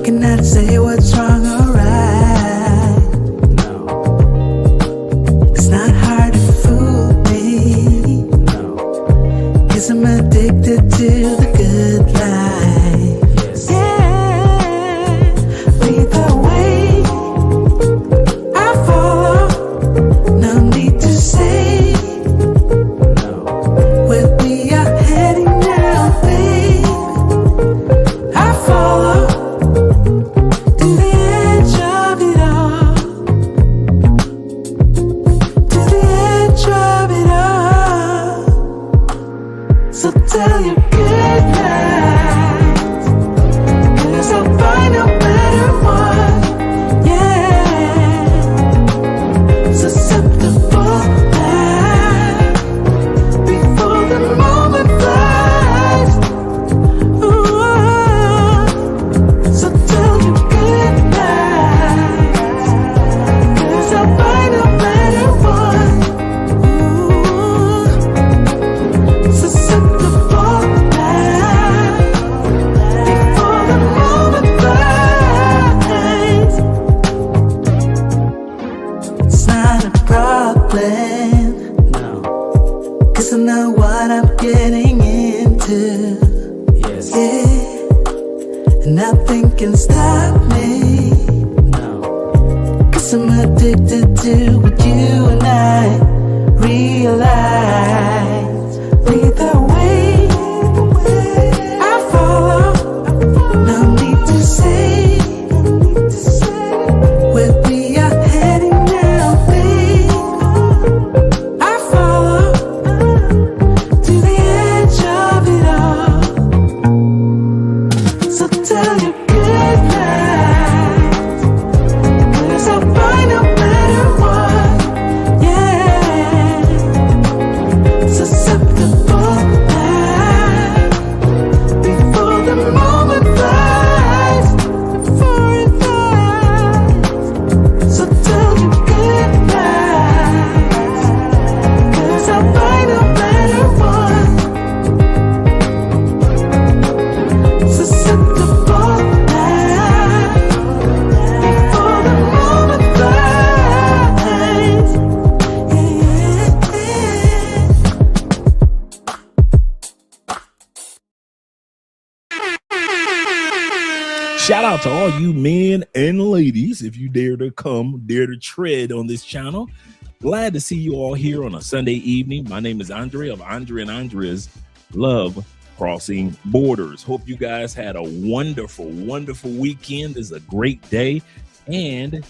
cannot say what's wrong or right. No. It's not hard to fool me. No. 'Cause I'm addicted to the good life. Yes. Yeah. Lead the way, I follow. No need to say No. where we are heading now, babe. I follow to the edge of it all. To the edge of it all. So tell your good night, 'cause I'll find no better one. Yeah. Susceptible now, before the moment flies. Ooh. So tell your good night, 'cause I'll find no better one. Ooh. Susceptible now, before the moment flies. It's not a problem, No. 'cause I know what I'm getting into. Yes. Yeah, and nothing can stop me, No. 'cause I'm addicted to what you and I realize. Lead the way, I follow. No need to say where we are heading now, babe. I follow to the edge of it all. So tell your good night, 'cause I'll find a better one. Yeah. Susceptible now, before the moment flies. Before it flies. So tell your good night, 'cause I'll find a better one. Susceptible now, before the moment flies. Yeah. Shout out to all you men and ladies. If you dare to come, dare to tread on this channel. Glad to see you all here on a Sunday evening. My name is Andre of Andre and Andre's Love Crossing Borders. Hope you guys had a wonderful, wonderful weekend. This is a great day. And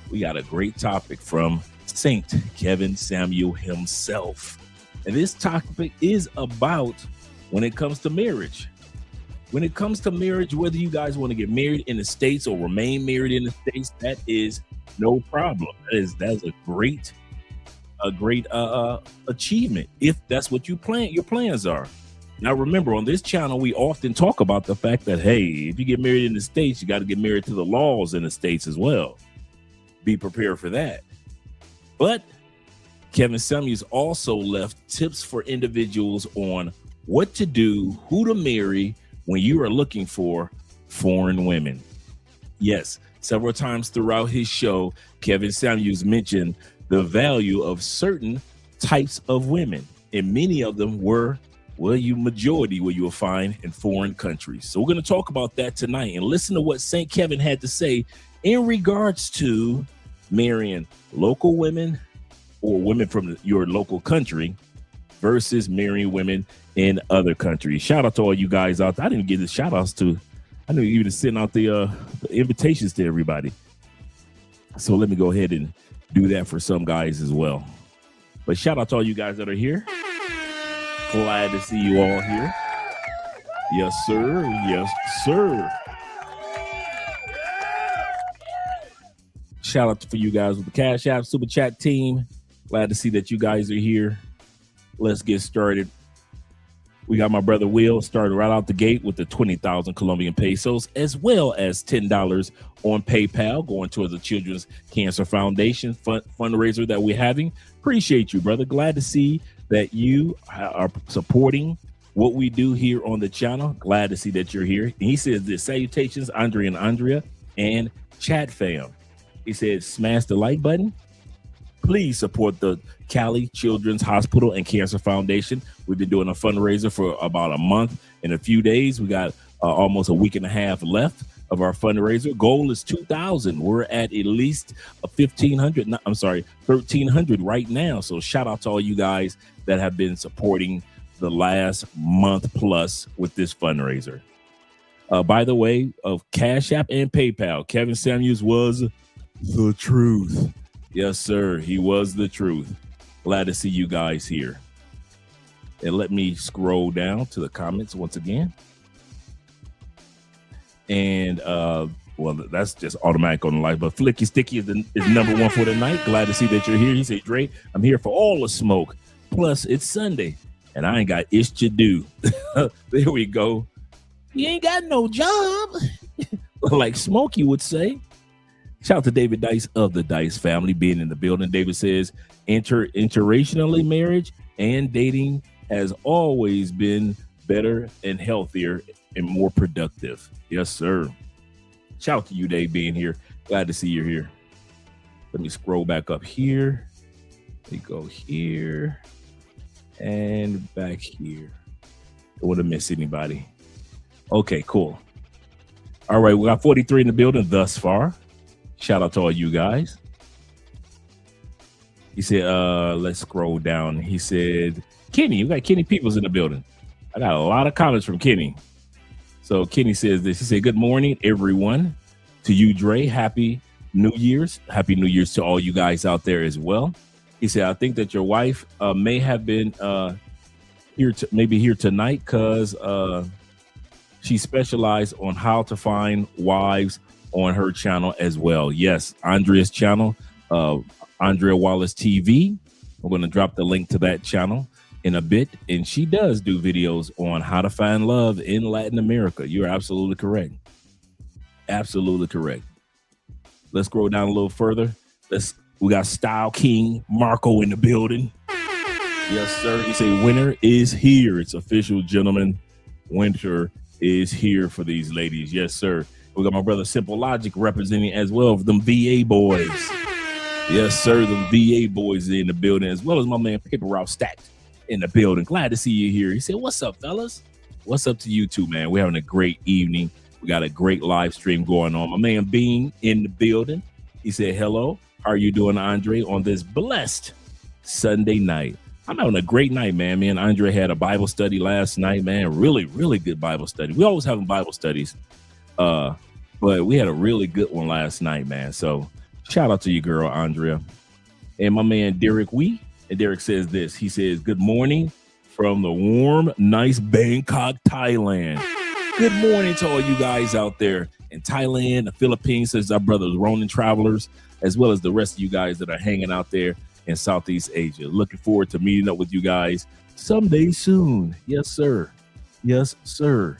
we got a great topic from Saint Kevin Samuel himself. And this topic is about when it comes to marriage. When it comes to marriage, whether you guys want to get married in the States or remain married in the States, that is no problem. That's a great achievement if that's what your plans are. Now, remember, on this channel, we often talk about the fact that, hey, if you get married in the States, you got to get married to the laws in the States as well. Be prepared for that. But Kevin Samuels also left tips for individuals on what to do, who to marry when you are looking for foreign women. Yes, several times throughout his show, Kevin Samuels mentioned the value of certain types of women, and many of them were, majority where you will find in foreign countries. So we're going to talk about that tonight and listen to what St. Kevin had to say in regards to marrying local women or women from your local country versus marrying women in other countries. Shout out to all you guys out there. I didn't get the shout outs to, I didn't even send out the invitations to everybody. So let me go ahead and do that for some guys as well. But shout out to all you guys that are here. Glad to see you all here. Yes, sir. Yes, sir. Shout out for you guys with the Cash App Super Chat team. Glad to see that you guys are here. Let's get started. We got my brother Will started right out the gate with the 20,000 Colombian pesos, as well as $10 on PayPal going towards the Children's Cancer Foundation fundraiser that we're having. Appreciate you, brother. Glad to see that you are supporting what we do here on the channel. Glad to see that you're here. And he says this: salutations, Andre and Andrea and chat fam. He said, smash the like button. Please support the Cali Children's Hospital and Cancer Foundation. We've been doing a fundraiser for about a month and a few days. We got almost a week and a half left of our fundraiser. Goal is 2,000. We're at least 1,500. I'm sorry, 1,300 right now. So shout out to all you guys that have been supporting the last month plus with this fundraiser. By the way, of Cash App and PayPal, Kevin Samuels was the truth. Yes, sir. He was the truth. Glad to see you guys here. And let me scroll down to the comments once again. And well, that's just automatic on the live. But Flicky Sticky is number one for the night. Glad to see that you're here. He said, Dre, I'm here for all the smoke. Plus, it's Sunday, and I ain't got ish to do. There we go. You ain't got no job, like Smokey would say. Shout out to David Dice of the Dice family being in the building. David says, interracially marriage and dating has always been better and healthier and more productive. Yes, sir. Shout out to you, Dave, being here. Glad to see you here. Let me scroll back up here. We go here and back here. Don't want to miss anybody. Okay, cool. All right, we got 43 in the building thus far. Shout out to all you guys. He said, let's scroll down. He said, Kenny, we got Kenny Peoples in the building. I got a lot of comments from Kenny. So Kenny says this. He said, good morning, everyone. To you, Dre, Happy New Year's. Happy New Year's to all you guys out there as well. He said, I think that your wife may have been here tonight because she specialized on how to find wives on her channel as well. Yes, Andrea's channel, Andrea Wallace TV. We're going to drop the link to that channel in a bit. And she does do videos on how to find love in Latin America. You're absolutely correct. Absolutely correct. Let's scroll down a little further. We got Style King Marco in the building. Yes, sir. He say winter is here. It's official, gentlemen. Winter is here for these ladies. Yes, sir. We got my brother Simple Logic representing as well for them VA boys. Yes, sir. Them VA boys in the building, as well as my man Paper Route Stacked in the building. Glad to see you here. He said, what's up, fellas? What's up to you too, man? We're having a great evening. We got a great live stream going on. My man Bean in the building. He said, hello. How are you doing, Andre, on this blessed Sunday night? I'm having a great night, man. Me and Andre had a Bible study last night, man. Really, really good Bible study. We always having Bible studies. But we had a really good one last night, man. So shout out to you, girl, Andrea. And my man, Derek Wee. And Derek says this. He says, good morning from the warm, nice Bangkok, Thailand. Good morning to all you guys out there in Thailand, the Philippines, says our brothers, Ronin Travelers, as well as the rest of you guys that are hanging out there in Southeast Asia. Looking forward to meeting up with you guys someday soon. Yes, sir. Yes, sir.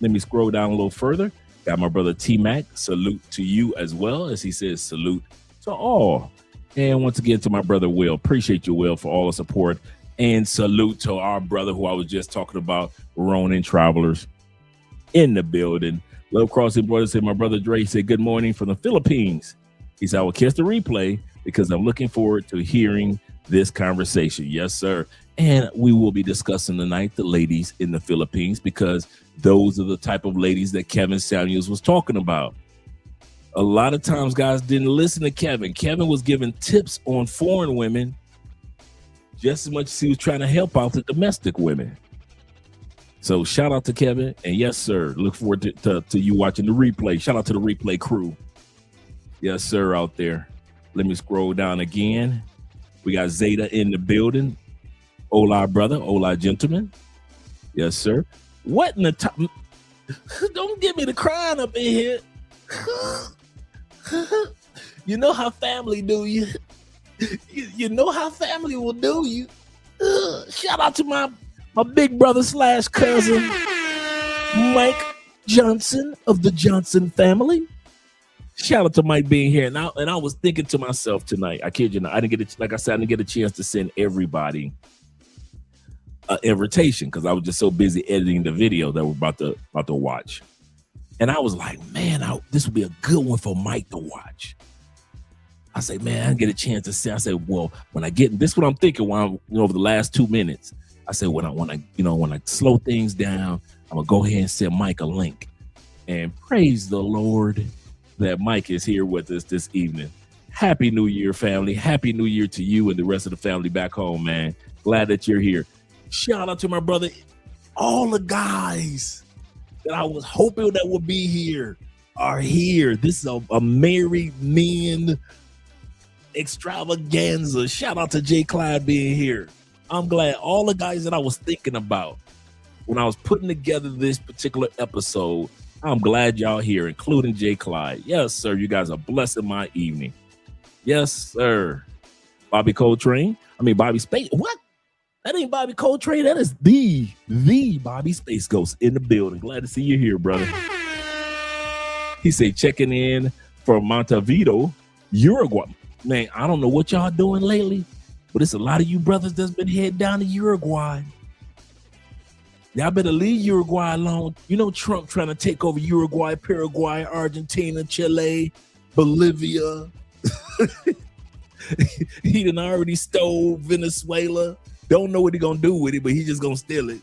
Let me scroll down a little further. Got my brother T-Mac. Salute to you as well, as he says salute to all. And once again to my brother Will. Appreciate you, Will, for all the support. And salute to our brother who I was just talking about, Ronin Travelers in the building. Love Crossing Brothers said, my brother Dre said, good morning from the Philippines. He said, I will catch the replay because I'm looking forward to hearing this conversation. Yes, sir. And we will be discussing tonight the ladies in the Philippines, because those are the type of ladies that Kevin Samuels was talking about. A lot of times guys didn't listen to Kevin. Kevin was giving tips on foreign women just as much as he was trying to help out the domestic women. So shout out to Kevin. And yes, sir, look forward to you watching the replay. Shout out to the replay crew. Yes, sir, out there. Let me scroll down again. We got Zeta in the building. Hola, brother. Hola, gentlemen. Yes, sir. What in the top? Don't get me to crying up in here. You know how family do you. You know how family will do you. Shout out to my big brother / cousin, Mike Johnson of the Johnson family. Shout out to Mike being here. And I was thinking to myself tonight, I kid you not, I didn't get a chance to send everybody an invitation because I was just so busy editing the video that we're about to watch. And I was like, man, this would be a good one for Mike to watch. I say, man, I get a chance to see. I said, well, when I get this, is what I'm thinking when I'm over the last 2 minutes. I said, when I slow things down, I'm gonna go ahead and send Mike a link. And praise the Lord that Mike is here with us this evening. Happy New Year, family. Happy New Year to you and the rest of the family back home, man. Glad that you're here. Shout out to my brother, all the guys that I was hoping that would be here are here. This is a married men extravaganza. Shout out to Jay Clyde being here. I'm glad all the guys that I was thinking about when I was putting together this particular episode, I'm glad y'all here, including Jay Clyde. Yes, sir. You guys are blessing my evening. Yes, sir. Bobby Coltrane. Bobby Space. What? That ain't Bobby Coltrane. That is the Bobby Space Ghost in the building. Glad to see you here, brother. He said checking in from Montevideo, Uruguay. Man, I don't know what y'all doing lately, but it's a lot of you brothers that's been heading down to Uruguay. Y'all better leave Uruguay alone. You know Trump trying to take over Uruguay, Paraguay, Argentina, Chile, Bolivia. He done already stole Venezuela. Don't know what he gonna do with it, but he just gonna steal it.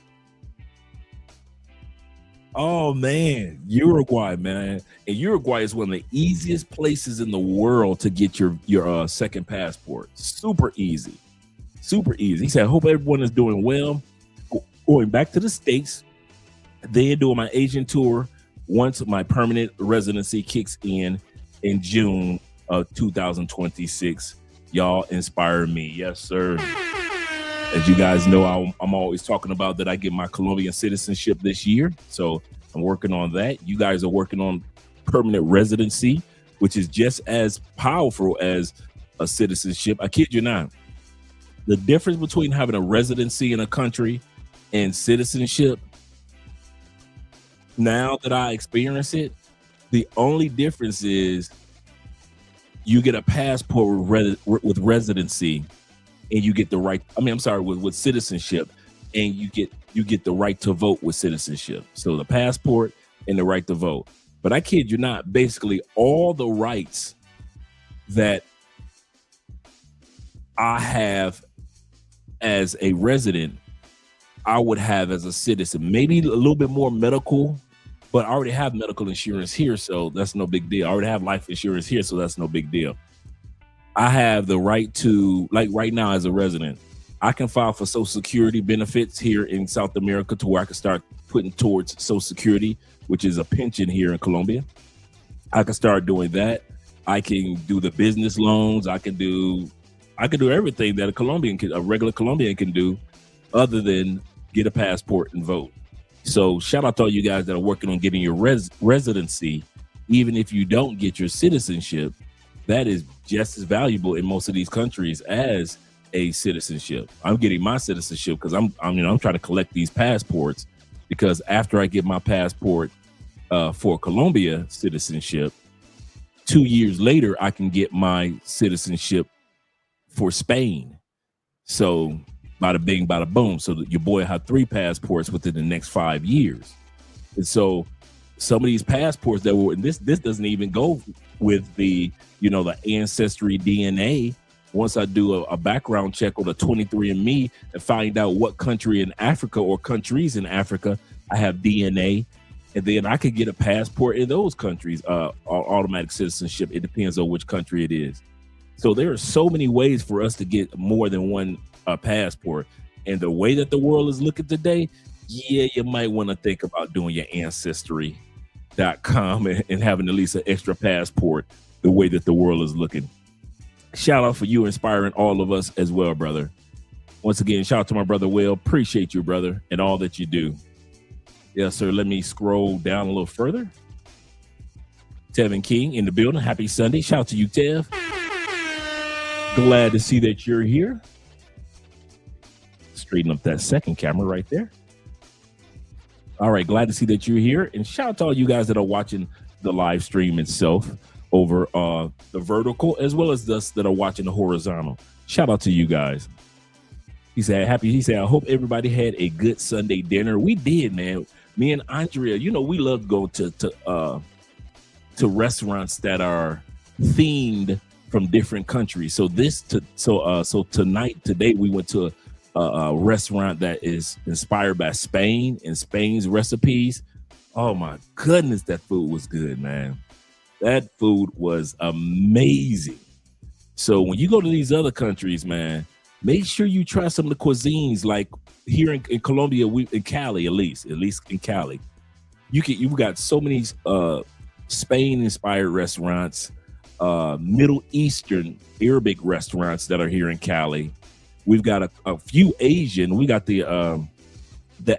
Oh man, Uruguay, man. And Uruguay is one of the easiest places in the world to get your second passport. Super easy. Super easy. He said, I hope everyone is doing well. Going back to the States, then doing my Asian tour once my permanent residency kicks in June of 2026. Y'all inspire me. Yes, sir. As you guys know, I'm always talking about that I get my Colombian citizenship this year. So I'm working on that. You guys are working on permanent residency, which is just as powerful as a citizenship. I kid you not. The difference between having a residency in a country and citizenship, now that I experience it, the only difference is you get a passport with residency and you get the right, with citizenship, and you get the right to vote with citizenship. So the passport and the right to vote. But I kid you not, basically all the rights that I have as a resident, I would have as a citizen. Maybe a little bit more medical, but I already have medical insurance here, so that's no big deal. I already have life insurance here, so that's no big deal. I have the right to, like right now as a resident, I can file for Social Security benefits here in South America to where I can start putting towards Social Security, which is a pension here in Colombia. I can start doing that. I can do the business loans. I can do everything that a regular Colombian can do other than get a passport and vote. So shout out to all you guys that are working on getting your residency. Even if you don't get your citizenship, that is just as valuable in most of these countries as a citizenship. I'm getting my citizenship because I'm trying to collect these passports, because after I get my passport for Colombia citizenship, 2 years later I can get my citizenship for Spain. So bada bing, bada boom. So your boy had 3 passports within the next 5 years. And so some of these passports that were, and this doesn't even go with the ancestry DNA. Once I do a background check on the 23andMe and find out what country in Africa or countries in Africa I have DNA, and then I could get a passport in those countries, automatic citizenship. It depends on which country it is. So there are so many ways for us to get more than one passport. And the way that the world is looking today, yeah, you might want to think about doing your ancestry.com and having at least an extra passport the way that the world is looking. Shout out for you inspiring all of us as well, brother. Once again, shout out to my brother Will. Appreciate you, brother, and all that you do. Yes, sir. Let me scroll down a little further. Tevin King in the building. Happy Sunday. Shout out to you, Tev. Glad to see that you're here. Straighten up that second camera right there. All right. Glad to see that you're here. And shout out to all you guys that are watching the live stream itself over the vertical, as well as us that are watching the horizontal. Shout out to you guys. He said, happy. He said, I hope everybody had a good Sunday dinner. We did, man. Me and Andrea, you know, we love to go to restaurants that are themed from different countries. So today we went to a restaurant that is inspired by Spain and Spain's recipes. Oh my goodness, that food was good, man. That food was amazing. So when you go to these other countries, man, make sure you try some of the cuisines. Like here in Colombia, in Cali, at least in Cali, you've got so many Spain-inspired restaurants, Middle Eastern Arabic restaurants that are here in Cali. We've got a few Asian. We got the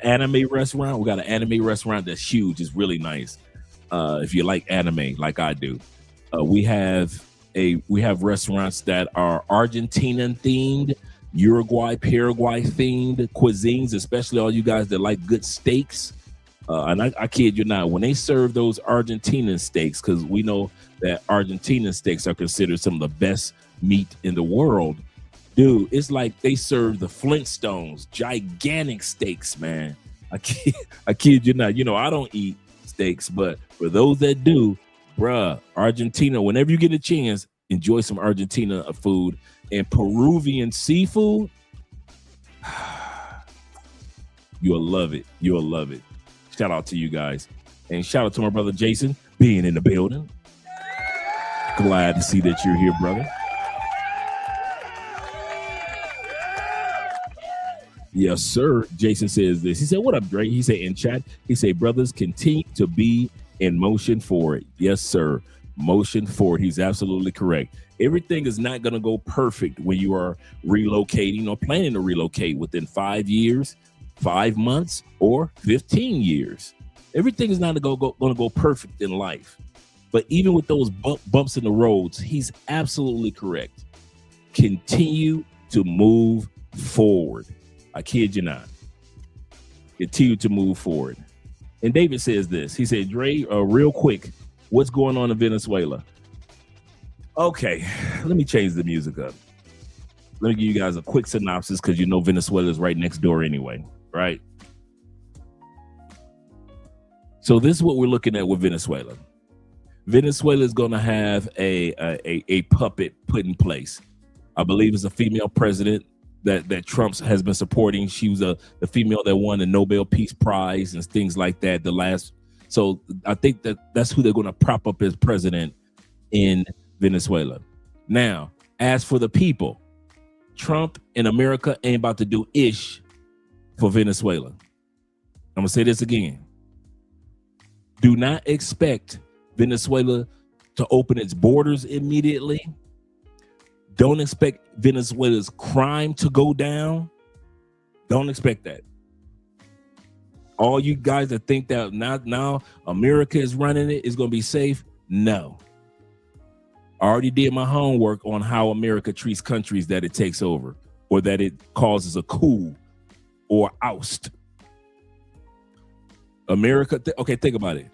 anime restaurant. We got an anime restaurant that's huge. It's really nice. If you like anime, like I do, we have restaurants that are Argentinian themed, Uruguay, Paraguay themed cuisines, especially all you guys that like good steaks. And I kid you not, when they serve those Argentinian steaks, because we know that Argentinian steaks are considered some of the best meat in the world. Dude, it's like they serve the Flintstones, gigantic steaks, man. I kid you not. You know, I don't eat steaks, but for those that do, bruh, Argentina, whenever you get a chance, enjoy some Argentina food and Peruvian seafood. You'll love it. You'll love it. Shout out to you guys. And shout out to my brother Jason being in the building. Glad to see that you're here, brother. Yes, sir. Jason says this. He said, what up, Drake? He said in chat, he said, brothers, continue to be in motion forward. Yes, sir. Motion forward. He's absolutely correct. Everything is not going to go perfect when you are relocating or planning to relocate within 5 years, 5 months, or 15 years. Everything is not going to go perfect in life. But even with those bumps in the roads, he's absolutely correct. Continue to move forward. I kid you not. Continue to move forward. And David says this. He said, Dre, real quick, what's going on in Venezuela? Okay, let me change the music up. Let me give you guys a quick synopsis because you know Venezuela is right next door anyway, right? So this is what we're looking at with Venezuela. Venezuela is going to have a puppet put in place. I believe it's a female president that Trump has been supporting. She was the female that won the Nobel Peace Prize and things like that. So I think that's who they're going to prop up as president in Venezuela. Now, as for the people, Trump and America ain't about to do ish for Venezuela. I'm gonna say this again. Do not expect Venezuela to open its borders immediately. Don't expect Venezuela's crime to go down. Don't expect that. All you guys that think that now America is running it, is going to be safe. No. I already did my homework on how America treats countries that it takes over or that it causes a coup or oust. America, okay, think about it.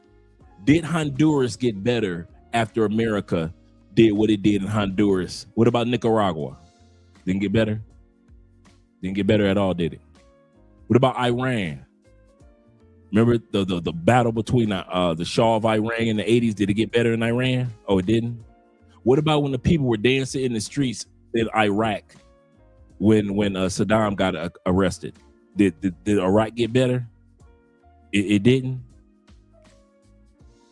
Did Honduras get better after America did what it did in Honduras? What about Nicaragua? Didn't get better? Didn't get better at all, did it? What about Iran? Remember the battle between the Shah of Iran in the 80s? Did it get better in Iran? Oh, it didn't? What about when the people were dancing in the streets in Iraq when Saddam got arrested? Did Iraq get better? It didn't?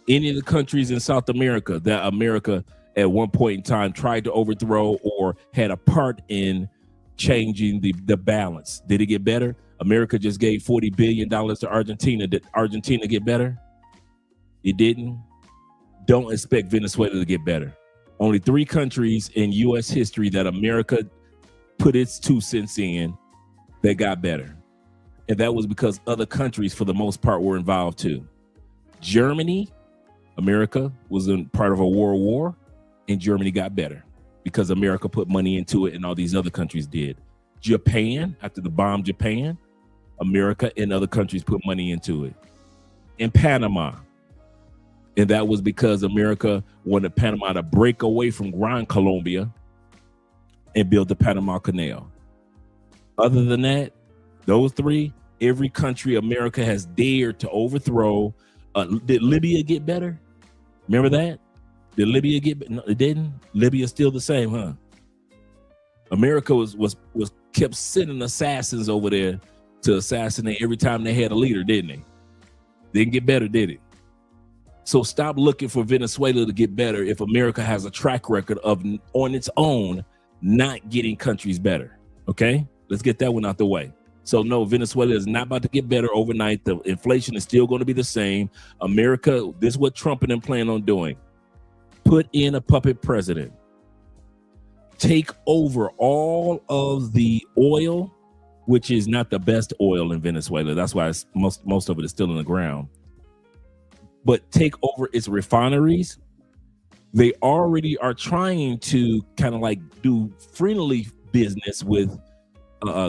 Any of the countries in South America that America at one point in time tried to overthrow or had a part in changing the balance, did it get better? America just gave $40 billion to Argentina. Did Argentina get better? It didn't. Don't expect Venezuela to get better. Only 3 countries in U.S. history that America put its 2 cents in that got better. And that was because other countries, for the most part, were involved too. Germany, America was in part of a world war, and Germany got better because America put money into it and all these other countries did. Japan, after the bomb Japan, America and other countries put money into it. In Panama, and that was because America wanted Panama to break away from Gran Colombia and build the Panama Canal. Other than that, those three, every country America has dared to overthrow. Did Libya get better? Remember that? Did Libya get better? No, it didn't. Libya's still the same, huh? America was kept sending assassins over there to assassinate every time they had a leader, didn't they? Didn't get better, did it? So stop looking for Venezuela to get better if America has a track record of, on its own, not getting countries better. Okay? Let's get that one out the way. So no, Venezuela is not about to get better overnight. The inflation is still going to be the same. America, this is what Trump and them plan on doing. Put in a puppet president. Take over all of the oil, which is not the best oil in Venezuela. That's why it's most of it is still in the ground. But take over its refineries. They already are trying to kind of like do friendly business with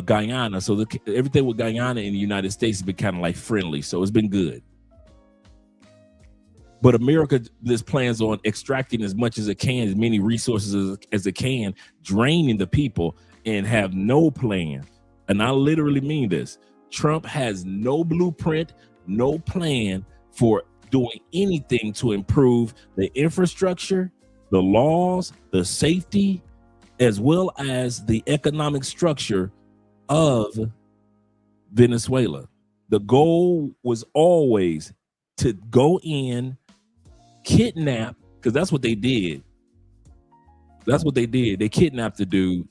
Guyana. So everything with Guyana in the United States has been kind of like friendly. So it's been good. But America just plans on extracting as much as it can, as many resources as it can, draining the people, and have no plan. And I literally mean this. Trump has no blueprint, no plan for doing anything to improve the infrastructure, the laws, the safety, as well as the economic structure of Venezuela. The goal was always to go in, kidnap, because that's what they did. That's what they did. They kidnapped the dude.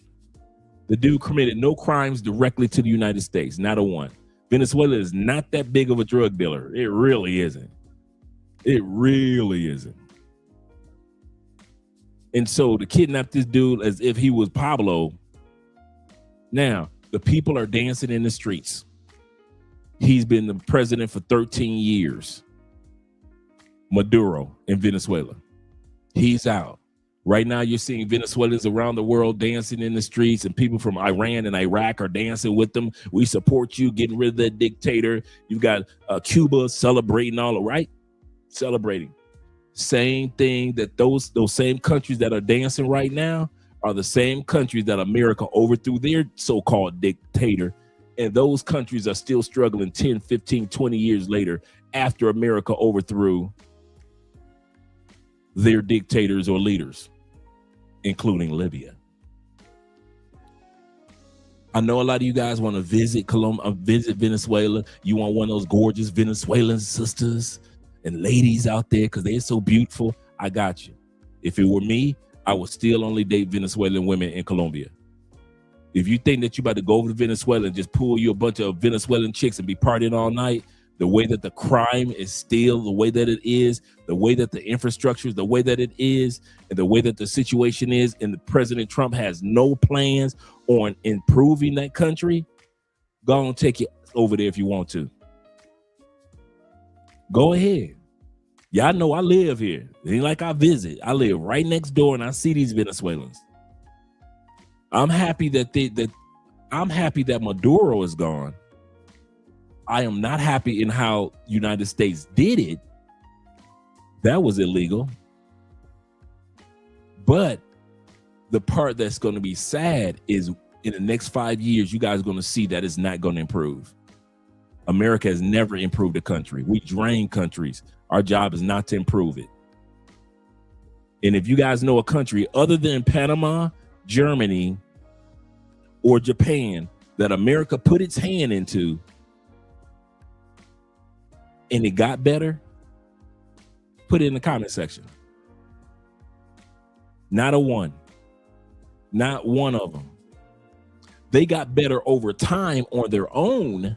The dude committed no crimes directly to the United States, not a one. Venezuela is not that big of a drug dealer. It really isn't. It really isn't. And so to kidnap this dude as if he was Pablo. Now, the people are dancing in the streets. He's been the president for 13 years. Maduro in Venezuela. He's out. Right now, you're seeing Venezuelans around the world dancing in the streets, and people from Iran and Iraq are dancing with them. We support you, getting rid of that dictator. You've got Cuba celebrating all right, celebrating. Same thing that those same countries that are dancing right now are the same countries that America overthrew their so-called dictator. And those countries are still struggling 10, 15, 20 years later after America overthrew their dictators or leaders, including Libya. I know a lot of you guys want to visit visit Venezuela. You want one of those gorgeous Venezuelan sisters and ladies out there because they're so beautiful. I got you. If it were me, I would still only date Venezuelan women in Colombia. If you think that you're about to go over to Venezuela and just pull you a bunch of Venezuelan chicks and be partying all night, the way that the crime is still the way that it is, the way that the infrastructure is the way that it is, and the way that the situation is, and the President Trump has no plans on improving that country, go and take it over there if you want to. Go ahead. Y'all know I live here. It ain't like I visit. I live right next door and I see these Venezuelans. I'm happy that Maduro is gone. I am not happy in how United States did it. That was illegal. But the part that's going to be sad is in the next 5 years, you guys are going to see that it's not going to improve. America has never improved a country. We drain countries. Our job is not to improve it. And if you guys know a country other than Panama, Germany, or Japan that America put its hand into and it got better, put it in the comment section. Not a one. Not one of them. They got better over time on their own.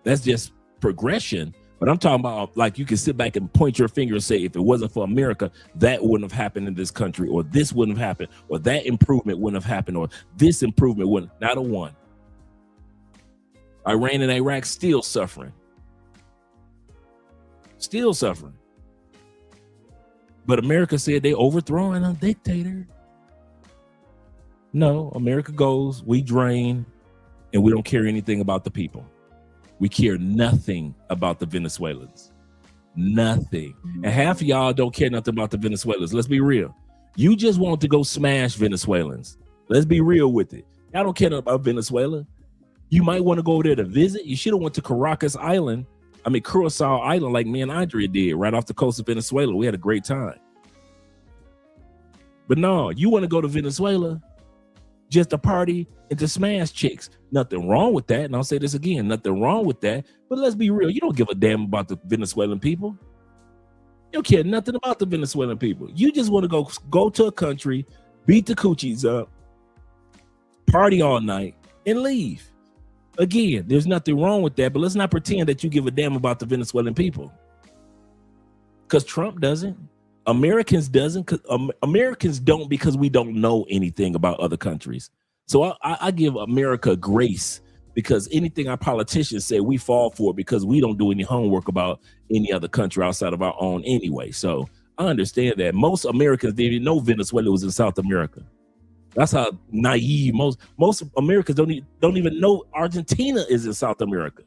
That's just progression. But I'm talking about, like, you can sit back and point your finger and say, if it wasn't for America, that wouldn't have happened in this country, or this wouldn't have happened, or that improvement wouldn't have happened, or this improvement wouldn't. Not a one. Iran and Iraq still suffering. Still suffering. But America said they overthrowing a dictator. No, America goes, we drain, and we don't care anything about the people. We care nothing about the Venezuelans. Nothing. And half of y'all don't care nothing about the Venezuelans. Let's be real. You just want to go smash Venezuelans. Let's be real with it. Y'all don't care about Venezuela. You might want to go there to visit. You should have went to Curacao Island, like me and Andrea did, right off the coast of Venezuela. We had a great time. But no, you want to go to Venezuela just to party and to smash chicks. Nothing wrong with that. And I'll say this again, nothing wrong with that. But let's be real. You don't give a damn about the Venezuelan people. You don't care nothing about the Venezuelan people. You just want to go to a country, beat the coochies up, party all night, and leave. Again, there's nothing wrong with that, but let's not pretend that you give a damn about the Venezuelan people. Because Trump doesn't. Americans don't, because we don't know anything about other countries. So I give America grace, because anything our politicians say, we fall for, because we don't do any homework about any other country outside of our own anyway. So I understand that. Most Americans didn't even know Venezuela was in South America. That's how naive most Americans don't even know Argentina is in South America.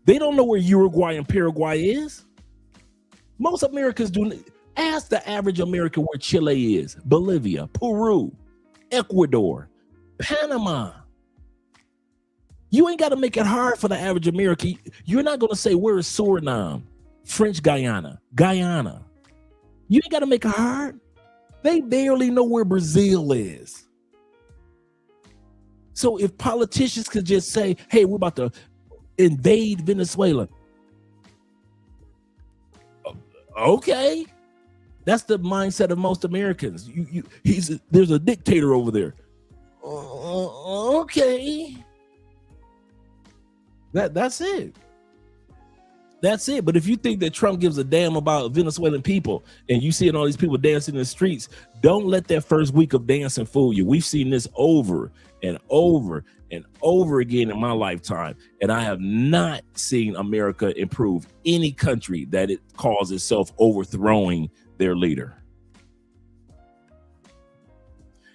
They don't know where Uruguay and Paraguay is. Most Americans do. Ask the average American where Chile is, Bolivia, Peru, Ecuador, Panama. You ain't got to make it hard for the average American. You're not going to say, where is Suriname, French Guyana. You ain't got to make it hard. They barely know where Brazil is. So if politicians could just say, hey, we're about to invade Venezuela. Okay. That's the mindset of most Americans. There's a dictator over there. Okay. That's it. That's it. But if you think that Trump gives a damn about Venezuelan people, and you seeing all these people dancing in the streets, don't let that first week of dancing fool you. We've seen this over and over and over again in my lifetime, and I have not seen America improve any country that it calls itself overthrowing their leader.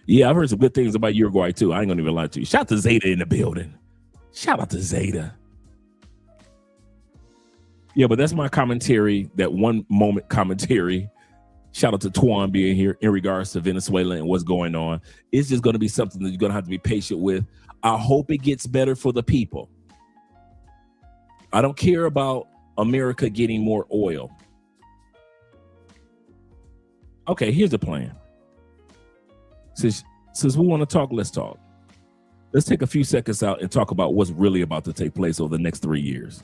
Yeah, I've heard some good things about Uruguay too. I ain't gonna even lie to you. Shout out to Zeta in the building. Shout out to Zeta. Yeah, but that's my commentary, that one moment commentary. Shout out to Twan being here in regards to Venezuela and what's going on. It's just going to be something that you're going to have to be patient with. I hope it gets better for the people. I don't care about America getting more oil. Okay, here's the plan. Since we want to talk, let's talk. Let's take a few seconds out and talk about what's really about to take place over the next 3 years.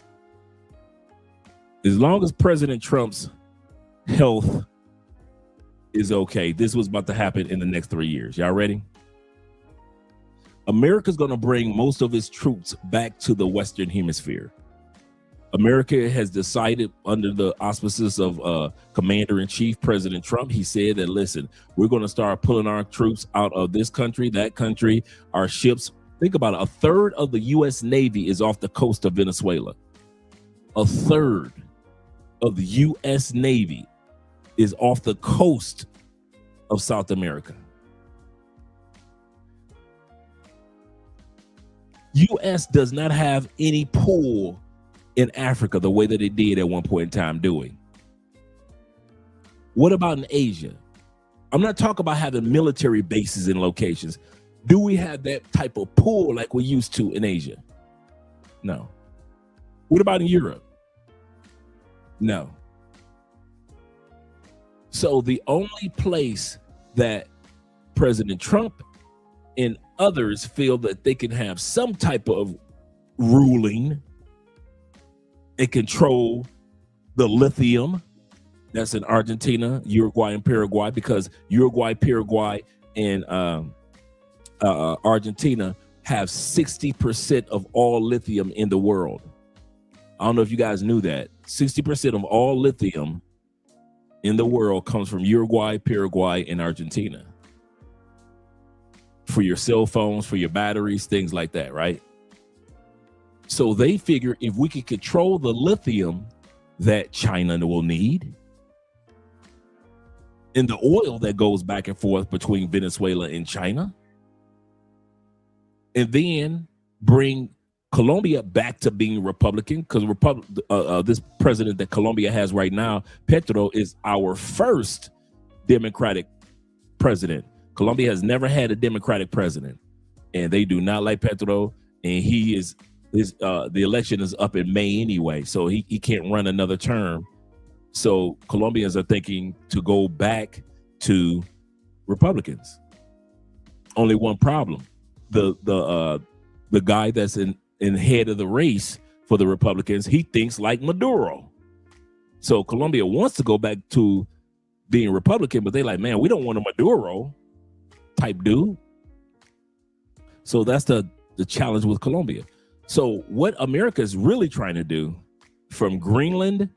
As long as President Trump's health is okay, this was about to happen in the next 3 years. Y'all ready? America's going to bring most of its troops back to the Western Hemisphere. America has decided, under the auspices of Commander-in-Chief President Trump, he said that, listen, we're going to start pulling our troops out of this country, that country, our ships. Think about it. A third of the U.S. Navy is off the coast of Venezuela. A third of the U.S. Navy is off the coast of South America. U.S. does not have any pull in Africa the way that it did at one point in time doing. What about in Asia? I'm not talking about having military bases in locations. Do we have that type of pull like we used to in Asia? No. What about in Europe? No. So the only place that President Trump and others feel that they can have some type of ruling and control the lithium that's in Argentina, Uruguay, and Paraguay, because Uruguay, Paraguay, and Argentina have 60% of all lithium in the world. I don't know if you guys knew that. 60% of all lithium in the world comes from Uruguay, Paraguay, and Argentina. For your cell phones, for your batteries, things like that, right? So they figure if we can control the lithium that China will need, and the oil that goes back and forth between Venezuela and China, and then bring Colombia back to being Republican, because this president that Colombia has right now, Petro, is our first Democratic president. Colombia has never had a Democratic president. and they do not like Petro. And the election is up in May anyway, so he can't run another term. So Colombians are thinking to go back to Republicans. Only one problem: the guy that's in head of the race for the Republicans, he thinks like Maduro. So Colombia wants to go back to being Republican, but they like, man, we don't want a Maduro type dude. So that's the challenge with Colombia. So what America is really trying to do, from Greenland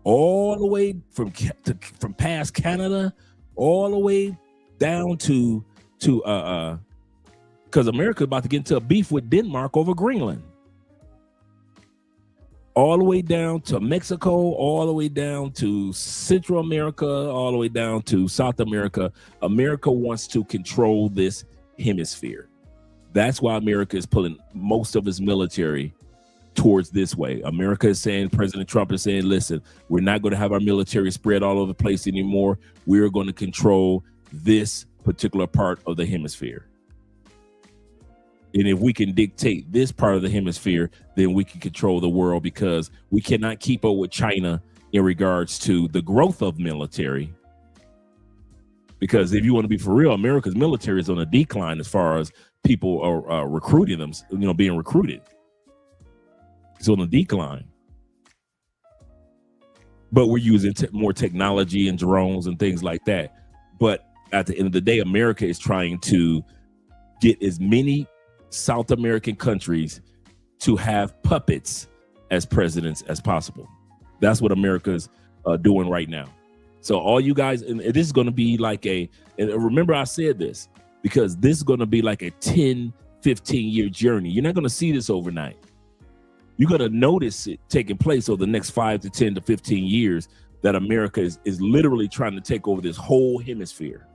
all the way from past Canada, all the way down to because America is about to get into a beef with Denmark over Greenland, all the way down to Mexico, all the way down to Central America, all the way down to South America. America wants to control this hemisphere. That's why America is pulling most of its military towards this way. America is saying, President Trump is saying, listen, we're not going to have our military spread all over the place anymore. We're going to control this particular part of the hemisphere. And if we can dictate this part of the hemisphere, then we can control the world, because we cannot keep up with China in regards to the growth of military. Because if you want to be for real, America's military is on a decline as far as people are recruiting them, being recruited. It's on a decline. But we're using more technology and drones and things like that. But at the end of the day, America is trying to get as many South American countries to have puppets as presidents as possible. That's what America's doing right now. So all you guys, and this is going to be like and remember I said this, because this is going to be like a 10, 15-year journey. You're not going to see this overnight. You're going to notice it taking place over the next 5 to 10 to 15 years, that America is literally trying to take over this whole hemisphere.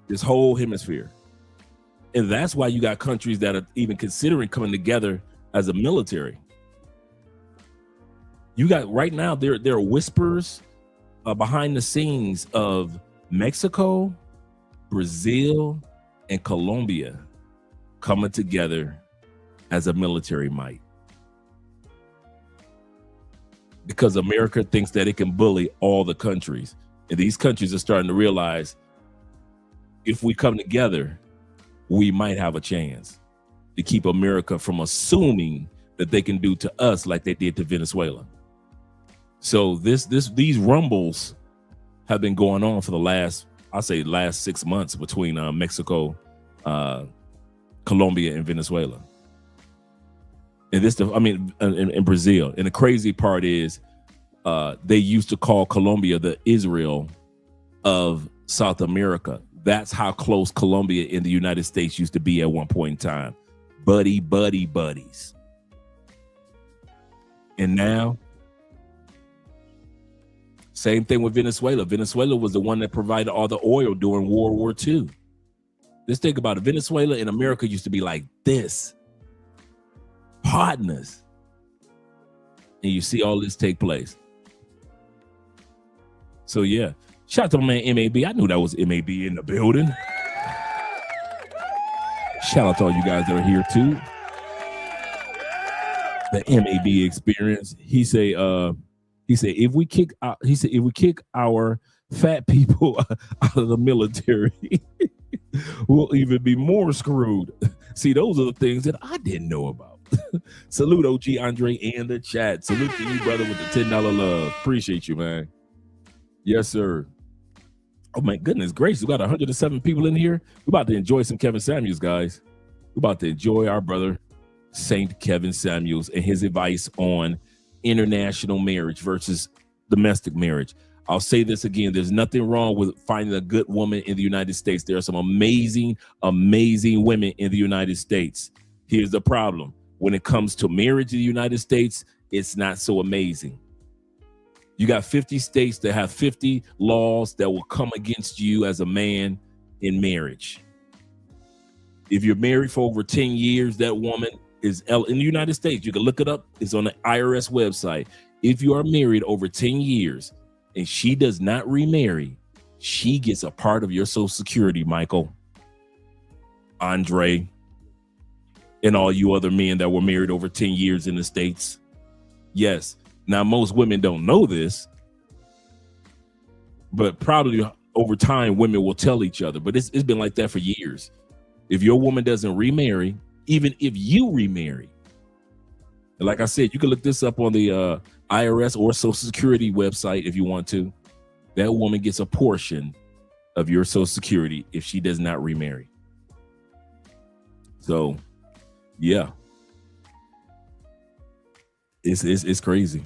This whole hemisphere. And that's why you got countries that are even considering coming together as a military. You got right now, there are whispers behind the scenes of Mexico, Brazil, and Colombia coming together as a military might. Because America thinks that it can bully all the countries. And these countries are starting to realize, if we come together, we might have a chance to keep America from assuming that they can do to us like they did to Venezuela. So these rumbles have been going on for the last 6 months between Mexico, Colombia, and Venezuela. And in Brazil. And the crazy part is, they used to call Colombia the Israel of South America. That's how close Colombia and the United States used to be at one point in time. Buddies. And now, same thing with Venezuela. Venezuela was the one that provided all the oil during World War II. Let's think about it. Venezuela and America used to be like this. Partners. And you see all this take place. So yeah. Shout out to my man MAB. I knew that was MAB in the building. Shout out to all you guys that are here too. The MAB experience. He said if we kick our fat people out of the military, we'll even be more screwed. See, those are the things that I didn't know about. Salute OG Andre in the chat. Salute to you, brother, with the $10 love. Appreciate you, man. Yes, sir. Oh my goodness gracious, we got 107 people in here. We're about to enjoy some Kevin Samuels, guys. We're about to enjoy our brother Saint Kevin Samuels and his advice on international marriage versus domestic marriage. I'll say this again, there's nothing wrong with finding a good woman in the United States. There are some amazing women in the United States. Here's the problem. When it comes to marriage in the United States, it's not so amazing. You got 50 states that have 50 laws that will come against you as a man in marriage. If you're married for over 10 years, that woman is in the United States. You can look it up. It's on the IRS website. If you are married over 10 years and she does not remarry, she gets a part of your Social Security, Michael. Andre, and all you other men that were married over 10 years in the States. Yes. Now, most women don't know this, but probably over time, women will tell each other. But it's been like that for years. If your woman doesn't remarry, even if you remarry, like I said, you can look this up on the IRS or Social Security website if you want to. That woman gets a portion of your Social Security if she does not remarry. So, yeah, it's crazy.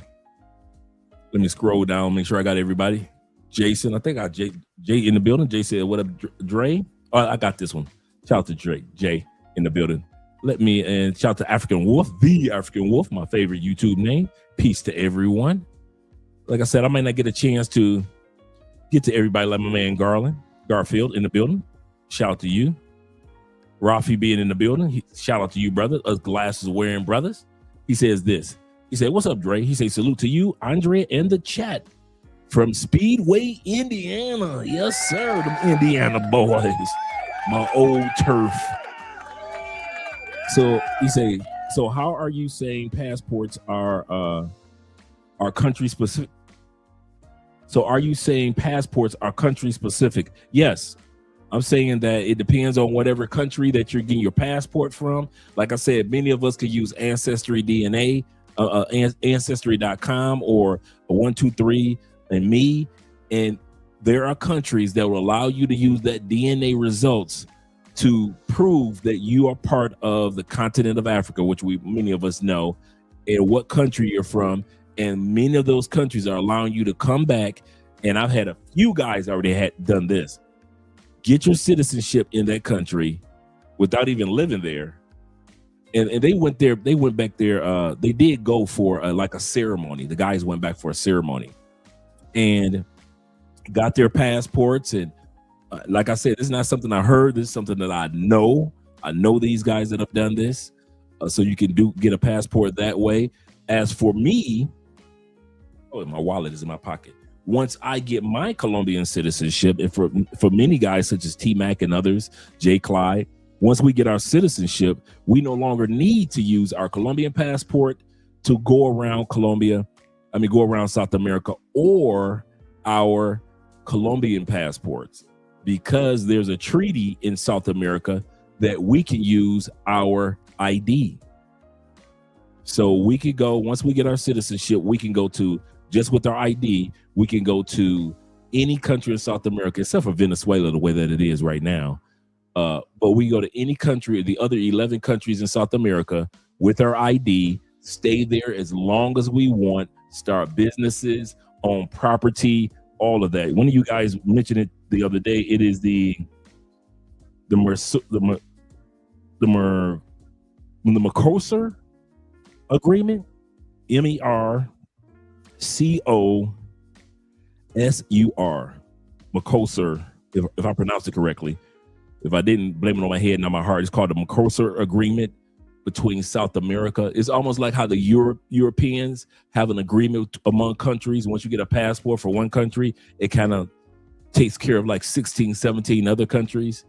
Let me scroll down, make sure I got everybody. Jason, I think I got Jay in the building. Jay said, "What up, Dre?" Oh, I got this one. Shout out to Jay in the building. And shout out to African Wolf, the African Wolf, my favorite YouTube name. Peace to everyone. Like I said, I might not get a chance to get to everybody like my man Garfield in the building. Shout out to you. Rafi being in the building. Shout out to you, brother. Us glasses wearing brothers. He says this. He said, "What's up, Dre?" He says, "Salute to you, Andre, and the chat from Speedway, Indiana." Yes, sir. Them Indiana boys. My old turf. So he say, so how are you saying passports are country specific? So are you saying passports are country specific? Yes. I'm saying that it depends on whatever country that you're getting your passport from. Like I said, many of us could use Ancestry DNA, Ancestry.com or 123andMe. And there are countries that will allow you to use that DNA results to prove that you are part of the continent of Africa, which many of us know, and what country you're from. And many of those countries are allowing you to come back. And I've had a few guys already had done this. Get your citizenship in that country without even living there. And they went back there. They did go for like a ceremony. The guys went back for a ceremony and got their passports. And like I said, this is not something I heard. This is something that I know. I know these guys that have done this. So you can get a passport that way. As for me, my wallet is in my pocket. Once I get my Colombian citizenship, and for many guys such as T-Mac and others, Jay Clyde, once we get our citizenship, we no longer need to use our Colombian passport to go around go around South America or our Colombian passports, because there's a treaty in South America that we can use our ID. So we could go, once we get our citizenship, we can go to, just with our ID, we can go to any country in South America, except for Venezuela, the way that it is right now. But we go to any country, the other 11 countries in South America with our ID, stay there as long as we want, start businesses, own property, all of that. One of you guys mentioned it the other day. It is the Mercosur agreement, MERCOSUR, Mercosur, if I pronounced it correctly. If I didn't, blame it on my head, not my heart. It's called the Mercosur agreement between South America. It's almost like how the Europeans have an agreement among countries. Once you get a passport for one country, it kind of takes care of like 16, 17 other countries,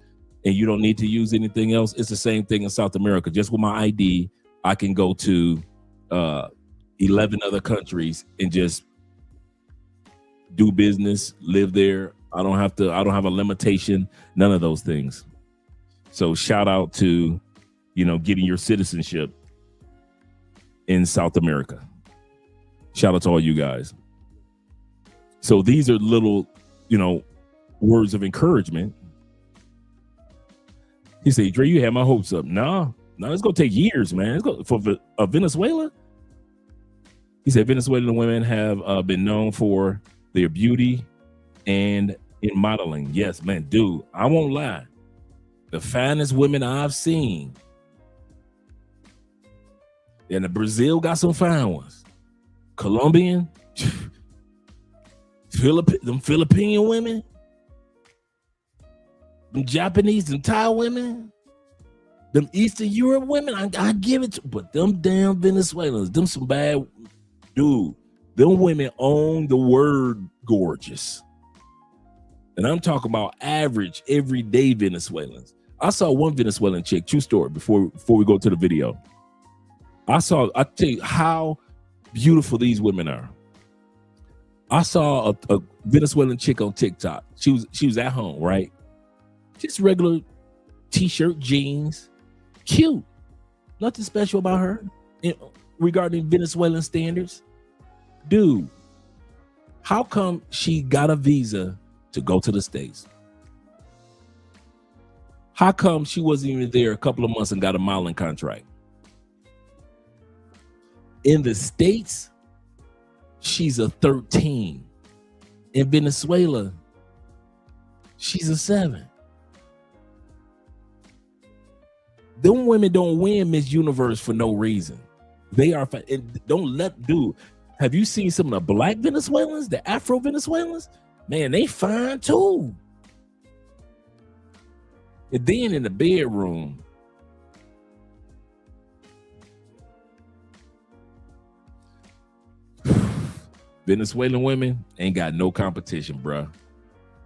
and you don't need to use anything else. It's the same thing in South America. Just with my ID, I can go to 11 other countries and just do business, live there. I don't have a limitation, none of those things. So shout out to, getting your citizenship in South America. Shout out to all you guys. So these are little, words of encouragement. He said, "Dre, you had my hopes up." No, it's gonna take years, man. For Venezuela. He said Venezuelan women have been known for their beauty and in modeling. Yes, man, dude, I won't lie. The finest women I've seen. And Brazil got some fine ones. Colombian, them Philippine women, them Japanese, them Thai women, them Eastern Europe women, I give it to, but them damn Venezuelans, them some bad, dude, them women own the word gorgeous. And I'm talking about average, everyday Venezuelans. I saw one Venezuelan chick, true story, before we go to the video. I tell you how beautiful these women are. I saw a Venezuelan chick on TikTok. She was at home, right? Just regular t-shirt, jeans, cute. Nothing special about her regarding Venezuelan standards. Dude, how come she got a visa to go to the States? How come she wasn't even there a couple of months and got a modeling contract? In the States, she's a 13. In Venezuela, she's a 7. Them women don't win Miss Universe for no reason. They are, and don't let, dude, have you seen some of the black Venezuelans, the Afro Venezuelans? Man, they fine too. And then in the bedroom, Venezuelan women ain't got no competition, bruh.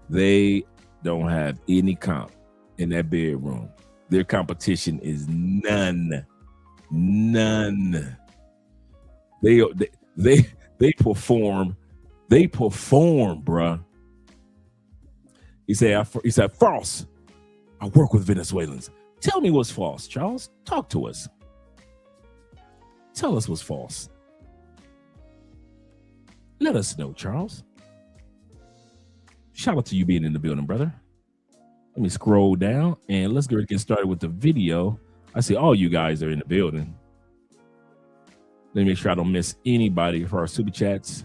They don't have any comp in that bedroom. Their competition is none. They perform, bruh. He said, false. I work with Venezuelans. Tell me what's false, Charles. Talk to us. Tell us what's false. Let us know, Charles. Shout out to you being in the building, brother. Let me scroll down and let's get started with the video. I see all you guys are in the building. Let me make sure I don't miss anybody for our super chats.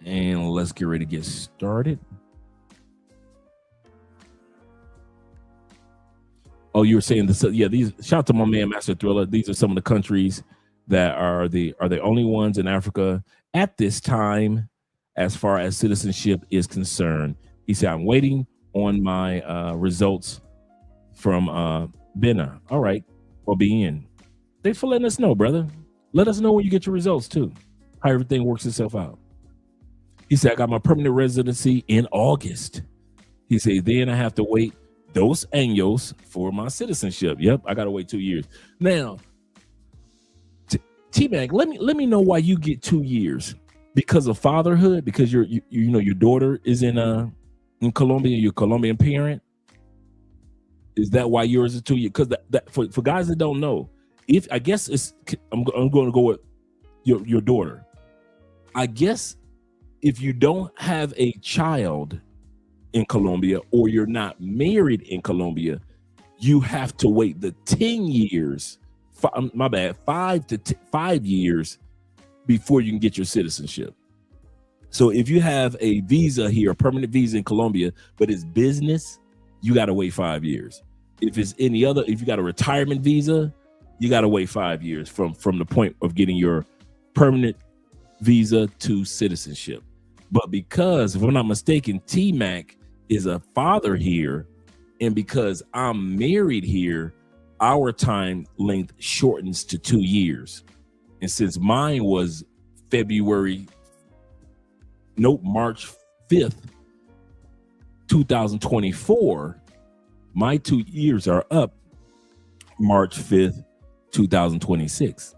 And let's get ready to get started. Oh, you were saying this? Yeah, these. Shout out to my man, Master Thriller. These are some of the countries that are the only ones in Africa at this time, as far as citizenship is concerned. He said, "I'm waiting on my results from Benin." All right, or BN. Thanks for letting us know, brother. Let us know when you get your results too. How everything works itself out. He said, "I got my permanent residency in August." He said, "Then I have to wait 2 años for my citizenship." Yep, I gotta wait 2 years. Now, T-Mac, let me know why you get 2 years. Because of fatherhood? Because you know your daughter is in Colombia, you're a Colombian parent? Is that why yours is 2 years? Because that for guys that don't know, if I guess I'm going to go with your daughter. I guess if you don't have a child in Colombia or you're not married in Colombia, you have to wait the 10 years. 5 years before you can get your citizenship. So if you have a visa here, a permanent visa in Colombia, but it's business, you got to wait 5 years. If it's any other, if you got a retirement visa, you got to wait 5 years from the point of getting your permanent visa to citizenship. But because, if I'm not mistaken, T-Mac is a father here, and because I'm married here, our time length shortens to 2 years. And since mine was March 5th, 2024, my 2 years are up March 5th, 2026.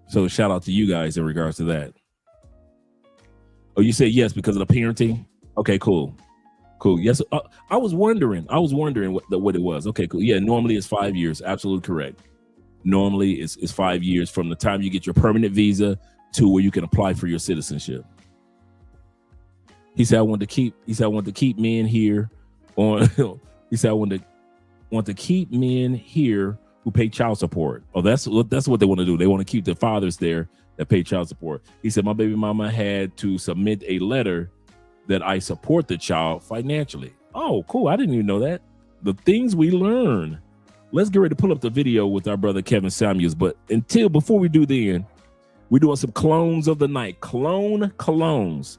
So shout out to you guys in regards to that. Oh, you say yes because of the parenting? Okay, cool. Yes, I was wondering what it was. Okay, cool. Yeah, normally it's 5 years. Absolutely correct. Normally it's 5 years from the time you get your permanent visa to where you can apply for your citizenship. He said, I want to keep men here on. He said, I want to keep men here who pay child support. Oh, that's what they want to do. They want to keep the fathers there that pay child support. He said, my baby mama had to submit a letter that I support the child financially. Oh, cool. I didn't even know that. The things we learn. Let's get ready to pull up the video with our brother Kevin Samuels. But before we do then, we're doing some clones of the night. Clones.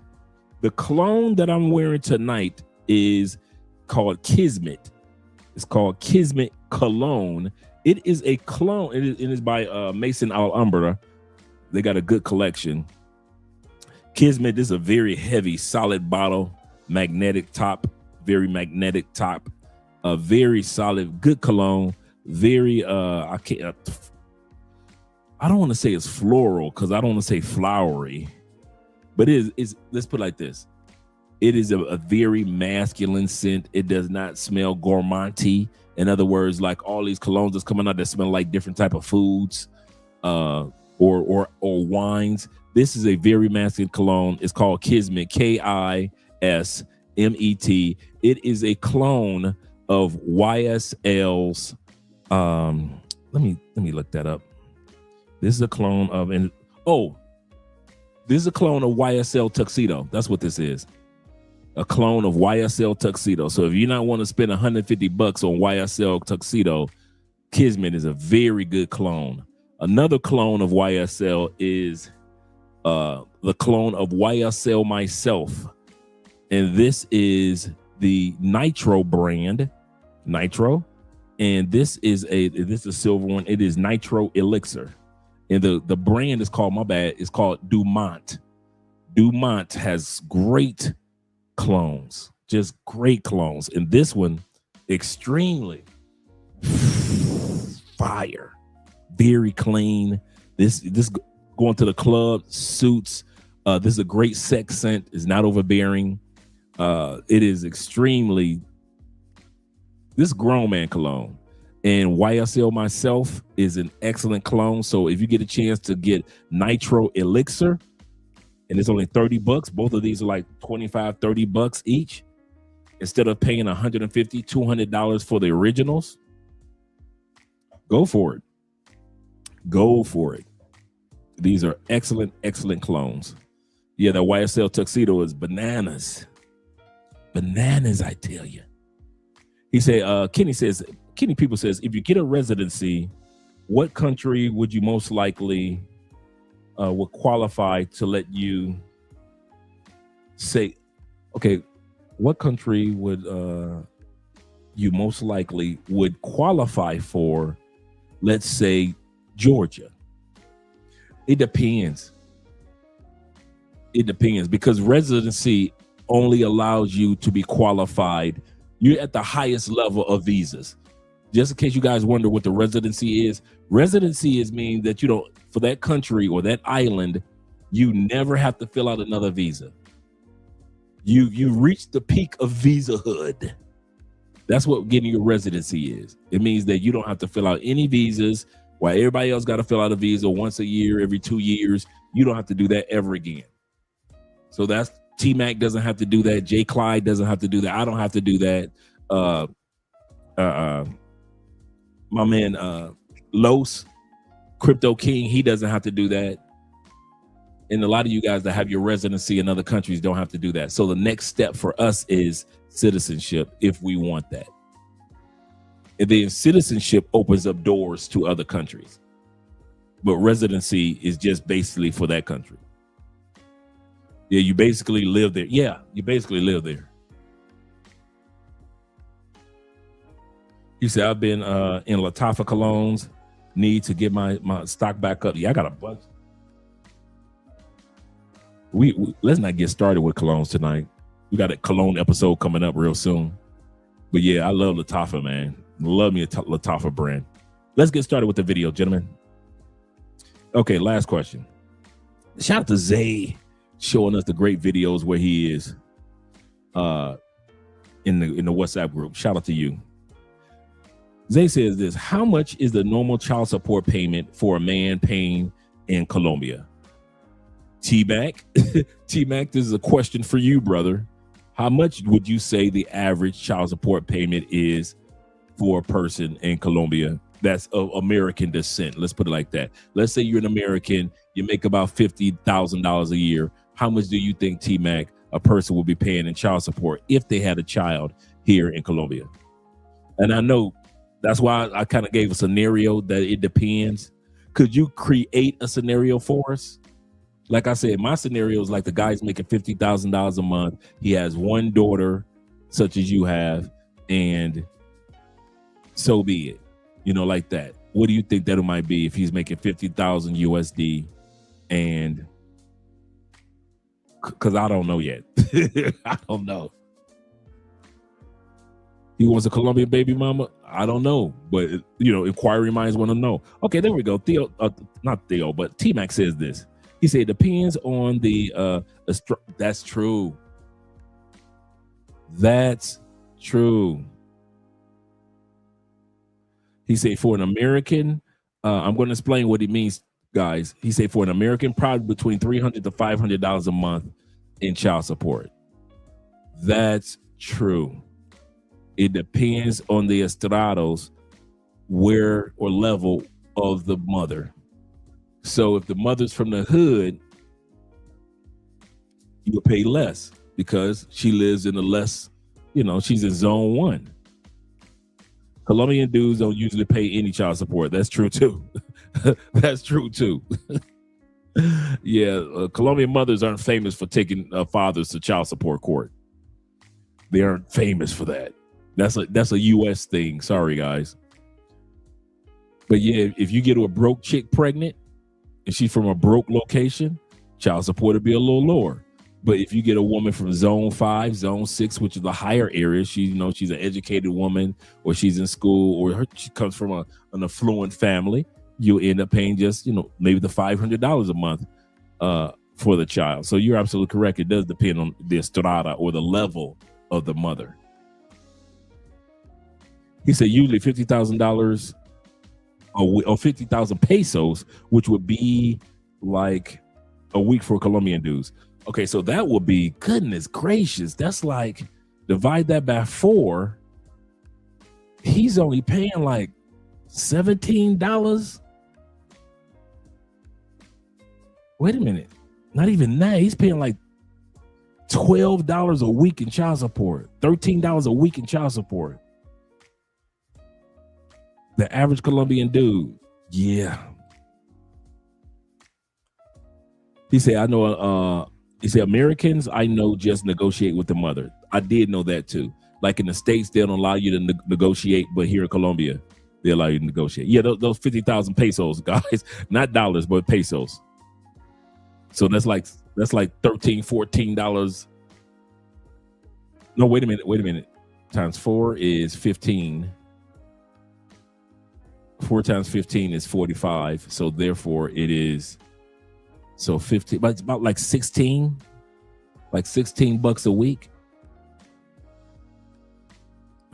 The clone that I'm wearing tonight is called Kismet. It's called Kismet Cologne. It is a clone. It is by Maison Alhambra. They got a good collection. Kismet is a very heavy, solid bottle, magnetic top. very magnetic top, a very solid, good cologne. Very I don't want to say it's floral because I don't want to say flowery, but it is. Let's put it like this: it is a very masculine scent. It does not smell gourmandy. In other words, like all these colognes that's coming out that smell like different type of foods, or wines. This is a very masculine cologne. It's called Kismet, Kismet. It is a clone of YSL's. Let me look that up. This is a clone of this is a clone of YSL Tuxedo. That's what this is. A clone of YSL Tuxedo. So if you not want to spend $150 on YSL Tuxedo, Kismet is a very good clone. Another clone of YSL is the clone of YSL Myself. And this is the Nitro brand. Nitro. And this is a silver one. It is Nitro Elixir. And the brand is called, it's called Dumont. Dumont has great clones, just great clones. And this one, extremely fire, very clean. This going to the club suits. This is a great sex scent. It's not overbearing. It is extremely, this grown man cologne. And YSL Myself is an excellent clone. So if you get a chance to get Nitro Elixir, and it's only $30, both of these are like $25, $30 each, instead of paying $150, $200 for the originals, go for it. Go for it. These are excellent, excellent clones. Yeah, that YSL Tuxedo is bananas. Bananas, I tell you. He said, Kenny People says, if you get a residency, what country would you most likely would qualify to let you say, okay, what country would you most likely would qualify for, let's say, Georgia? It depends. It depends, because residency only allows you to be qualified. You're at the highest level of visas. Just in case you guys wonder what the residency is mean that you don't, for that country or that island, you never have to fill out another visa. You reach the peak of visahood. That's what getting your residency is. It means that you don't have to fill out any visas, while everybody else got to fill out a visa once a year, every 2 years. You don't have to do that ever again. So that's, T-Mac doesn't have to do that. J. Clyde doesn't have to do that. I don't have to do that. My man Los, Crypto King, he doesn't have to do that. And a lot of you guys that have your residency in other countries don't have to do that. So the next step for us is citizenship, if we want that. And then citizenship opens up doors to other countries. But residency is just basically for that country. Yeah, you basically live there. Yeah, you basically live there. You said, I've been in Lattafa colognes, need to get my stock back up. Yeah, I got a bunch. We let's not get started with colognes tonight. We got a cologne episode coming up real soon. But yeah, I love Lattafa, man. Love me a Lattafa brand. Let's get started with the video, gentlemen. Okay, last question. Shout out to Zay showing us the great videos where he is in the WhatsApp group. Shout out to you. Zay says this: how much is the normal child support payment for a man paying in Colombia? T-Mac, T-Mac, this is a question for you, brother. How much would you say the average child support payment is for a person in Colombia that's of American descent? Let's put it like that. Let's say you're an American, you make about $50,000 a year. How much do you think, T-Mac, a person will be paying in child support if they had a child here in Colombia? And I know that's why I kind of gave a scenario that it depends. Could you create a scenario for us? Like I said, my scenario is like the guy's making $50,000 a month. He has one daughter, such as you have, and so be it. You know, like that. What do you think that it might be if he's making 50,000 USD? And because I don't know yet. I don't know. He wants a Colombian baby mama. I don't know, but inquiring minds want to know. Okay, there we go. Theo, not Theo, but T-Mac says this. He said it depends on the. That's true. That's true. He said for an American, I'm going to explain what he means, guys. He said for an American, probably between $300 to $500 a month in child support. That's true. It depends on the estrados, where or level of the mother. So if the mother's from the hood, you will pay less because she lives in a less, she's in zone 1. Colombian dudes don't usually pay any child support. That's true too. That's true too. Yeah, Colombian mothers aren't famous for taking fathers to child support court. They aren't famous for that. That's a U.S. thing. Sorry, guys. But yeah, if you get a broke chick pregnant and she's from a broke location, child support will be a little lower. But if you get a woman from zone 5, zone 6, which is the higher area, she's an educated woman, or she's in school, or she comes from an affluent family, you end up paying just, maybe the $500 a month for the child. So you're absolutely correct. It does depend on the estrada or the level of the mother. He said usually $50,000 or 50,000 pesos, which would be like a week for Colombian dudes. Okay, so that would be, goodness gracious, that's like, divide that by 4. He's only paying like $17. Wait a minute, not even that. He's paying like $12 a week in child support, $13 a week in child support. The average Colombian dude, yeah. He said, I know, he said, Americans, I know, just negotiate with the mother. I did know that too. Like in the States, they don't allow you to negotiate, but here in Colombia, they allow you to negotiate. Yeah, those 50,000 pesos, guys, not dollars, but pesos. So that's like $13, $14. No, wait a minute. Times 4 is 15. 4 times 15 is 45. So therefore it is, so 15, but it's about like 16 bucks a week.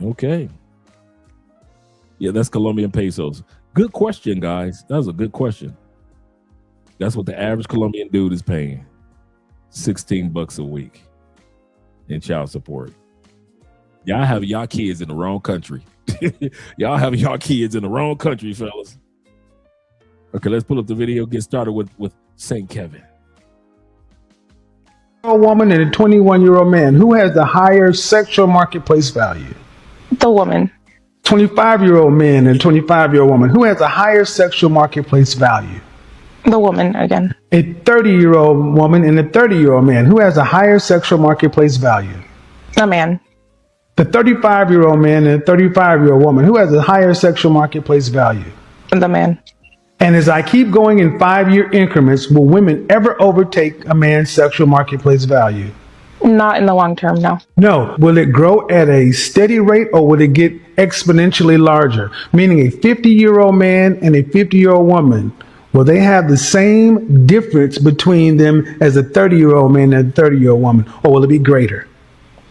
Okay. Yeah, that's Colombian pesos. Good question, guys. That was a good question. That's what the average Colombian dude is paying. 16 bucks a week in child support. Y'all have y'all kids in the wrong country. Y'all have y'all kids in the wrong country, fellas. Okay, let's pull up the video. Get started with St. Kevin. A woman and a 21-year-old man, who has the higher sexual marketplace value? The woman. 25-year-old man and a 25-year-old woman, who has a higher sexual marketplace value? The woman again. A 30-year-old woman and a 30-year-old man, who has a higher sexual marketplace value? The man. The 35-year-old man and a 35-year-old woman, who has a higher sexual marketplace value? The man. And as I keep going in 5-year increments, will women ever overtake a man's sexual marketplace value? Not in the long term, no. No. Will it grow at a steady rate, or will it get exponentially larger? Meaning a 50-year-old man and a 50-year-old woman, will they have the same difference between them as a 30-year-old man and a 30-year-old woman, or will it be greater?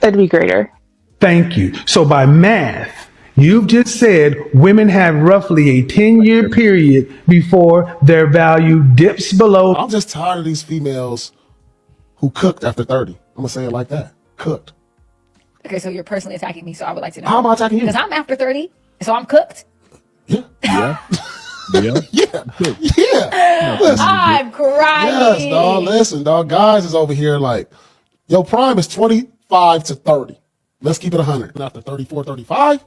It'd be greater. Thank you. So by math, you've just said women have roughly a 10-year period before their value dips below. I'm just tired of these females who cooked after 30. I'm going to say it like that. Cooked. Okay, so you're personally attacking me, so I would like to know. How am I attacking you? Because I'm after 30, so I'm cooked. Yeah. Yeah. Yeah. Yeah. Yeah. Listen, I'm crying. yes, dog. Listen, dog. Guys is over here like, your prime is 25 to 30. Let's keep it 100. And after 34, 35,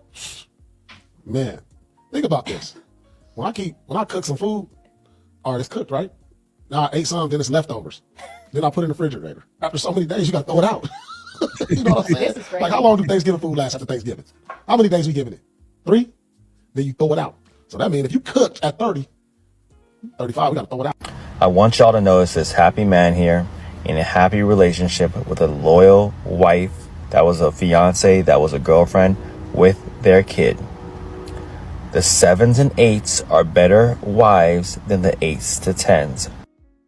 man, think about this. When I cook some food, all right, it's cooked, right? Now I ate some, then it's leftovers. Then I put it in the refrigerator. After so many days, you got to throw it out. You know what I'm saying? This is crazy. Like, how long do Thanksgiving food last after Thanksgiving? How many days we giving it? 3? Then you throw it out. So that means if you cooked at 30, 35, we got to throw it out. I want y'all to notice this happy man here in a happy relationship with a loyal wife. That was a fiance, that was a girlfriend. with their kid. The 7s and 8s are better wives than the 8s to 10s.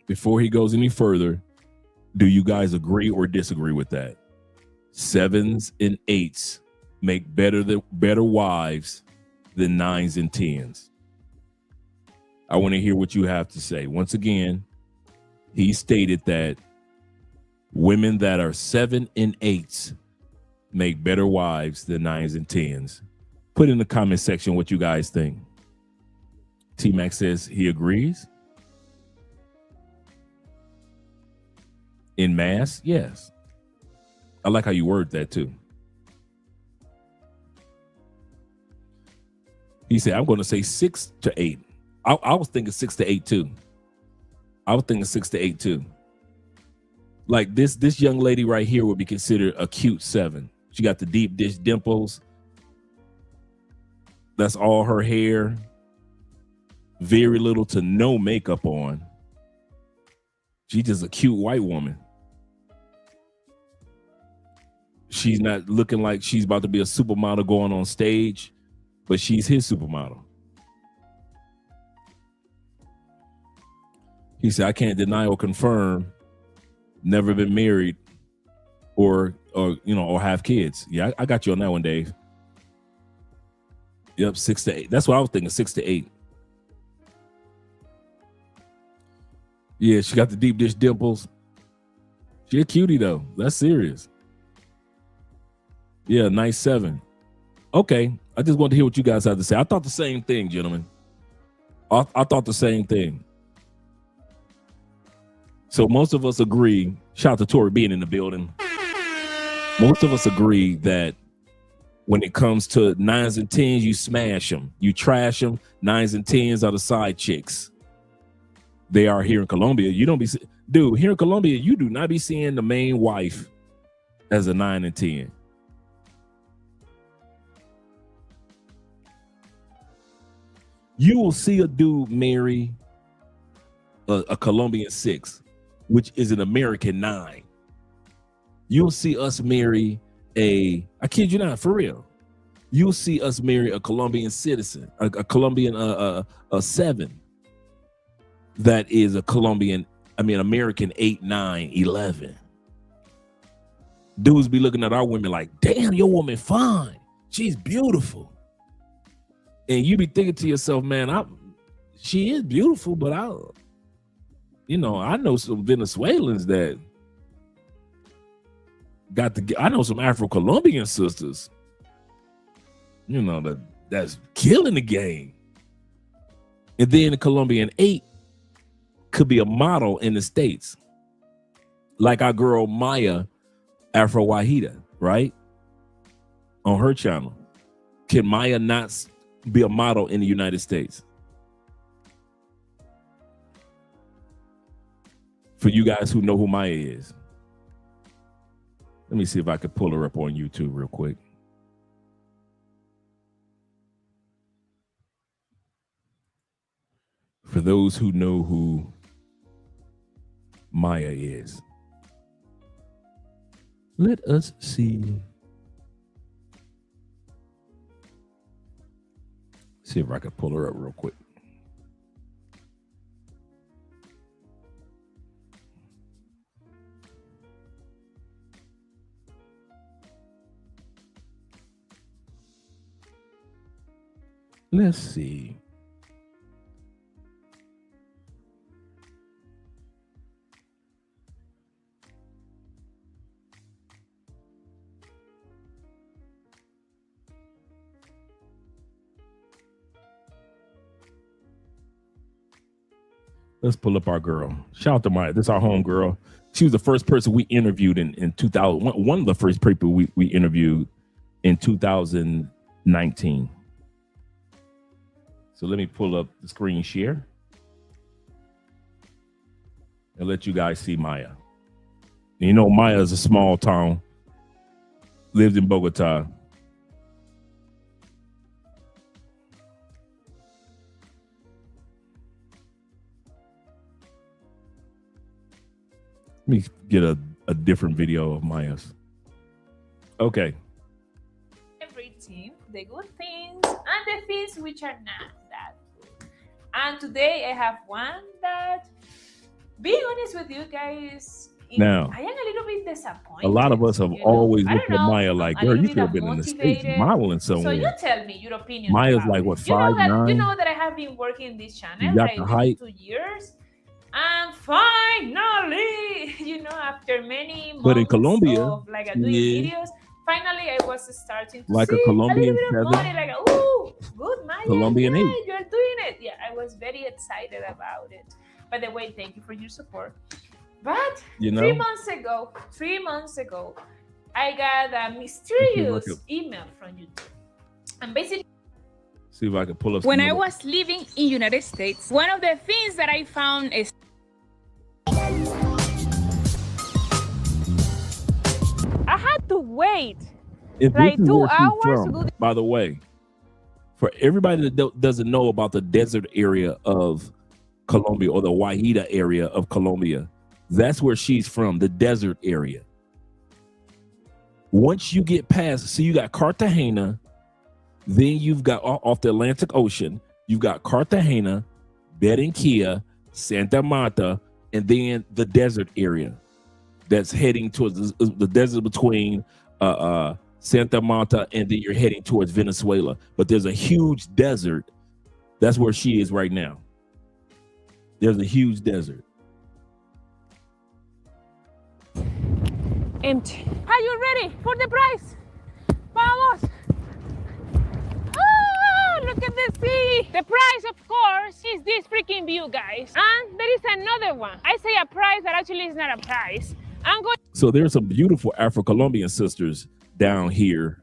Before he goes any further, do you guys agree or disagree with that? 7s and 8s make better wives than 9s and 10s. I want to hear what you have to say. Once again, he stated that women that are 7 and 8s make better wives than 9s and 10s. Put in the comment section what you guys think. T-Mac says he agrees. In mass, yes. I like how you word that too. He said, I'm going to say 6 to 8. I was thinking 6 to 8 too. I was thinking 6 to 8 too. Like this young lady right here would be considered a cute 7. She got the deep dish dimples. That's all her hair. Very little to no makeup on. She's just a cute white woman. She's not looking like she's about to be a supermodel going on stage, but she's his supermodel. He said, I can't deny or confirm, never been married or have kids. Yeah, I got you on that one, Dave. Yep, 6 to 8. That's what I was thinking, 6 to 8. Yeah, she got the deep dish dimples. She a cutie though. That's serious. Yeah, nice 7. Okay, I just wanted to hear what you guys have to say. I thought the same thing, gentlemen. I thought the same thing. So most of us agree, shout out to Tori being in the building. Most of us agree that when it comes to 9s and 10s, you smash them, you trash them. 9s and 10s are the side chicks. They are here in Colombia. You don't be, dude, here in Colombia, you do not be seeing the main wife as a 9 and 10. You will see a dude marry a Colombian 6, which is an American 9. You'll see us marry I kid you not, for real. You'll see us marry a Colombian citizen, a Colombian a 7 that is a American 8, 9, 11. Dudes be looking at our women like, damn, your woman fine. She's beautiful. And you be thinking to yourself, man, she is beautiful, but I know some Venezuelans that I know some Afro-Colombian sisters, that's killing the game. And then the Colombian 8 could be a model in the States. Like our girl Maya Afro Wahida, right? On her channel. Can Maya not be a model in the United States? For you guys who know who Maya is. Let me see if I could pull her up on YouTube real quick. For those who know who Maya is, let us see. See if I can pull her up real quick. Let's see. Let's pull up our girl. Shout out to Maya. This is our home girl. She was the first person we interviewed in 2000. One of the first people we interviewed in 2019. So let me pull up the screen share and let you guys see Maya. You know, Maya is a small town, lived in Bogota. Let me get a different video of Maya's. Okay. Every team the good things and the things which are not that good. And today I have one that, being honest with you guys, Now, I am a little bit disappointed. a lot of us have you know. always I looked don't at know, Maya I'm like, a girl, little you bit could have been in the States unmotivated. modeling So you somewhere. tell me your opinion. Maya's about like, it. what, You know that 5'9"? I have been working this channel You for got I the think height. 2 years. And finally, after many But in months Colombia, of like doing yeah, videos, finally I was starting to like a see a little Colombian bit of feather, money. Like, oh, good, Maya, Colombian yeah, 8. you're doing it. Yeah, I was very excited about it. By the way, thank you for your support. But You 3 know? months ago, I got a Let's see if I mysterious could email from YouTube. And basically, see if I can pull up When some I of was living in United States, one of the things that I found is I had to wait if this like is 2 where she's hours to from, do by the way, for everybody that doesn't know about the desert area of Colombia or the Guajira area of Colombia, that's where she's from, the desert area. Once you get past, so you got Cartagena, then you've got off the Atlantic Ocean, you've got Cartagena, Barranquilla, Santa Marta, and then the desert area that's heading towards the desert between Santa Marta, and then you're heading towards Venezuela. But there's a huge desert. That's where she is right now. There's a huge desert. empty. Are you ready for the prize? Vamos! Ah, look at the sea! The prize, of course, is this freaking view, guys. And there is another one. I say a prize that actually is not a prize. I'm going. So there's some beautiful Afro-Colombian sisters down here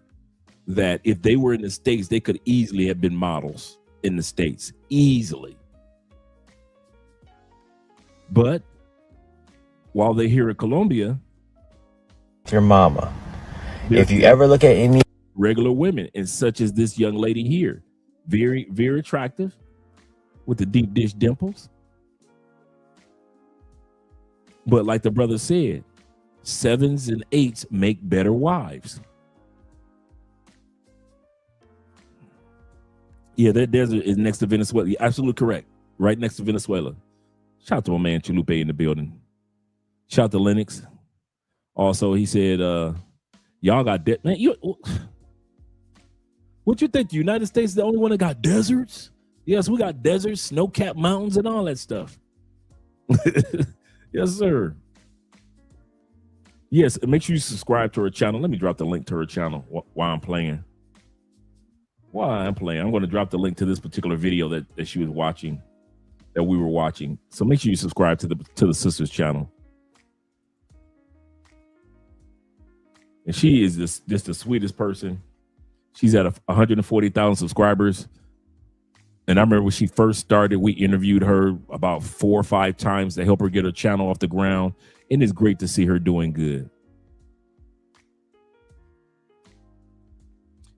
that if they were in the States, they could easily have been models in the States, easily. But while they're here in Colombia, Your mama. If you ever look at any regular women, and such as this young lady here, very, very attractive with the deep dish dimples. But like the brother said, 7s and 8s make better wives. Yeah, that desert is next to Venezuela. You're absolutely correct. Right next to Venezuela. Shout out to my man Chalupe in the building. Shout out to Lennox. Also, he said, y'all got man, what you think? The United States is the only one that got deserts? Yes, we got deserts, snow-capped mountains, and all that stuff. Yes, sir. Yes, and make sure you subscribe to her channel. Let me drop the link to her channel while I'm playing. I'm going to drop the link to this particular video that she was watching, that we were watching. So make sure you subscribe to the sister's channel. And she is just the sweetest person. She's at 140,000 subscribers. And I remember when she first started, we interviewed her about 4 or 5 times to help her get her channel off the ground. And it's great to see her doing good.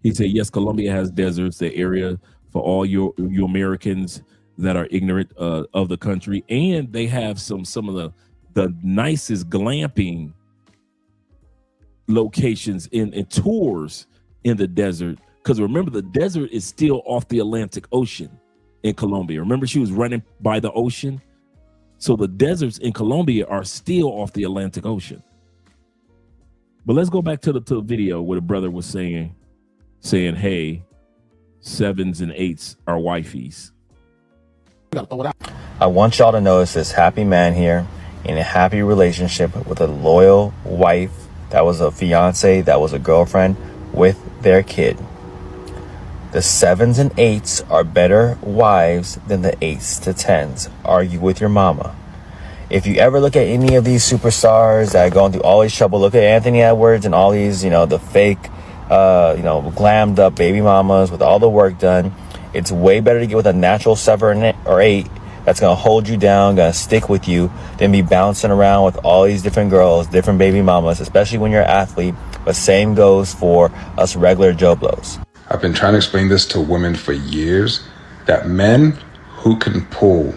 He said, yes, Colombia has deserts, the area for all you Americans that are ignorant of the country. And they have some of the nicest glamping locations and tours in the desert. Because remember, the desert is still off the Atlantic Ocean in Colombia. Remember, she was running by the ocean. So the deserts in Colombia are still off the Atlantic Ocean. But let's go back to the video where the brother was saying, hey, 7s and 8s are wifeys. I want y'all to notice this happy man here in a happy relationship with a loyal wife that was a fiance, that was a girlfriend with their kid. The 7s and 8s are better wives than the 8s to 10s. Argue with your mama. If you ever look at any of these superstars that are going through all this trouble, look at Anthony Edwards and all these, the fake, glammed up baby mamas with all the work done. It's way better to get with a natural 7 or 8 that's going to hold you down, going to stick with you, than be bouncing around with all these different girls, different baby mamas, especially when you're an athlete. But same goes for us regular Joe Blows. I've been trying to explain this to women for years, that men who can pull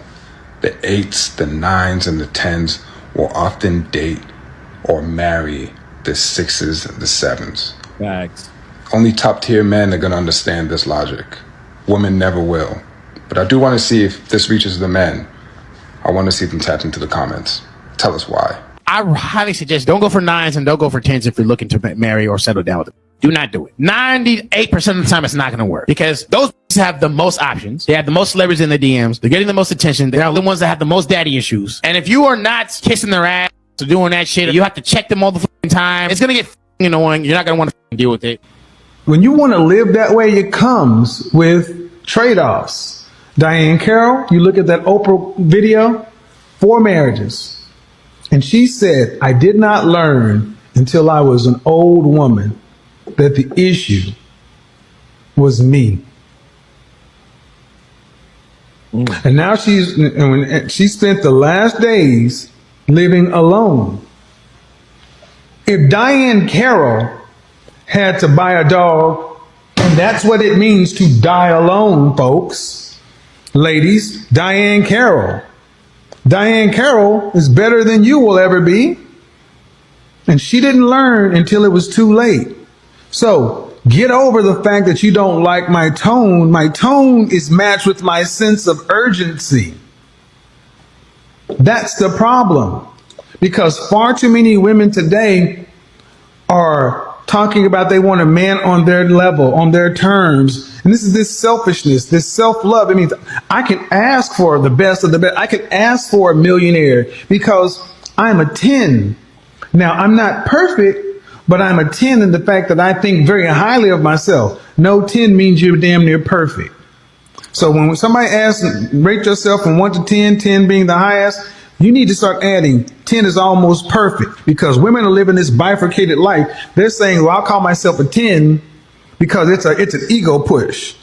the 8s, the 9s, and the 10s will often date or marry the 6s and the 7s. Facts. Only top tier men are going to understand this logic. Women never will. But I do want to see if this reaches the men. I want to see them tap into the comments. Tell us why. I highly suggest don't go for 9s and don't go for 10s if you're looking to marry or settle down with them. Do not do it. 98% of the time, it's not going to work because those have the most options. They have the most celebrities in the DMs. They're getting the most attention. They're the ones that have the most daddy issues. And if you are not kissing their ass or doing that shit, you have to check them all the time. It's going to get annoying. You're not going to want to deal with it. When you want to live that way, it comes with trade-offs. Diane Carroll, you look at that Oprah video, 4 marriages. And she said, I did not learn until I was an old woman that the issue was me. And now she spent the last days living alone. If Diane Carroll had to buy a dog, and that's what it means to die alone, folks. Ladies, Diane Carroll. Diane Carroll is better than you will ever be. And she didn't learn until it was too late. So get over the fact that you don't like my tone. My tone is matched with my sense of urgency. That's the problem. Because far too many women today are talking about they want a man on their level, on their terms. And this is this selfishness, this self-love. I mean, I can ask for the best of the best. I can ask for a millionaire because I'm a 10. Now, I'm not perfect, but I'm a 10 in the fact that I think very highly of myself. No 10 means you're damn near perfect. So when somebody asks, rate yourself from 1 to 10, 10 being the highest, you need to start adding 10 is almost perfect because women are living this bifurcated life. They're saying, well, I'll call myself a 10 because it's an ego push.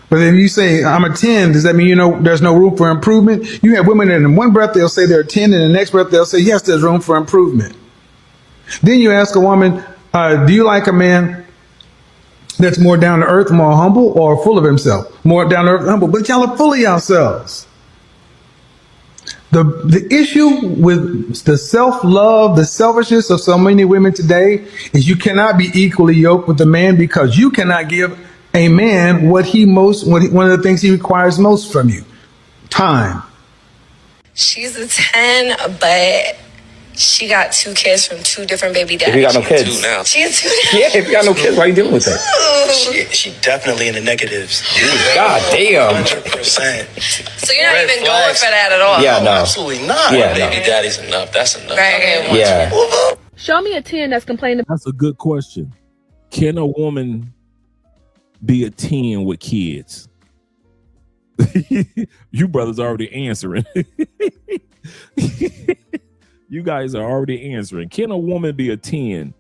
But if you say I'm a 10, does that mean, there's no room for improvement? You have women that in one breath, they'll say they're a 10 and in the next breath, they'll say, yes, there's room for improvement. Then you ask a woman, do you like a man that's more down to earth, more humble, or full of himself? More down to earth, humble, but y'all are full of yourselves. The issue with the self-love, the selfishness of so many women today is you cannot be equally yoked with a man because you cannot give a man one of the things he requires most from you, time. She's a 10, but she got 2 kids from 2 different baby daddies. If you got no kids. She has 2 now. Yeah, if you got no kids, why are you dealing with that? She definitely in the negatives. God damn. 100%. So you're not even going for that at all? Yeah, no. Absolutely not. Yeah, Baby daddy's enough. That's enough. Right. Yeah. Show me a 10 that's complaining. That's a good question. Can a woman be a 10 with kids? You brothers already answering. You guys are already answering. Can a woman be a 10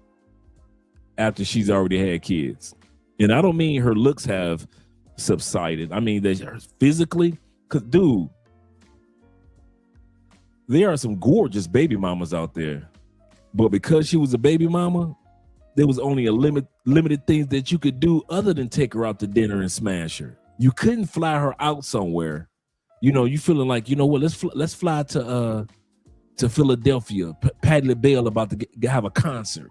after she's already had kids? And I don't mean her looks have subsided. I mean that physically, because dude, there are some gorgeous baby mamas out there. But because she was a baby mama, there was only a limited things that you could do other than take her out to dinner and smash her. You couldn't fly her out somewhere. You feeling like, what, let's fly to Philadelphia. Patti LaBelle about to have a concert.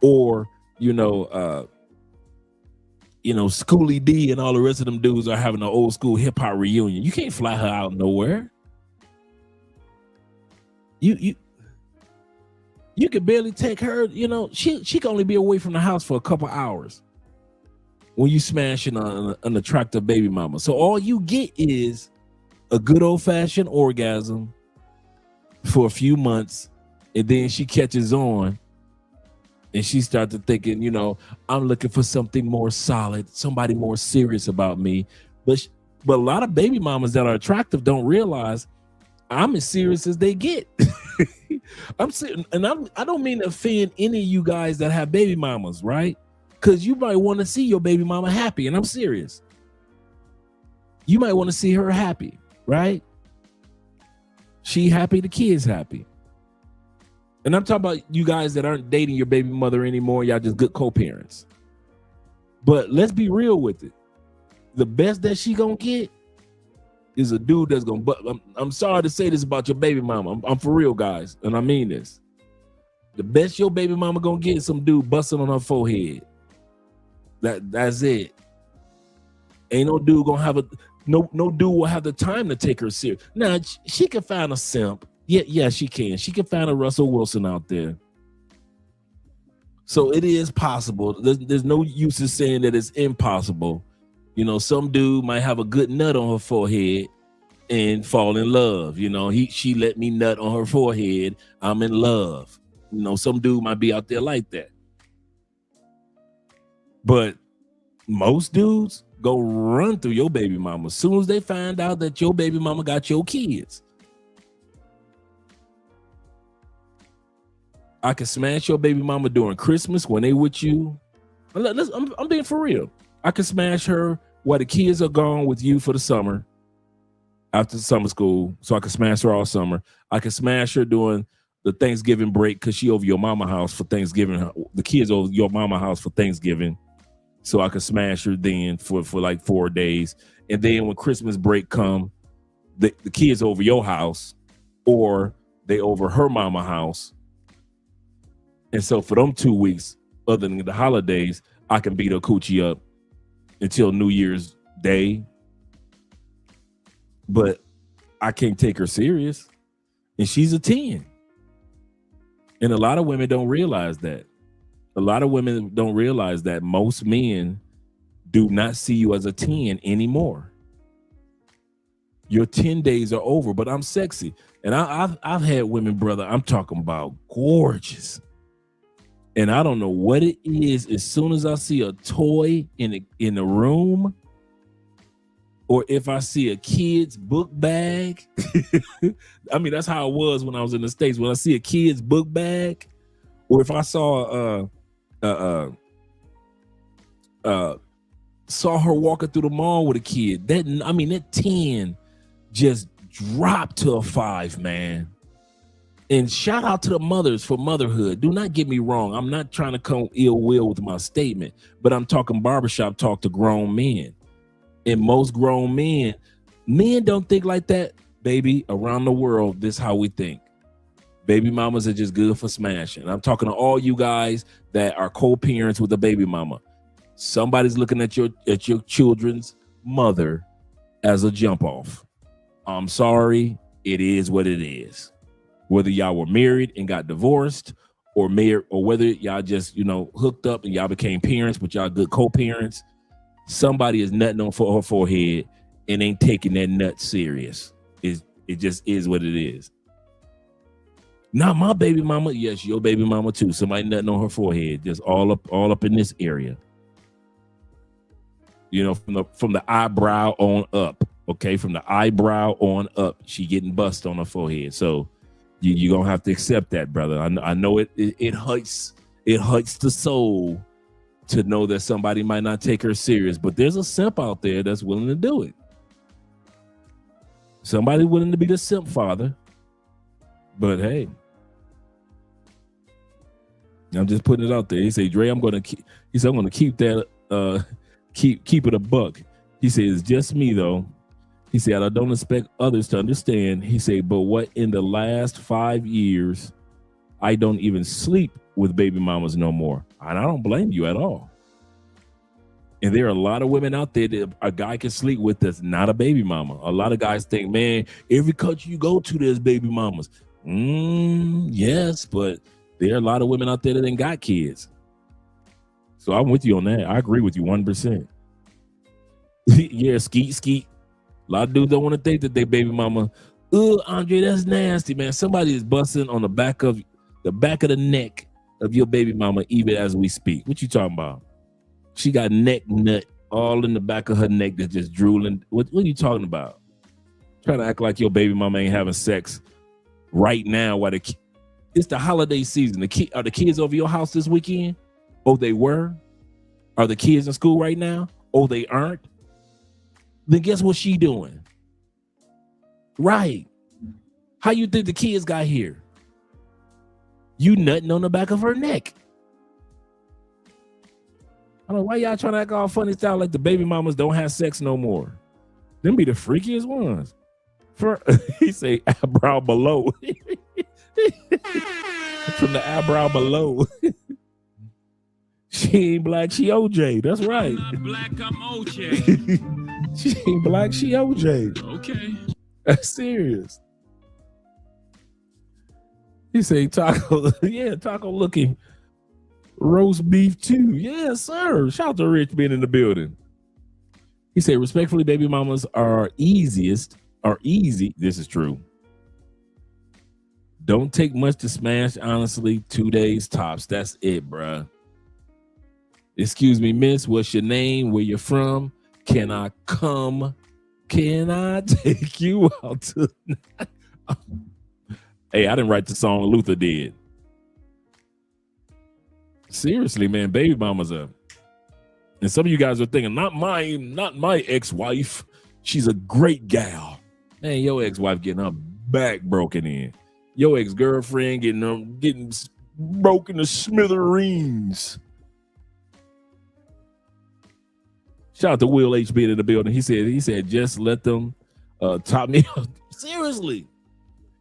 Or, Schoolie D and all the rest of them dudes are having an old school hip hop reunion. You can't fly her out nowhere. You could barely take her, she can only be away from the house for a couple hours when you smashing an attractive baby mama. So all you get is a good old fashioned orgasm for a few months, and then she catches on and she starts thinking, I'm looking for something more solid, somebody more serious about me. But a lot of baby mamas that are attractive don't realize I'm as serious as they get. I don't mean to offend any of you guys that have baby mamas, right? Because you might want to see your baby mama happy, and I'm serious. You might want to see her happy, right? She happy, the kid's happy. And I'm talking about you guys that aren't dating your baby mother anymore. Y'all just good co-parents. But let's be real with it. The best that she gonna get is a dude that's gonna. But I'm sorry to say this about your baby mama. I'm for real, guys, and I mean this. The best your baby mama gonna get is some dude busting on her forehead. That's it. Ain't no dude gonna have no dude will have the time to take her serious. Now she can find a simp. Yeah, she can. She can find a Russell Wilson out there. So it is possible. There's no use in saying that it's impossible. You know, some dude might have a good nut on her forehead and fall in love. You know, she let me nut on her forehead. I'm in love. You know, some dude might be out there like that. But most dudes go run through your baby mama as soon as they find out that your baby mama got your kids. I can smash your baby mama during Christmas when they with you. I'm being for real. I can smash her while the kids are gone with you for the summer after summer school. So I can smash her all summer. I can smash her during the Thanksgiving break because she over your mama house for Thanksgiving. The kids over your mama house for Thanksgiving. So I can smash her then for like 4 days. And then when Christmas break come, the kids over your house or they over her mama house. And so for them 2 weeks, other than the holidays, I can beat her coochie up until New Year's Day. But I can't take her serious. And she's a 10. And a lot of women don't realize that. A lot of women don't realize that most men do not see you as a 10 anymore. Your 10 days are over, but I'm sexy. And I've had women, brother, I'm talking about gorgeous. And I don't know what it is. As soon as I see a toy in the room, or if I see a kid's book bag, I mean, that's how it was when I was in the States. When I see a kid's book bag, or if I saw saw her walking through the mall with a kid, that 10 just dropped to a 5, man. And shout out to the mothers for motherhood. Do not get me wrong. I'm not trying to come ill will with my statement, but I'm talking barbershop talk to grown men. And most grown men don't think like that, baby. Around the world, this is how we think. Baby mamas are just good for smashing. I'm talking to all you guys that are co-parents with a baby mama. Somebody's looking at your children's mother as a jump off. I'm sorry, it is what it is. Whether y'all were married and got divorced, or married, or whether y'all just hooked up and y'all became parents, but y'all good co-parents, somebody is nutting on her forehead and ain't taking that nut serious. It just is what it is. Not my baby mama. Yes, your baby mama too. Somebody nutting on her forehead, just all up in this area. From the eyebrow on up. Okay, from the eyebrow on up, she getting bust on her forehead. So you're gonna have to accept that, brother. I know it hurts. It hurts the soul to know that somebody might not take her serious, but there's a simp out there that's willing to do it. Somebody willing to be the simp father. But hey, I'm just putting it out there. He said, Dre, I'm gonna keep that keep it a buck. He said, it's just me though. He said, I don't expect others to understand. He said, but what in the last 5 years, I don't even sleep with baby mamas no more. And I don't blame you at all. And there are a lot of women out there that a guy can sleep with that's not a baby mama. A lot of guys think, man, every country you go to, there's baby mamas. Yes, but there are a lot of women out there that ain't got kids. So I'm with you on that. I agree with you 1%. Yeah, skeet. A lot of dudes don't want to think that they baby mama. Andre, that's nasty, man. Somebody is busting on the back of the neck of your baby mama even as we speak. What you talking about? She got neck nut all in the back of her neck that's just drooling. What are you talking about? Trying to act like your baby mama ain't having sex right now while it's the holiday season. Are the kids over your house this weekend? Oh, they were? Are the kids in school right now? Oh, they aren't? Then guess what she doing? Right. How you think the kids got here? You nutting on the back of her neck. I don't know why y'all trying to act all funny style like the baby mamas don't have sex no more. Them be the freakiest ones. He say eyebrow below. From the eyebrow below. She She ain't black, she OJ. That's right. Black, I'm OJ. She ain't black, she OJ. Okay. That's serious. He say taco, yeah, taco looking roast beef too. Yes, sir. Shout out to Rich being in the building. He said, respectfully, baby mamas are easy. This is true. Don't take much to smash, honestly. 2 days tops. That's it, bruh. Excuse me, miss. What's your name? Where you from? Can I come? Can I take you out tonight? Hey, I didn't write the song. Luther did. Seriously, man, baby mamas are. And some of you guys are thinking, not my ex-wife. She's a great gal. Man, your ex-wife getting her back broken in. Your ex-girlfriend getting broken to smithereens. Shout out to Will H being in the building. He said, just let them top me up. Seriously.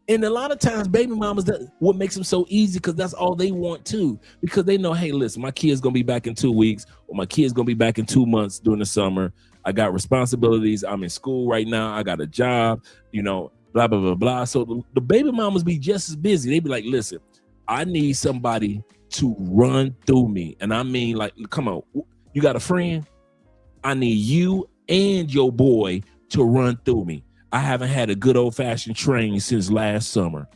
And a lot of times, baby mamas, that what makes them so easy because that's all they want too. Because they know, hey, listen, my kid's gonna be back in 2 weeks, or my kid's gonna be back in 2 months during the summer. I got responsibilities. I'm in school right now. I got a job. Blah blah blah blah. So the baby mamas be just as busy. They be like, listen, I need somebody to run through me, and I mean, like, come on, you got a friend? I need you and your boy to run through me. I haven't had a good old-fashioned train since last summer.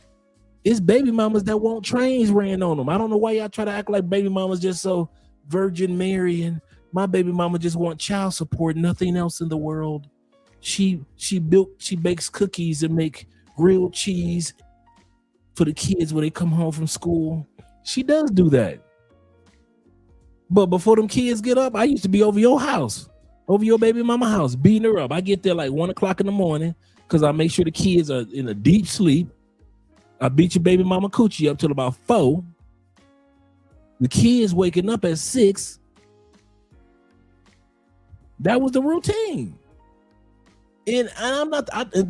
It's baby mamas that want trains ran on them. I don't know why y'all try to act like baby mamas just so Virgin Mary, and my baby mama just want child support, nothing else in the world. She bakes cookies and make grilled cheese for the kids when they come home from school. She does do that. But before them kids get up, I used to be over your house, over your baby mama house, beating her up. I get there like 1 o'clock in the morning because I make sure the kids are in a deep sleep. I beat your baby mama coochie up till about 4. The kids waking up at 6. That was the routine. And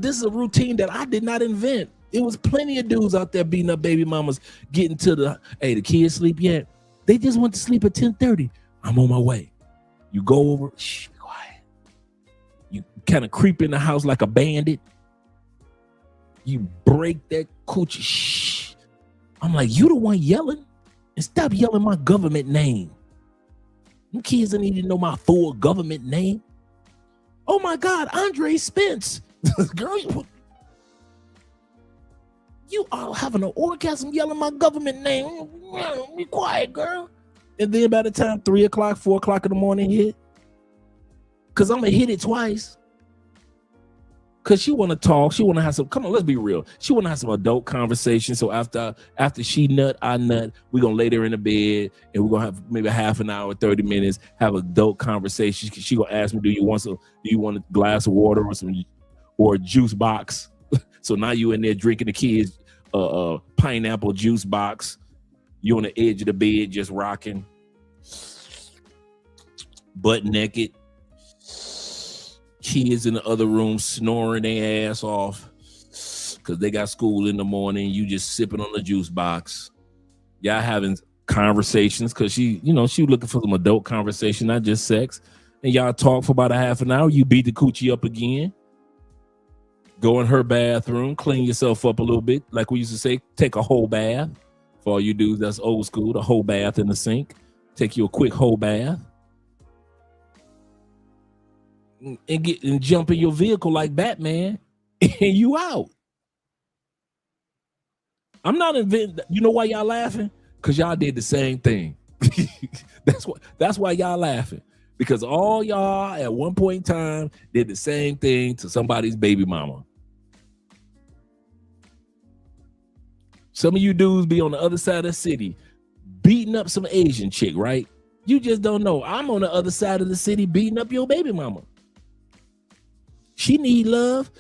this is a routine that I did not invent. It was plenty of dudes out there beating up baby mamas, getting to the kids sleep yet? They just went to sleep at 10:30. I'm on my way. You go over, shh, be quiet. You kind of creep in the house like a bandit. You break that coochie. Shh. I'm like, you the one yelling? And stop yelling my government name. Them kids don't even know my full government name. Oh my God, Andre Spence. Girl, you are having an orgasm yelling my government name. Be quiet, girl. And then by the time 3 o'clock, 4 o'clock in the morning hit, because I'm going to hit it twice. Because she want to talk. She want to have some, come on, let's be real. She want to have some adult conversation. So after she nut, I nut, we're going to lay there in the bed and we're going to have maybe half an hour, 30 minutes, have adult conversation. She going to ask me, do you want a glass of water or a juice box? So now you in there drinking the kids' pineapple juice box. You on the edge of the bed just rocking, butt naked. Kids in the other room snoring their ass off because they got school in the morning. You just sipping on the juice box. Y'all having conversations because she looking for some adult conversation, not just sex. And y'all talk for about a half an hour. You beat the coochie up again. Go in her bathroom, clean yourself up a little bit. Like we used to say, take a whole bath. For all you dudes, that's old school, the whole bath in the sink. Take you a quick whole bath. And jump in your vehicle like Batman, and you out. I'm not inventing. You know why y'all laughing? Because y'all did the same thing. That's why y'all laughing. Because all y'all at one point in time did the same thing to somebody's baby mama. Some of you dudes be on the other side of the city beating up some Asian chick, right? You just don't know. I'm on the other side of the city beating up your baby mama. She need love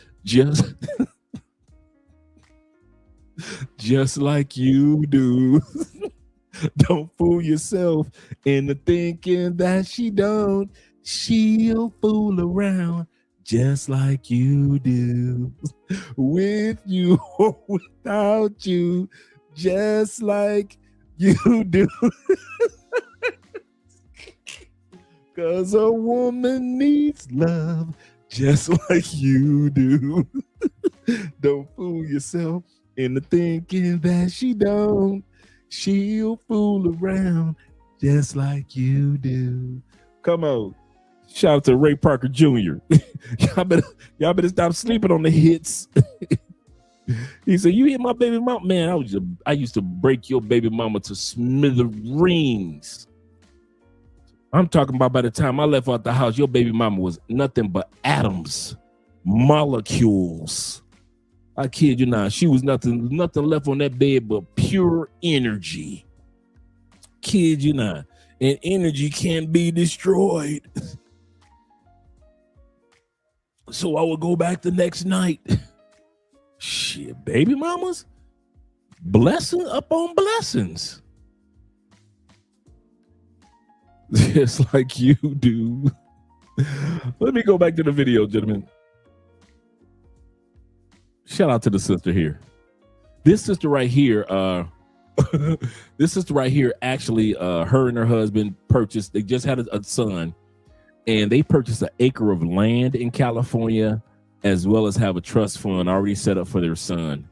just like you do. Don't fool yourself into thinking that she don't. She'll fool around just like you do. With you or without you, just like you do. 'Cause a woman needs love just like you do. Don't fool yourself into thinking that she don't. She'll fool around just like you do. Come on. Shout out to Ray Parker Jr. y'all better stop sleeping on the hits. He said, "You hit my baby mama, man. I used to break your baby mama to smithereens." I'm talking about by the time I left out the house, your baby mama was nothing but atoms, molecules. I kid you not. She was nothing left on that bed but pure energy. Kid you not. And energy can't be destroyed. So I would go back the next night. Shit, baby mamas, blessing upon blessings. Just like you do. Let me go back to the video, gentlemen. Shout out to the sister here. This sister right here, actually, her and her husband purchased, they just had a son, and they purchased an acre of land in California, as well as have a trust fund already set up for their son.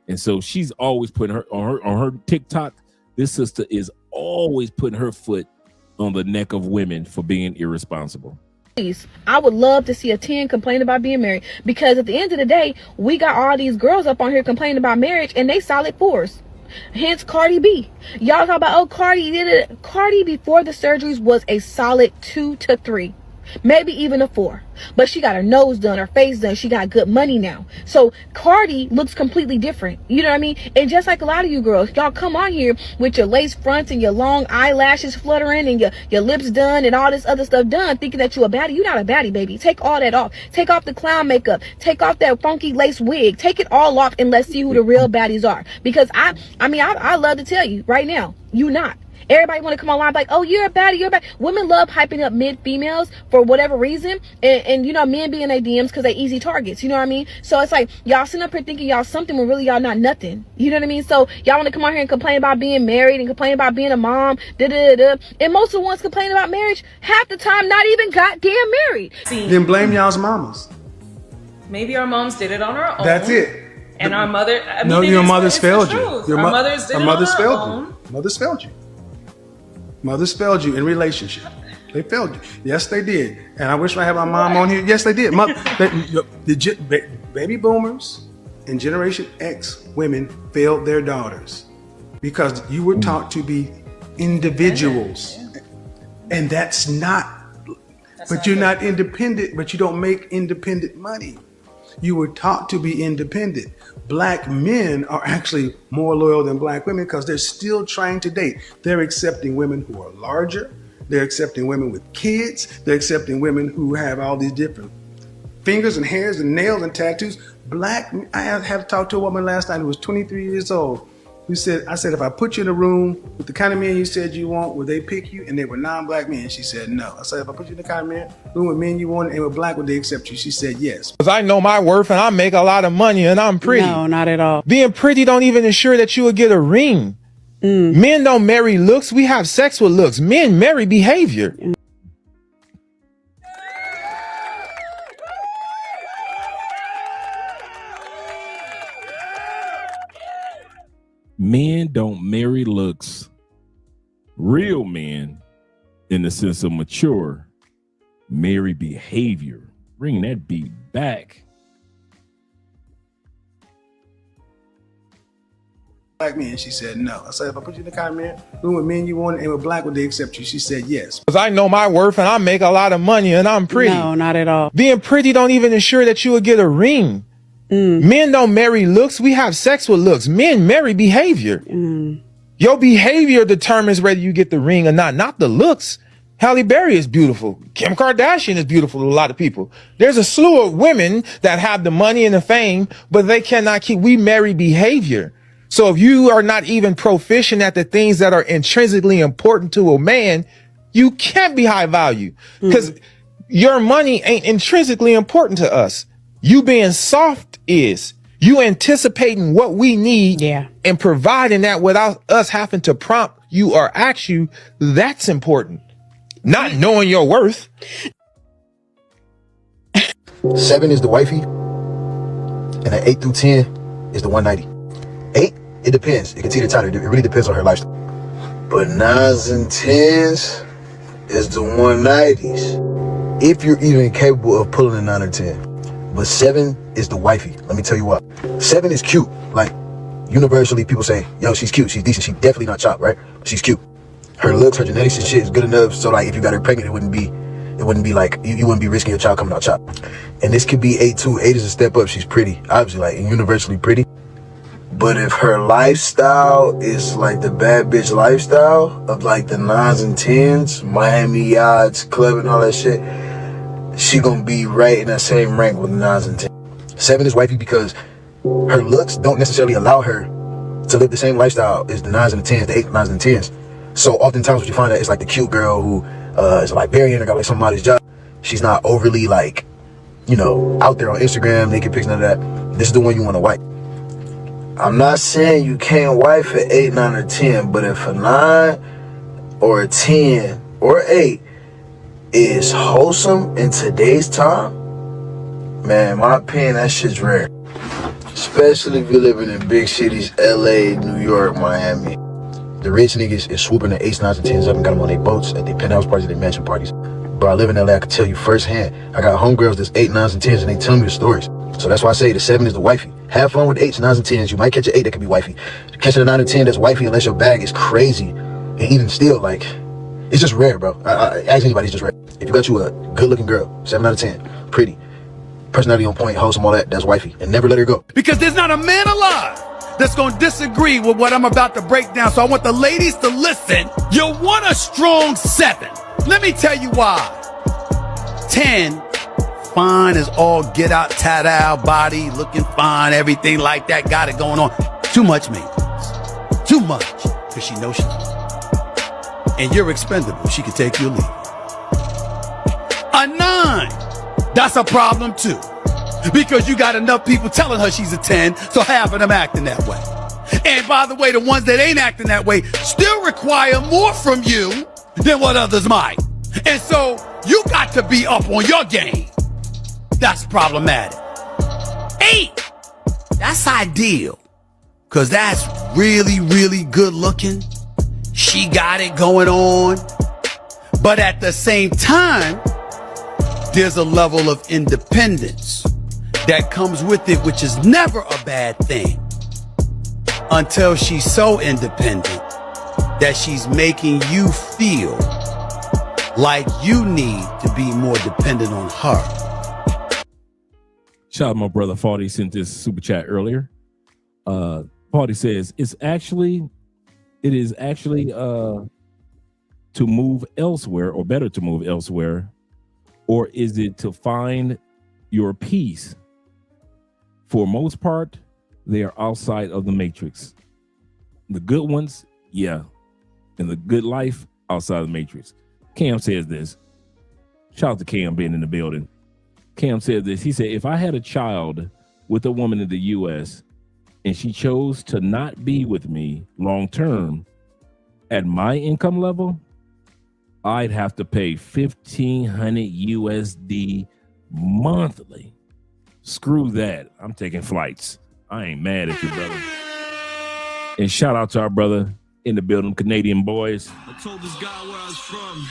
And so she's always putting her on her TikTok. This sister is always putting her foot on the neck of women for being irresponsible. I would love to see a 10 complain about being married, because at the end of the day, we got all these girls up on here complaining about marriage and they solid 4s. Hence Cardi B. Y'all talk about, oh, Cardi did it. Cardi before the surgeries was a solid 2 to 3. Maybe even a 4, but she got her nose done, her face done. She got good money now. So Cardi looks completely different. You know what I mean? And just like a lot of you girls, y'all come on here with your lace fronts and your long eyelashes fluttering and your lips done and all this other stuff done, thinking that you a baddie. You're not a baddie, baby. Take all that off. Take off the clown makeup. Take off that funky lace wig. Take it all off and let's see who the real baddies are. Because I love to tell you right now, you not. Everybody want to come online like, oh, you're a baddie, you're a baddie. Women love hyping up mid-females for whatever reason. And you know, men be in their DMs because they easy targets. You know what I mean? So it's like, y'all sitting up here thinking y'all something when really y'all not nothing. You know what I mean? So y'all want to come out here and complain about being married and complain about being a mom. And most of the ones complaining about marriage, half the time not even goddamn married. Then blame y'all's mamas. Maybe our moms did it on our own. That's it. And our mother, No, your mothers failed you. Your mothers did it on our own. Mothers failed you. Mothers failed you in relationship. They failed you. Yes, they did. And I wish I had my mom on here. Yes, they did. Baby boomers and Generation X women failed their daughters because you were taught to be individuals. And that's not, but you're not independent, but you don't make independent money. You were taught to be independent. Black men are actually more loyal than black women because they're still trying to date. They're accepting women who are larger. They're accepting women with kids. They're accepting women who have all these different fingers and hairs and nails and tattoos. I had to talk to a woman last night who was 23 years old. I said, if I put you in a room with the kind of men you said you want, would they pick you? And they were non-black men. She said, no. I said, if I put you in the kind of room with men you want and were black, would they accept you? She said, yes. Because I know my worth and I make a lot of money and I'm pretty. No, not at all. Being pretty don't even ensure that you will get a ring. Men don't marry looks. We have sex with looks. Men marry behavior. Men don't marry looks. Real men, in the sense of mature, marry behavior. Bring that beat back. Black men, she said, no. I said, if I put you in the kind of room with men you want and were black, would they accept you? She said, yes. Because I know my worth and I make a lot of money and I'm pretty. No, not at all. Being pretty don't even ensure that you will get a ring. Men don't marry looks. We have sex with looks. Men marry behavior. Your behavior determines whether you get the ring or not the looks. Halle Berry is beautiful. Kim Kardashian is beautiful to a lot of people. There's a slew of women that have the money and the fame, but they cannot keep. We marry behavior. So if you are not even proficient at the things that are intrinsically important to a man, you can't be high value because your money ain't intrinsically important to us. You being soft is. You anticipating what we need and providing that without us having to prompt you or ask you. That's important. not knowing your worth. 7 is the wifey, and an 8 through 10 is the 190. 8, it depends. It can teeter-totter. It really depends on her lifestyle. But 9s and 10s is the 190s. If you're even capable of pulling a 9 or 10. But 7 is the wifey. Let me tell you what. 7 is cute. Like, universally, people say, yo, she's cute. She's decent. She's definitely not chopped, right? She's cute. Her looks, her genetics and shit is good enough. So, like, if you got her pregnant, it wouldn't be like, you wouldn't be risking your child coming out chopped. And this could be 8 too. 8 is a step up. She's pretty. Obviously, like, universally pretty. But if her lifestyle is like the bad bitch lifestyle of like the 9s and 10s, Miami yachts, club and all that shit, she gonna be right in that same rank with the 9s and 10s. 7 is wifey because her looks don't necessarily allow her to live the same lifestyle as the 9s and the 10s, the 8, 9s and 10s. So oftentimes what you find out is like the cute girl who is a Liberian or got like some modest job. She's not overly like, you know, out there on Instagram, naked pics, none of that. This is the one you want to wife. I'm not saying you can't wife an 8, 9, or 10, but if a 9 or a 10 or 8 is wholesome in today's time, man, in my opinion, that shit's rare. Especially if you're living in big cities, LA, New York, Miami. The rich niggas is swooping the 8s, 9s, and 10s up and got them on their boats, at their penthouse parties, their mansion parties. Bro, I live in LA, I can tell you firsthand. I got homegirls that's 8, 9s, and 10s, and they tell me the stories. So that's why I say the 7 is the wifey. Have fun with 8s, 9s, and 10s. You might catch an 8 that could be wifey. Catching a 9 or 10 that's wifey unless your bag is crazy. And even still, like, it's just rare, bro. Ask anybody, it's just rare. If you got you a good-looking girl, 7 out of 10, pretty, personality on point, wholesome, all that, that's wifey. And never let her go. Because there's not a man alive that's gonna disagree with what I'm about to break down. So I want the ladies to listen. You want a strong 7. Let me tell you why. 10, fine as all get out, tat out, body, looking fine, everything like that, got it going on. Too much maintenance. Too much. Because she knows she's and you're expendable. She can take you or leave. A 9, that's a problem too. Because you got enough people telling her she's a 10, so half of them acting that way. And by the way, the ones that ain't acting that way still require more from you than what others might. And so you got to be up on your game. That's problematic. 8, that's ideal. Cause that's really, really good looking. She got it going on. But at the same time, there's a level of independence that comes with it, which is never a bad thing. Until she's so independent that she's making you feel like you need to be more dependent on her. Shout out my brother Farty sent this super chat earlier. Farty says it is actually to move elsewhere, or better to move elsewhere, or is it to find your peace? For most part, they are outside of the matrix. The good ones, yeah, and the good life outside of the matrix. Cam says this. Shout out to Cam being in the building. Cam said this. He said, if I had a child with a woman in the U.S. and she chose to not be with me long term, at my income level, I'd have to pay $1,500 USD monthly. Screw that. I'm taking flights. I ain't mad at you, brother. And shout out to our brother in the building, Canadian boys. I told this guy where I was from.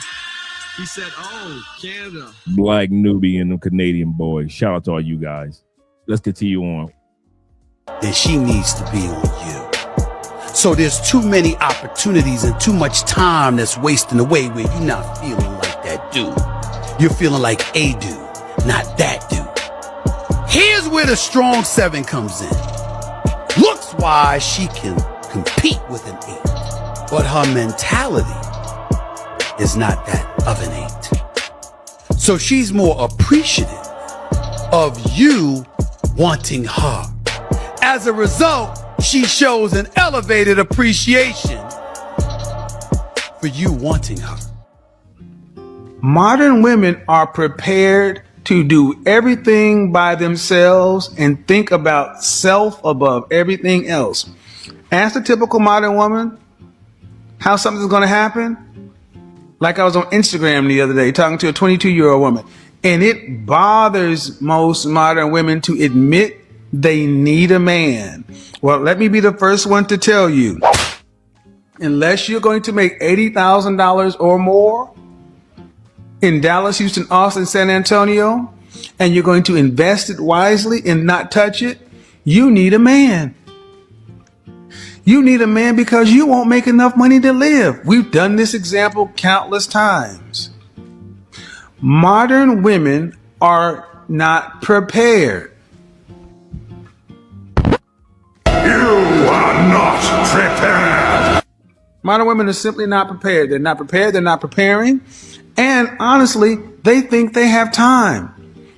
He said, oh, Canada. Black newbie and the Canadian boys. Shout out to all you guys. Let's continue on. Then she needs to be on you. So there's too many opportunities and too much time that's wasting away where you're not feeling like that dude. You're feeling like a dude, not that dude. Here's where the strong 7 comes in. Looks wise, she can compete with an 8, but her mentality is not that of an 8. So she's more appreciative of you wanting her. As a result, she shows an elevated appreciation for you wanting her. Modern women are prepared to do everything by themselves and think about self above everything else. Ask the typical modern woman how something's going to happen. Like I was on Instagram the other day talking to a 22-year-old woman, and it bothers most modern women to admit they need a man. Well, let me be the first one to tell you, unless you're going to make $80,000 or more in Dallas, Houston, Austin, San Antonio, and you're going to invest it wisely and not touch it, you need a man. You need a man because you won't make enough money to live. We've done this example countless times. Modern women are not prepared. You are not prepared. Modern women are simply not prepared. They're not prepared. They're not preparing. And honestly, they think they have time.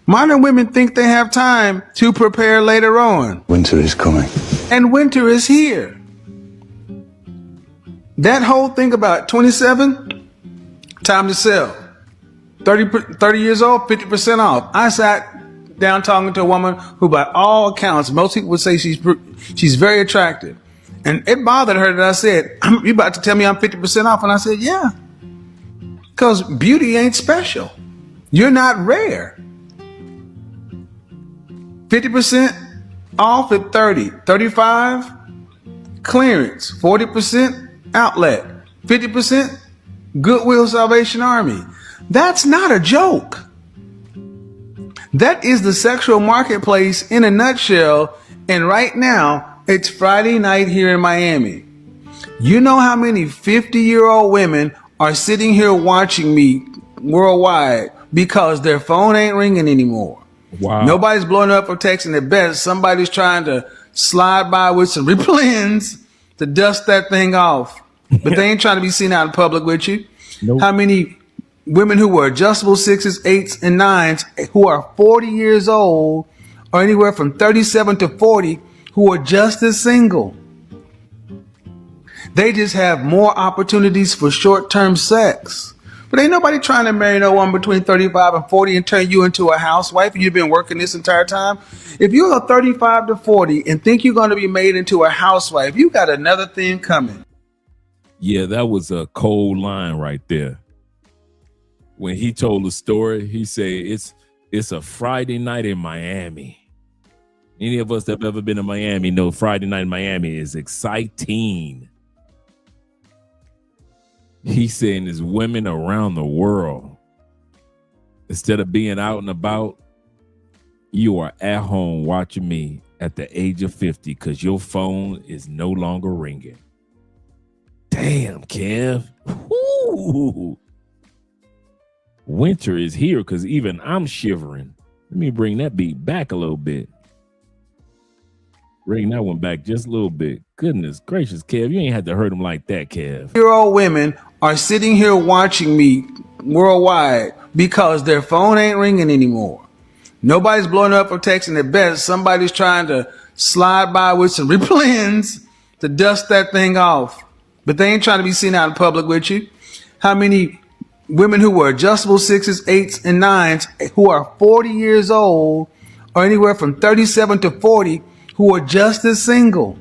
Modern women think they have time to prepare later on. Winter is coming. And winter is here. That whole thing about 27, time to sell. 30 years old, 50% off. I sat down talking to a woman who, by all accounts, most people would say she's very attractive. And it bothered her that I said, "You about to tell me I'm 50% off?" And I said, yeah. Because beauty ain't special. You're not rare. 50% off at 30. 35, clearance. 40%, outlet. 50%, Goodwill Salvation Army. That's not a joke. That is the sexual marketplace in a nutshell. And right now, it's Friday night here in Miami. You know how many 50-year-old women are sitting here watching me worldwide because their phone ain't ringing anymore. Wow. Nobody's blowing up or texting at best. Somebody's trying to slide by with some replens to dust that thing off. But they ain't trying to be seen out in public with you. Nope. How many women who were adjustable 6s, 8s, and 9s who are 40 years old or anywhere from 37 to 40 who are just as single? They just have more opportunities for short-term sex. But ain't nobody trying to marry no one between 35 and 40 and turn you into a housewife and you've been working this entire time. If you're 35 to 40 and think you're going to be made into a housewife, you got another thing coming. Yeah, that was a cold line right there. When he told the story, he said it's a Friday night in Miami. Any of us that have ever been to Miami know Friday night in Miami is exciting. He's saying there's women around the world. Instead of being out and about, you are at home watching me at the age of 50 because your phone is no longer ringing. Damn, Kev. Woo. Winter is here because even I'm shivering. Let me bring that beat back a little bit. Bring that one back just a little bit. Goodness gracious, Kev. You ain't had to hurt him like that, Kev. 50-year-old women are sitting here watching me worldwide because their phone ain't ringing anymore. Nobody's blowing up or texting at best. Somebody's trying to slide by with some replens to dust that thing off. But they ain't trying to be seen out in public with you. How many women who were adjustable 6s, 8s, and 9s who are 40 years old or anywhere from 37 to 40 who are just as single?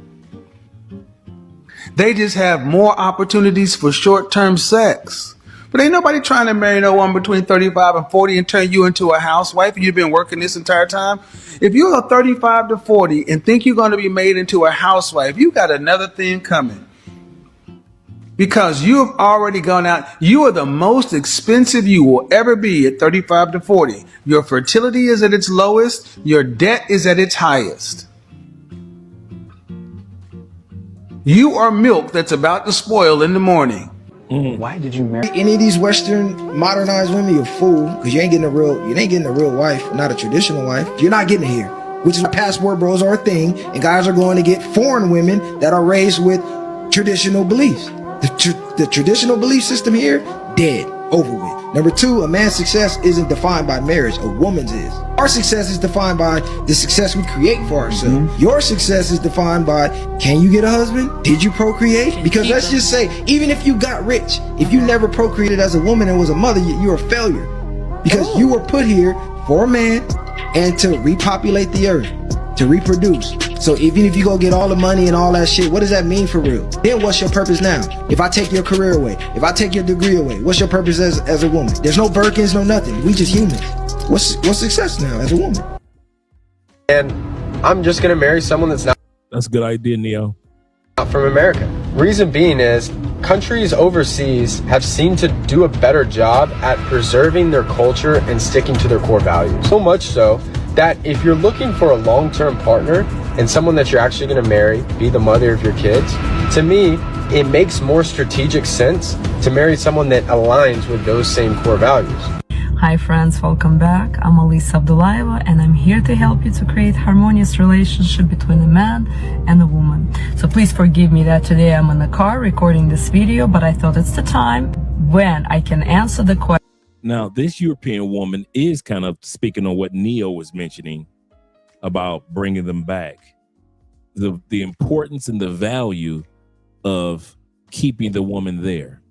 They just have more opportunities for short-term sex. But ain't nobody trying to marry no one between 35 and 40 and turn you into a housewife and you've been working this entire time. If you're 35 to 40 and think you're going to be made into a housewife, you got another thing coming. Because you have already gone out. You are the most expensive you will ever be at 35 to 40. Your fertility is at its lowest. Your debt is at its highest. You are milk that's about to spoil in the morning. Why did you marry any of these Western modernized women? You're a fool because you ain't getting a real wife, not a traditional wife. You're not getting it here, which is why passport bros are a thing, and guys are going to get foreign women that are raised with traditional beliefs. The traditional belief system here, dead, over with. Number two, a man's success isn't defined by marriage, a woman's is. Our success is defined by the success we create for ourselves. Your success is defined by, can you get a husband? Did you procreate? Because let's just say, even if you got rich, if you never procreated as a woman and was a mother, you're a failure. Because you were put here for a man and to repopulate the earth, to reproduce. So even if you go get all the money and all that shit, what does that mean for real? Then what's your purpose now? If I take your career away, if I take your degree away, what's your purpose as a woman? There's no Birkins, no nothing. We just humans. What's success now as a woman? And I'm just gonna marry someone that's not. That's a good idea, Neo. Not from America. Reason being is countries overseas have seemed to do a better job at preserving their culture and sticking to their core values. So much so that if you're looking for a long-term partner and someone that you're actually going to marry, be the mother of your kids, to me, it makes more strategic sense to marry someone that aligns with those same core values. Hi friends, welcome back. I'm Alisa Abdullaeva and I'm here to help you to create harmonious relationship between a man and a woman. So please forgive me that today I'm in the car recording this video, but I thought it's the time when I can answer the question. Now, this European woman is kind of speaking on what Neo was mentioning about bringing them back. The importance and the value of keeping the woman there.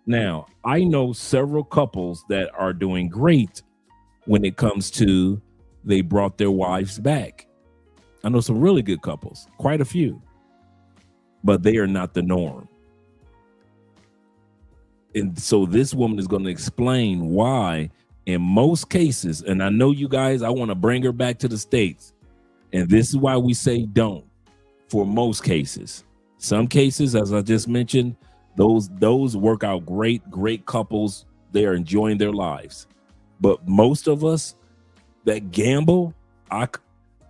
Now, I know several couples that are doing great when it comes to they brought their wives back. I know some really good couples, quite a few, but they are not the norm. And so this woman is going to explain why in most cases, and I know you guys, I want to bring her back to the States. And this is why we say don't for most cases. Some cases, as I just mentioned, those work out great couples. They are enjoying their lives. But most of us that gamble,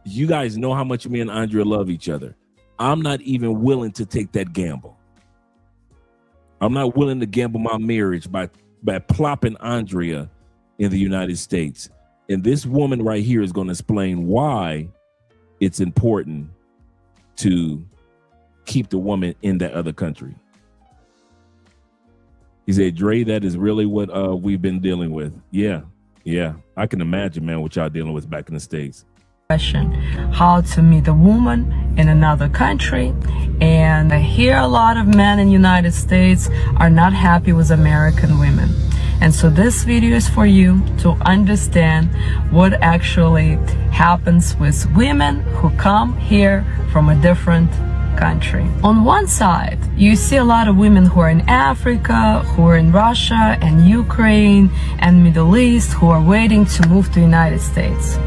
you guys know how much me and Andrea love each other. I'm not even willing to take that gamble. I'm not willing to gamble my marriage by plopping Andrea in the United States. And this woman right here is going to explain why it's important to keep the woman in that other country. He said, Dre, that is really what we've been dealing with. Yeah. I can imagine, man, what y'all dealing with back in the States. How to meet a woman in another country. And I hear a lot of men in the United States are not happy with American women. And so this video is for you to understand what actually happens with women who come here from a different country. On one side, you see a lot of women who are in Africa, who are in Russia and Ukraine and Middle East, who are waiting to move to the United States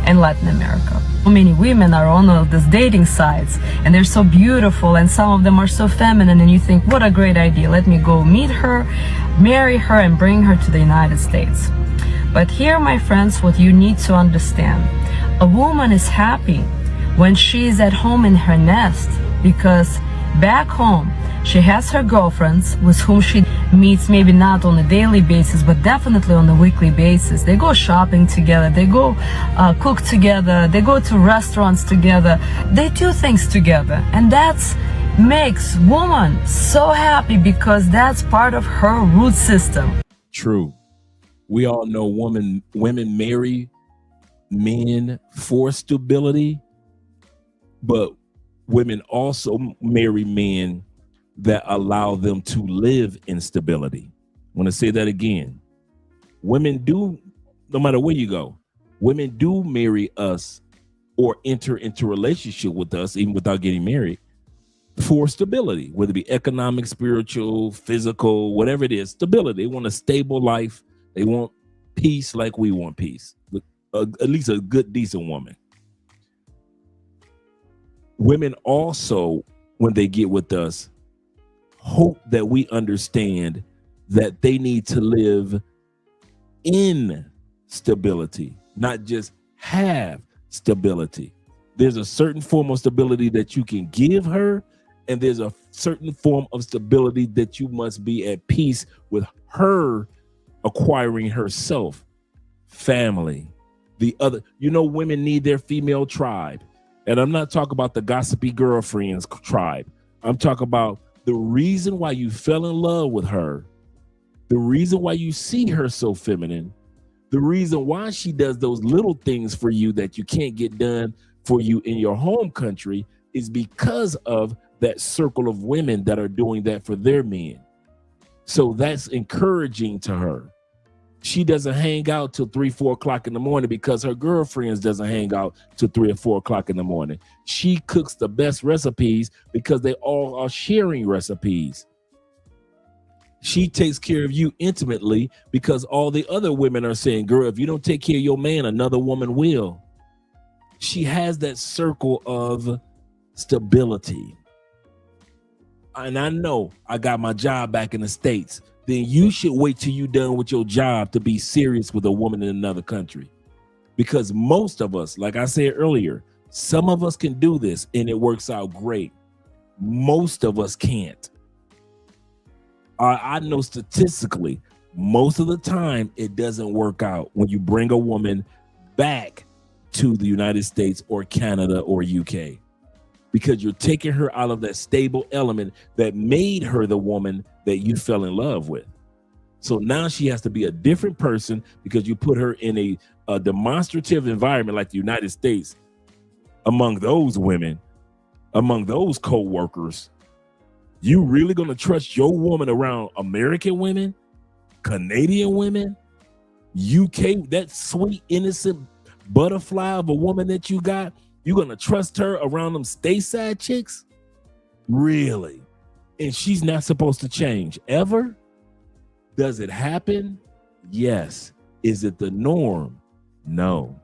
and Latin America. So many women are on these dating sites and they're so beautiful and some of them are so feminine and you think, what a great idea. Let me go meet her, marry her and bring her to the United States. But here, my friends, what you need to understand, a woman is happy when she is at home in her nest, because back home she has her girlfriends with whom she meets maybe not on a daily basis but definitely on a weekly basis. They go shopping together, they go cook together, they go to restaurants together, they do things together, and that's makes woman so happy because that's part of her root system. True. We all know women marry men for stability, but women also marry men that allow them to live in stability. I want to say that again. Women do, no matter where you go, women do marry us or enter into a relationship with us, even without getting married, for stability, whether it be economic, spiritual, physical, whatever it is, stability. They want a stable life. They want peace like we want peace. At least a good, decent woman. Women also, when they get with us, hope that we understand that they need to live in stability, not just have stability. There's a certain form of stability that you can give her, and there's a certain form of stability that you must be at peace with her acquiring herself, family, the other. Women need their female tribe. And I'm not talking about the gossipy girlfriends tribe. I'm talking about the reason why you fell in love with her, the reason why you see her so feminine, the reason why she does those little things for you that you can't get done for you in your home country is because of that circle of women that are doing that for their men. So that's encouraging to her. She doesn't hang out till 3, 4 o'clock in the morning because her girlfriends doesn't hang out till 3 or 4 o'clock in the morning. She cooks the best recipes because they all are sharing recipes. She takes care of you intimately because all the other women are saying, girl, if you don't take care of your man, another woman will. She has that circle of stability. And I know I got my job back in the States. Then you should wait till you're done with your job to be serious with a woman in another country. Because most of us, like I said earlier, some of us can do this and it works out great. Most of us can't. I know statistically, most of the time it doesn't work out when you bring a woman back to the United States or Canada or UK, because you're taking her out of that stable element that made her the woman that you fell in love with. So now she has to be a different person because you put her in a demonstrative environment like the United States, among those women, among those co-workers. You really gonna trust your woman around American women, Canadian women, UK, that sweet, innocent butterfly of a woman that you got? You gonna trust her around them stateside chicks? Really? And she's not supposed to change ever? Does it happen? Yes. Is it the norm? No.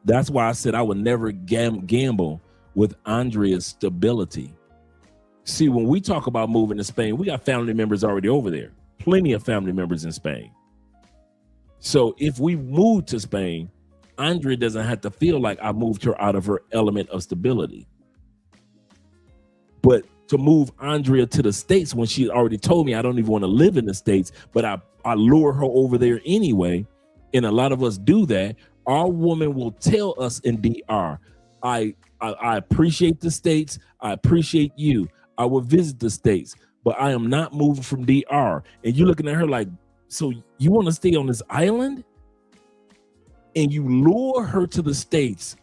That's why I said I would never gamble with Andrea's stability. See, when we talk about moving to Spain, we got family members already over there. Plenty of family members in Spain. So if we move to Spain, Andrea doesn't have to feel like I moved her out of her element of stability. But to move Andrea to the States when she already told me I don't even want to live in the States, but I lure her over there anyway, and a lot of us do that, our woman will tell us in DR, I appreciate the States, I appreciate you, I will visit the States, but I am not moving from DR. And you're looking at her like, so you want to stay on this island? And you lure her to the States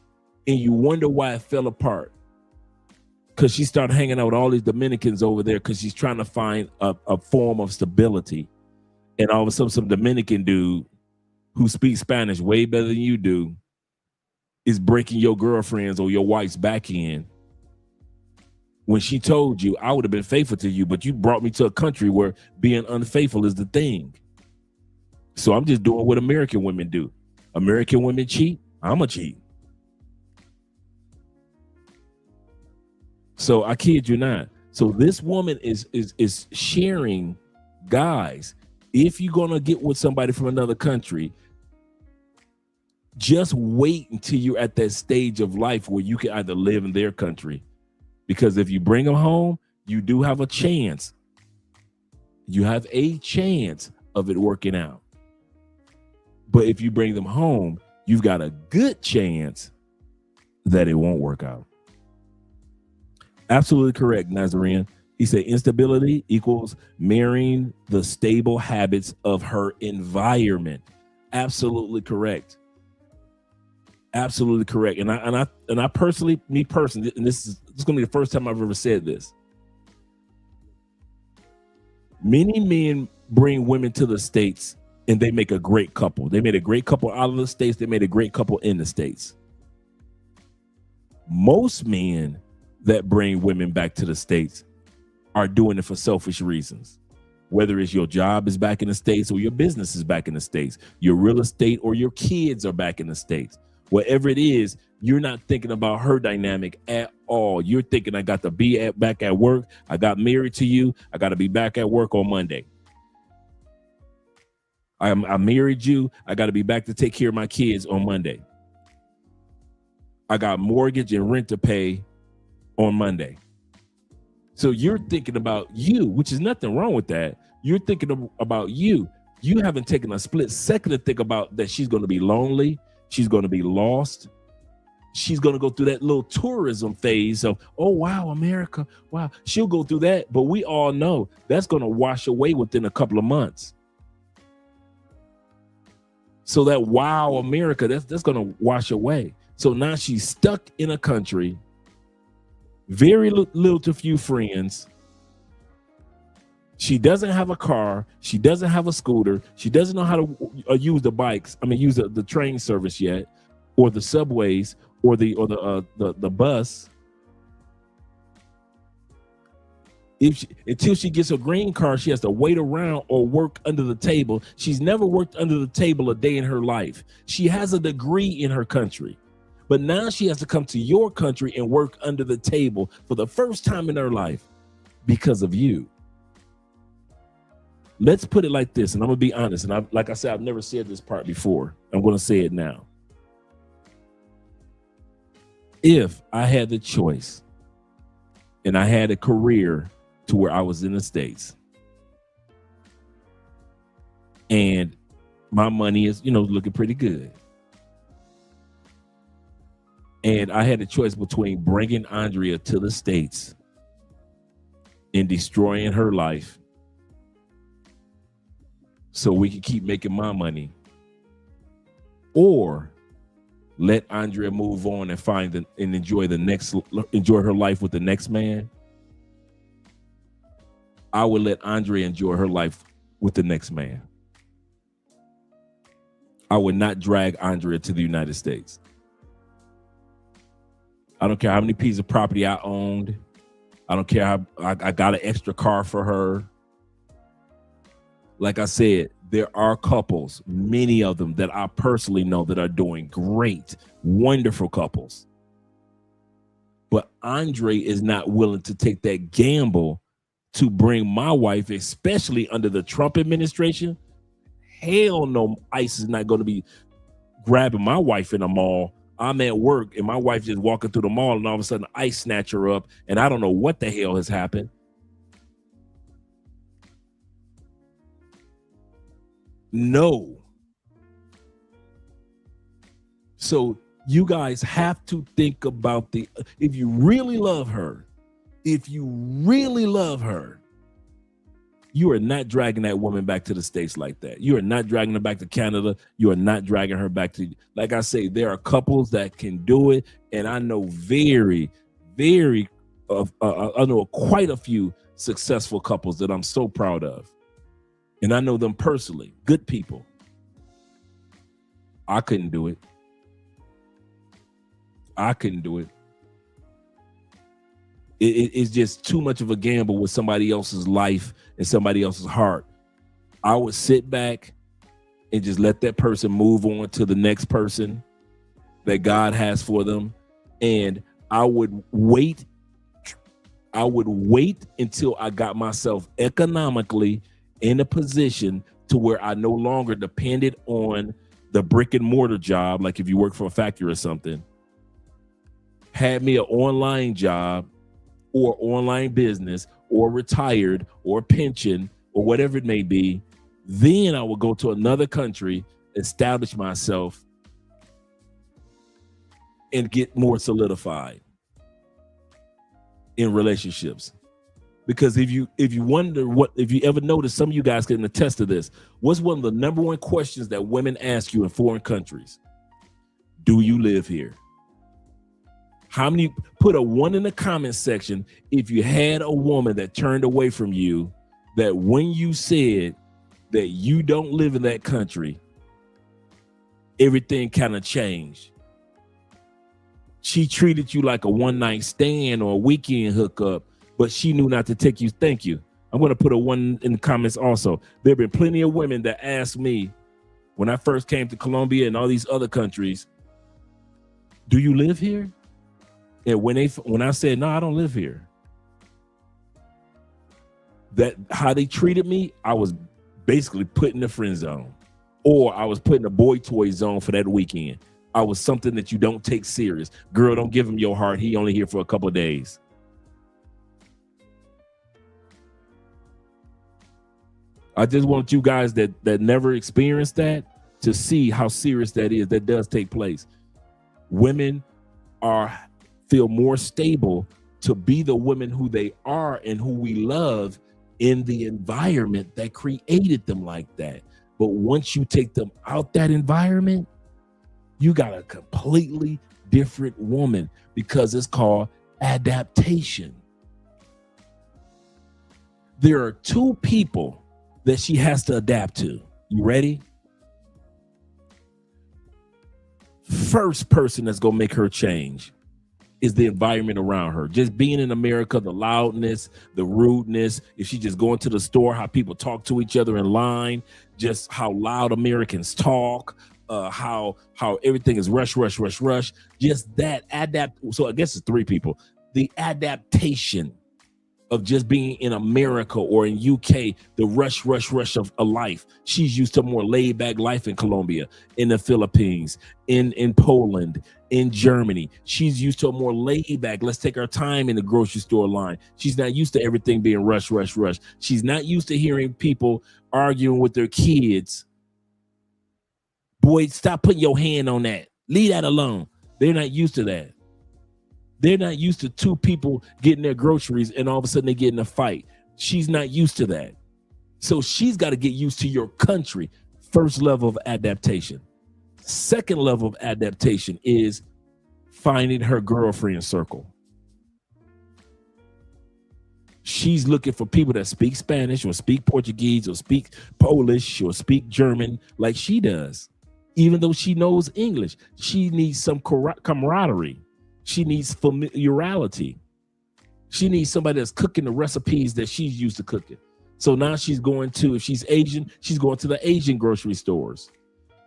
and you wonder why it fell apart. Because she started hanging out with all these Dominicans over there because she's trying to find a form of stability. And all of a sudden, some Dominican dude who speaks Spanish way better than you do is breaking your girlfriend's or your wife's back end. When she told you, I would have been faithful to you, but you brought me to a country where being unfaithful is the thing. So I'm just doing what American women do. American women cheat, I'm a cheat. So I kid you not. So this woman is sharing, guys, if you're gonna get with somebody from another country, just wait until you're at that stage of life where you can either live in their country. Because if you bring them home, you do have a chance. You have a chance of it working out. But if you bring them home, you've got a good chance that it won't work out. Absolutely correct, Nazarian. He said instability equals marrying the stable habits of her environment. Absolutely correct. Absolutely correct. And I personally, and this is going to be the first time I've ever said this. Many men bring women to the States and they make a great couple. They made a great couple out of the States. They made a great couple in the States. Most men that bring women back to the States are doing it for selfish reasons. Whether it's your job is back in the States or your business is back in the States, your real estate or your kids are back in the States. Whatever it is, you're not thinking about her dynamic at all. You're thinking, I got to be back at work. I got married to you. I got to be back at work on Monday. I married you. I got to be back to take care of my kids on Monday. I got mortgage and rent to pay on Monday. So you're thinking about you, which is nothing wrong with that. You're thinking about you. You haven't taken a split second to think about that she's going to be lonely. She's going to be lost. She's going to go through that little tourism phase of, oh, wow, America. Wow. She'll go through that. But we all know that's going to wash away within a couple of months. So that wow, America, that's going to wash away. So now she's stuck in a country, very little to few friends. She doesn't have a car. She doesn't have a scooter. She doesn't know how to use the bikes. Use the train service yet, or the subways, or the bus. Until she gets her green card, she has to wait around or work under the table. She's never worked under the table a day in her life. She has a degree in her country, but now she has to come to your country and work under the table for the first time in her life because of you. Let's put it like this, and I'm gonna be honest. And like I said, I've never said this part before. I'm gonna say it now. If I had the choice and I had a career to where I was in the States and my money is, looking pretty good, and I had a choice between bringing Andrea to the States and destroying her life so we could keep making my money, or let Andrea move on and enjoy her life with the next man, I would let Andrea enjoy her life with the next man. I would not drag Andrea to the United States. I don't care how many pieces of property I owned. I don't care how I got an extra car for her. Like I said, there are couples, many of them that I personally know that are doing great, wonderful couples. But Andre is not willing to take that gamble to bring my wife, especially under the Trump administration. Hell no, ICE is not going to be grabbing my wife in a mall. I'm at work and my wife just walking through the mall and all of a sudden ICE snatch her up and I don't know what the hell has happened. No. So you guys have to think about if you really love her, you are not dragging that woman back to the States like that. You are not dragging her back to Canada. You are not dragging her back to, like I say, there are couples that can do it. And I know I know quite a few successful couples that I'm so proud of. And I know them personally, good people. I couldn't do it. It's just too much of a gamble with somebody else's life and somebody else's heart. I would sit back and just let that person move on to the next person that God has for them. And I would wait until I got myself economically in a position to where I no longer depended on the brick and mortar job. Like if you work for a factory or something, had me an online job or online business or retired or pension or whatever it may be, then I would go to another country, establish myself, and get more solidified in relationships. Because if you ever notice, some of you guys can attest to this, what's one of the number one questions that women ask you in foreign countries? Do you live here? How many, put a 1 in the comment section if you had a woman that turned away from you, that when you said that you don't live in that country, everything kind of changed. She treated you like a one-night stand or a weekend hookup, but she knew not to take you. Thank you. I'm going to put a 1 in the comments also. There have been plenty of women that asked me when I first came to Colombia and all these other countries, do you live here? And when I said, no, I don't live here, that how they treated me, I was basically put in the friend zone, or I was put in a boy toy zone for that weekend. I was something that you don't take serious. Girl, don't give him your heart. He only here for a couple of days. I just want you guys that never experienced that to see how serious that is. That does take place. Women feel more stable to be the women who they are and who we love in the environment that created them like that. But once you take them out that environment, you got a completely different woman, because it's called adaptation. There are two people that she has to adapt to. You ready? First person that's going to make her change is the environment around her. Just being in America, the loudness, the rudeness, if she just going to the store, how people talk to each other in line, just how loud Americans talk, how everything is rush. Just that so I guess it's three people. The adaptation of just being in America or in UK, the rush of a life. She's used to more laid back life in Colombia, in the Philippines, in Poland, in Germany. She's used to a more laid back, let's take our time in the grocery store line. She's not used to everything being rush. She's not used to hearing people arguing with their kids. Boy, stop putting your hand on that. Leave that alone. They're not used to that. They're not used to two people getting their groceries and all of a sudden they get in a fight. She's not used to that. So she's got to get used to your country. First level of adaptation. Second level of adaptation is finding her girlfriend circle. She's looking for people that speak Spanish or speak Portuguese or speak Polish or speak German like she does. Even though she knows English, she needs some camaraderie. She needs familiarity. She needs somebody that's cooking the recipes that she's used to cooking. So now she's going to, if she's Asian, she's going to the Asian grocery stores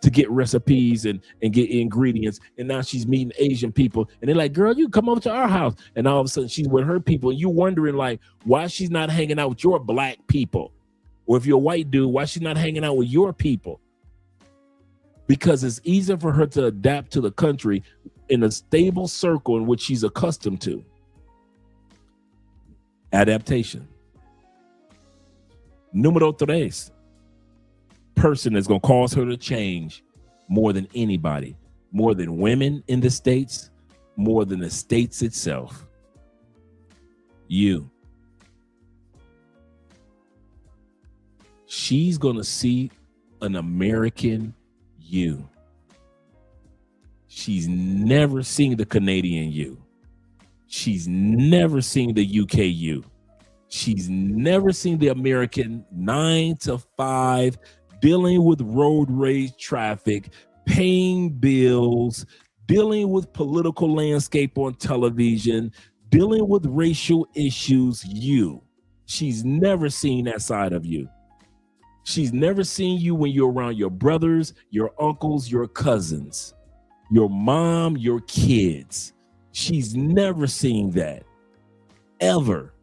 to get recipes and get ingredients. And now she's meeting Asian people. And they're like, girl, you come over to our house. And all of a sudden she's with her people. And you're wondering like, why she's not hanging out with your black people? Or if you're a white dude, why she's not hanging out with your people? Because it's easier for her to adapt to the country in a stable circle in which she's accustomed to. Adaptation. Número tres. Person that's going to cause her to change more than anybody, more than women in the States, more than the States itself. You. She's going to see an American you. She's never seen the Canadian you. She's never seen the UK you. She's never seen the American 9 to 5, dealing with road rage traffic, paying bills, dealing with political landscape on television, dealing with racial issues you. She's never seen that side of you. She's never seen you when you're around your brothers, your uncles, your cousins, your mom, your kids. She's never seen that, ever.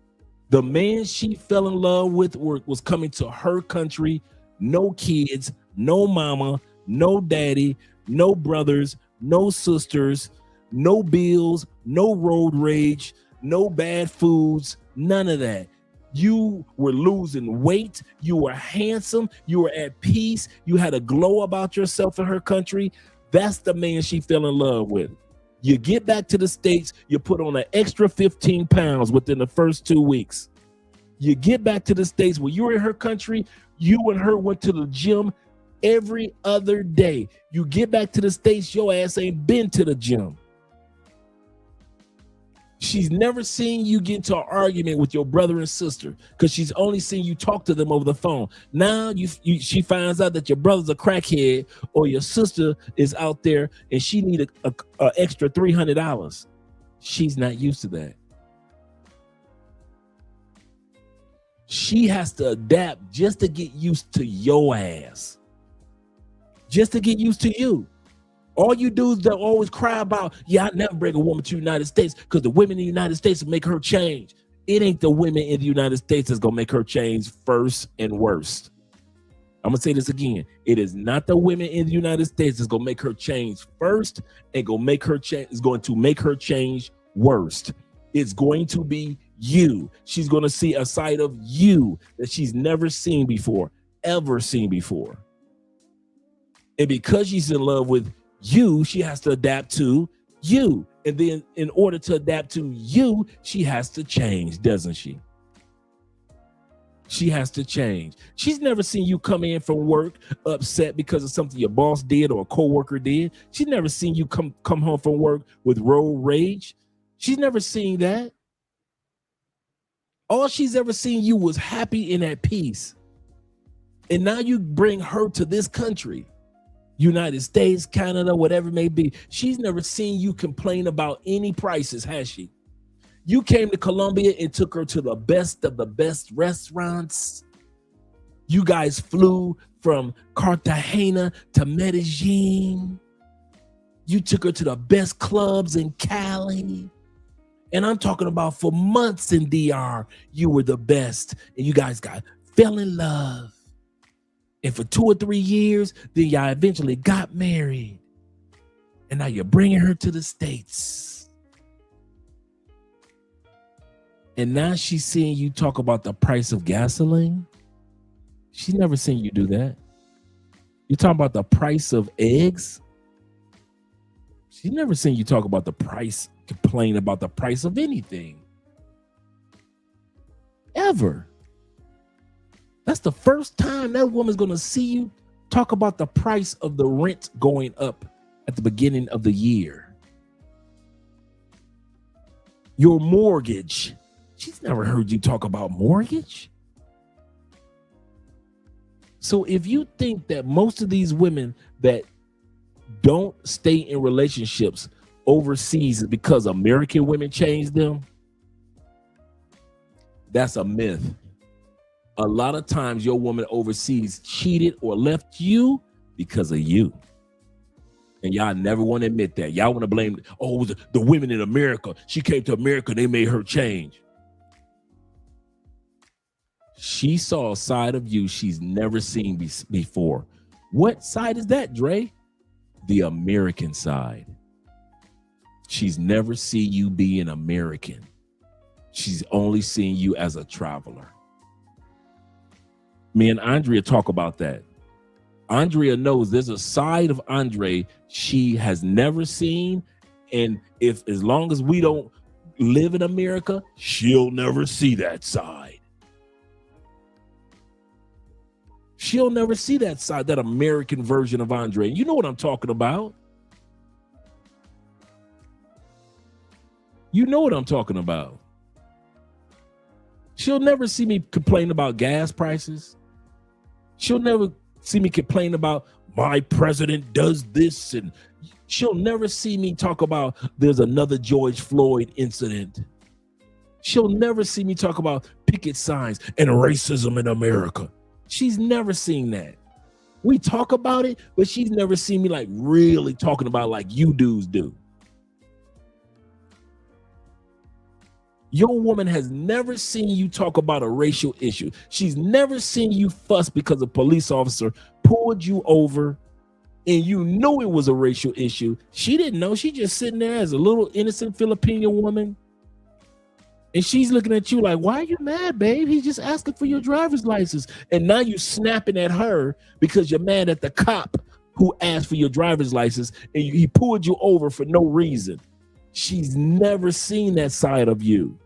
The man she fell in love with was coming to her country, no kids, no mama, no daddy, no brothers, no sisters, no bills, no road rage, no bad foods, none of that. You were losing weight. You were handsome. You were at peace. You had a glow about yourself in her country. That's the man she fell in love with. You get back to the States, you put on an extra 15 pounds within the first 2 weeks. You get back to the States, when you were in her country, you and her went to the gym every other day. You get back to the States, your ass ain't been to the gym. She's never seen you get into an argument with your brother and sister because she's only seen you talk to them over the phone. Now she finds out that your brother's a crackhead or your sister is out there and she need a extra $300. She's not used to that. She has to adapt just to get used to your ass. Just to get used to you. All you dudes that always cry about, yeah, I never bring a woman to the United States because the women in the United States will make her change. It ain't the women in the United States that's going to make her change first and worst. I'm going to say this again. It is not the women in the United States that's going to make her change first and going to make her change worst. It's going to be you. She's going to see a side of you that she's never seen before, ever seen before. And because she's in love with you, she has to adapt to you. And then in order to adapt to you, she has to change, doesn't she? She has to change. She's never seen you come in from work upset because of something your boss did or a coworker did. She's never seen you come home from work with road rage. She's never seen that. All she's ever seen you was happy and at peace. And now you bring her to this country, United States, Canada, whatever it may be. She's never seen you complain about any prices, has she? You came to Colombia and took her to the best of the best restaurants. You guys flew from Cartagena to Medellin. You took her to the best clubs in Cali. And I'm talking about for months in DR, you were the best. And you guys fell in love. And for 2 or 3 years, then y'all eventually got married. And now you're bringing her to the States. And now she's seeing you talk about the price of gasoline. She's never seen you do that. You're talking about the price of eggs. She's never seen you talk about the price, complain about the price of anything. Ever. That's the first time that woman's going to see you talk about the price of the rent going up at the beginning of the year. Your mortgage. She's never heard you talk about mortgage. So if you think that most of these women that don't stay in relationships overseas is because American women changed them, that's a myth. A lot of times your woman overseas cheated or left you because of you. And y'all never want to admit that. Y'all want to blame, the women in America. She came to America, they made her change. She saw a side of you she's never seen before. What side is that, Dre? The American side. She's never seen you be an American. She's only seen you as a traveler. Me and Andrea talk about that. Andrea knows there's a side of Andre she has never seen. And as long as we don't live in America, she'll never see that side. She'll never see that side, that American version of Andre. You know what I'm talking about. You know what I'm talking about. She'll never see me complain about gas prices. She'll never see me complain about my president does this. And she'll never see me talk about there's another George Floyd incident. She'll never see me talk about picket signs and racism in America. She's never seen that. We talk about it, but she's never seen me like really talking about like you dudes do. Your woman has never seen you talk about a racial issue. She's never seen you fuss because a police officer pulled you over and you knew it was a racial issue. She didn't know. She just sitting there as a little innocent Filipino woman. And she's looking at you like, why are you mad, babe? He's just asking for your driver's license. And now you snapping at her because you're mad at the cop who asked for your driver's license and he pulled you over for no reason. She's never seen that side of you.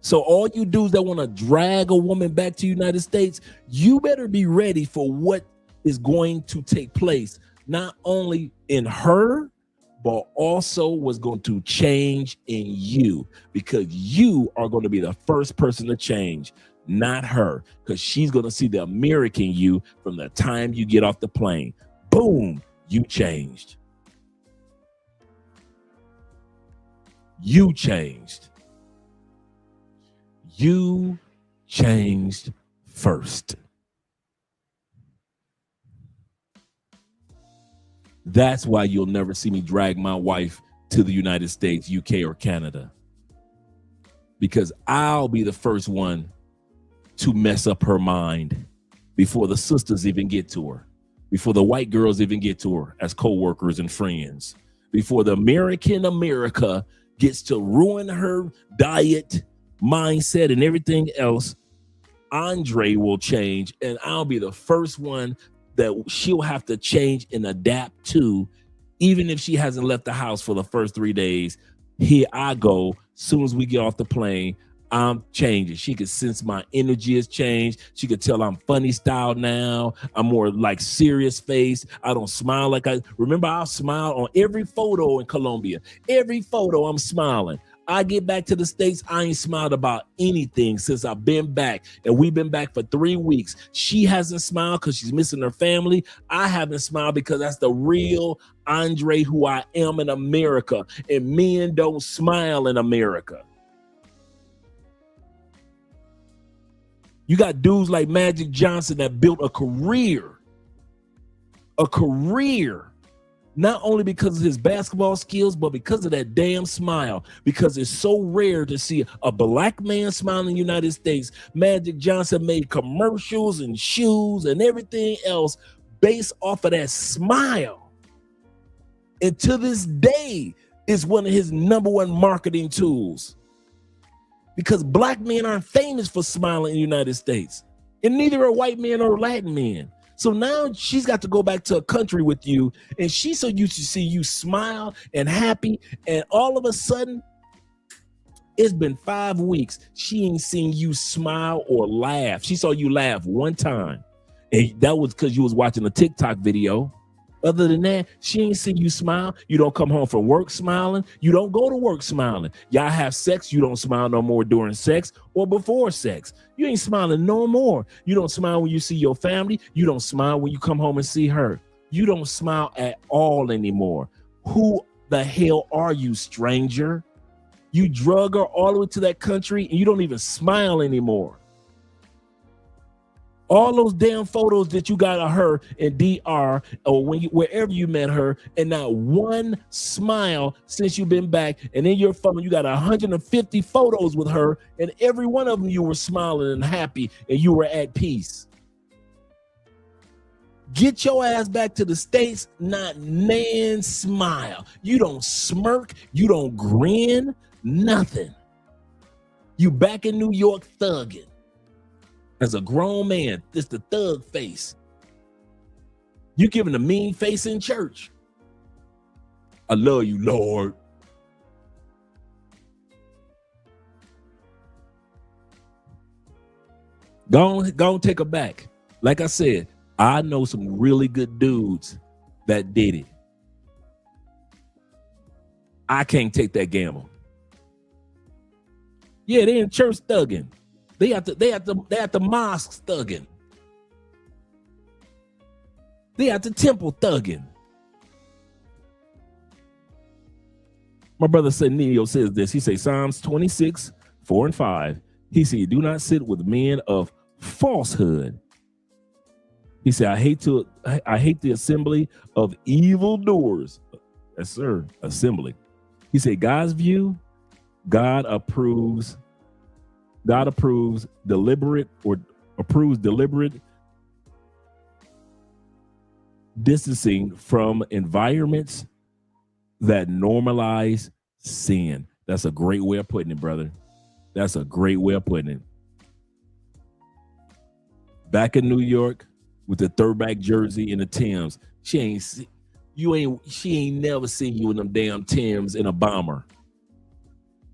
So all you dudes that want to drag a woman back to the United States, you better be ready for what is going to take place, not only in her, but also what's going to change in you, because you are going to be the first person to change, not her, because she's going to see the American you from the time you get off the plane. Boom, you changed. You changed. You changed first. That's why you'll never see me drag my wife to the United States, UK, or Canada. Because I'll be the first one to mess up her mind before the sisters even get to her, before the white girls even get to her as co-workers and friends, before the American America gets to ruin her diet, mindset, and everything else. Andre will change, and I'll be the first one that she'll have to change and adapt to, even if she hasn't left the house for the first 3 days. Here I go. Soon as we get off the plane, I'm changing. She could sense my energy has changed. She could tell I'm funny style now. I'm more like serious face. I don't smile like I remember. I'll smile on every photo in Colombia. Every photo I'm smiling. I get back to the States, I ain't smiled about anything since I've been back. And we've been back for 3 weeks. She hasn't smiled because she's missing her family. I haven't smiled because that's the real Andre who I am in America. And men don't smile in America. You got dudes like Magic Johnson that built a career, not only because of his basketball skills, but because of that damn smile, because it's so rare to see a black man smile in the United States. Magic Johnson made commercials and shoes and everything else based off of that smile. And to this day, it's one of his #1 marketing tools. Because black men aren't famous for smiling in the United States. And neither are white men or Latin men. So now she's got to go back to a country with you, and she's so used to see you smile and happy, and all of a sudden, it's been 5 weeks. She ain't seen you smile or laugh. She saw you laugh one time, and that was because you was watching a TikTok video. Other than that, she ain't seen you smile. You don't come home from work smiling. You don't go to work smiling. Y'all have sex. You don't smile no more during sex or before sex. You ain't smiling no more. You don't smile when you see your family. You don't smile when you come home and see her. You don't smile at all anymore. Who the hell are you, stranger? You drug her all the way to that country and you don't even smile anymore. All those damn photos that you got of her in DR or wherever you met her, and not one smile since you've been back. And in your phone, you got 150 photos with her, and every one of them you were smiling and happy and you were at peace. Get your ass back to the States, not man smile. You don't smirk, you don't grin, nothing. You back in New York thugging. As a grown man, it's the thug face. You giving a mean face in church. I love you, Lord. Go on, take her back. Like I said, I know some really good dudes that did it. I can't take that gamble. Yeah, they in church thugging. They at the mosque thugging. They at the temple thugging. My brother said, Neo says this. He say Psalms 26, 4 and 5. He said, do not sit with men of falsehood. He said, I hate the assembly of evildoers. Yes, sir. Assembly. He said, God's view, God approves deliberate distancing from environments that normalize sin. That's a great way of putting it, brother. That's a great way of putting it. Back in New York with the throwback jersey and the Timbs, she ain't never seen you in them damn Timbs in a bomber.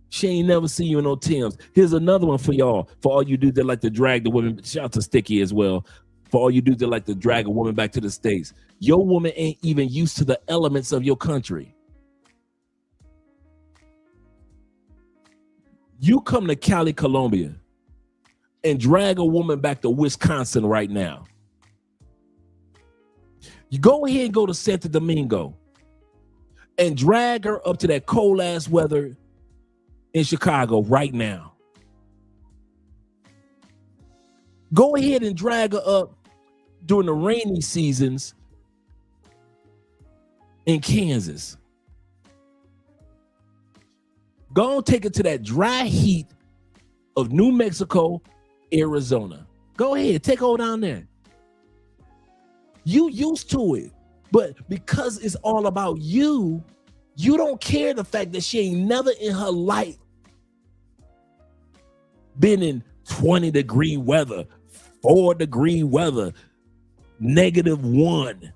She ain't never seen you in no Timbs. Here's another one for y'all. For all you dudes that like to drag the women, shout out to Sticky as well. For all you dudes that like to drag a woman back to the States, your woman ain't even used to the elements of your country. You come to Cali, Colombia, and drag a woman back to Wisconsin right now. You go ahead and go to Santo Domingo and drag her up to that cold ass weather in Chicago right now. Go ahead and drag her up during the rainy seasons in Kansas. Go and take her to that dry heat of New Mexico, Arizona. Go ahead, take her down there. You used to it, but because it's all about you, you don't care the fact that she ain't never in her life been in 20-degree weather, 4-degree weather, -1.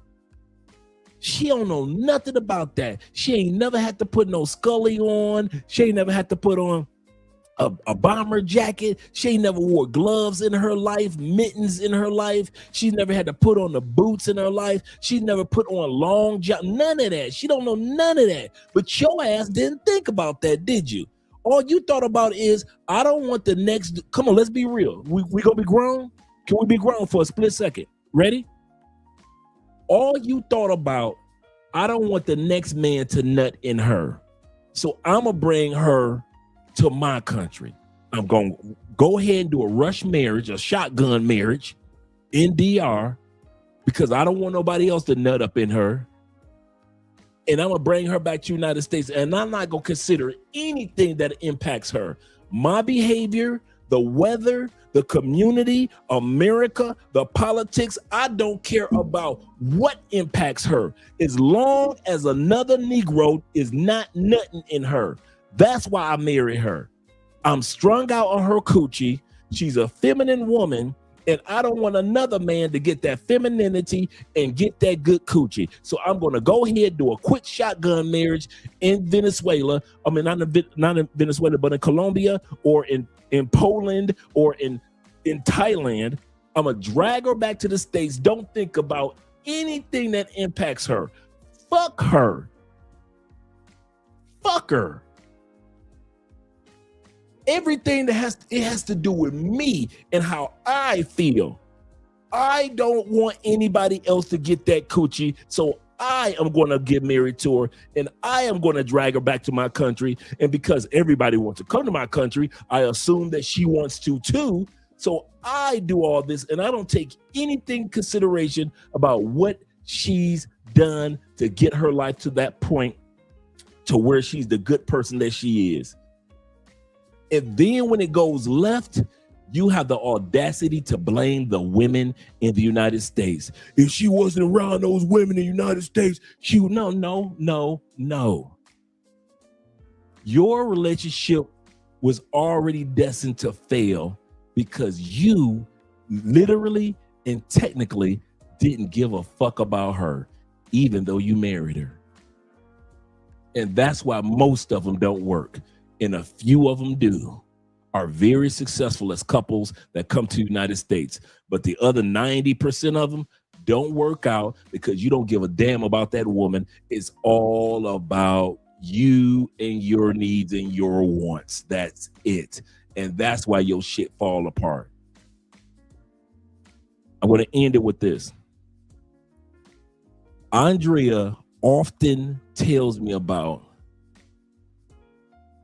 She don't know nothing about that. She ain't never had to put no Scully on. She ain't never had to put on a bomber jacket. She ain't never wore gloves in her life, mittens in her life. She's never had to put on the boots in her life. She's never put on long none of that. She don't know none of that. But your ass didn't think about that, did you? All you thought about is, I don't want the next. Come on, let's be real. We gonna be grown? Can we be grown for a split second? Ready? All you thought about, I don't want the next man to nut in her. So I'm gonna bring her to my country. I'm gonna go ahead and do a rush marriage, a shotgun marriage in DR, because I don't want nobody else to nut up in her. And I'm gonna bring her back to the United States, and I'm not gonna consider anything that impacts her. My behavior, the weather, the community, America, the politics, I don't care about what impacts her. As long as another Negro is not nutting in her. That's why I marry her. I'm strung out on her coochie. She's a feminine woman, and I don't want another man to get that femininity and get that good coochie. So I'm going to go ahead and do a quick shotgun marriage in Venezuela. I mean, not in Venezuela, but in Colombia or in Poland or in Thailand. I'm going to drag her back to the States. Don't think about anything that impacts her. Fuck her. Fuck her. Everything that has to do with me and how I feel. I don't want anybody else to get that coochie, so I am going to get married to her, and I am going to drag her back to my country. And because everybody wants to come to my country, I assume that she wants to too. So I do all this, and I don't take anything consideration about what she's done to get her life to that point to where she's the good person that she is. And then when it goes left, you have the audacity to blame the women in the United States. If she wasn't around those women in the United States, she would, no. Your relationship was already destined to fail because you literally and technically didn't give a fuck about her, even though you married her. And that's why most of them don't work. And a few of them are very successful as couples that come to the United States. But the other 90% of them don't work out because you don't give a damn about that woman. It's all about you and your needs and your wants. That's it. And that's why your shit fall apart. I'm going to end it with this. Andrea often tells me about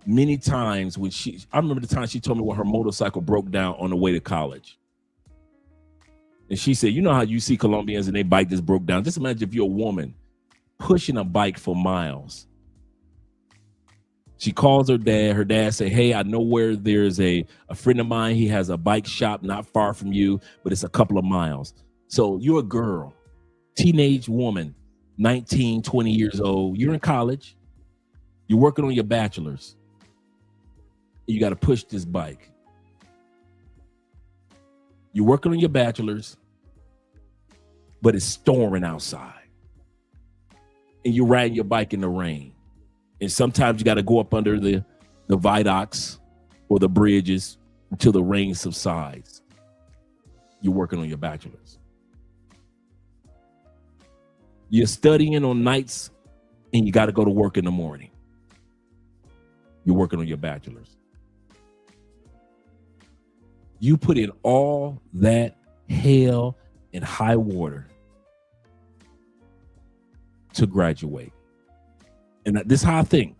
many times when I remember the time she told me when her motorcycle broke down on the way to college. And she said, you know how you see Colombians and their bike just broke down? Just imagine if you're a woman pushing a bike for miles. She calls her dad. Her dad say, hey, I know where there's a friend of mine. He has a bike shop not far from you, but it's a couple of miles. So you're a girl, teenage woman, 19, 20 years old. You're in college. You're working on your bachelor's. You got to push this bike. You're working on your bachelor's, but it's storming outside. And you're riding your bike in the rain. And sometimes you got to go up under the viaducts or the bridges until the rain subsides. You're working on your bachelor's. You're studying on nights and you got to go to work in the morning. You're working on your bachelor's. You put in all that hell and high water to graduate. And this is how I think.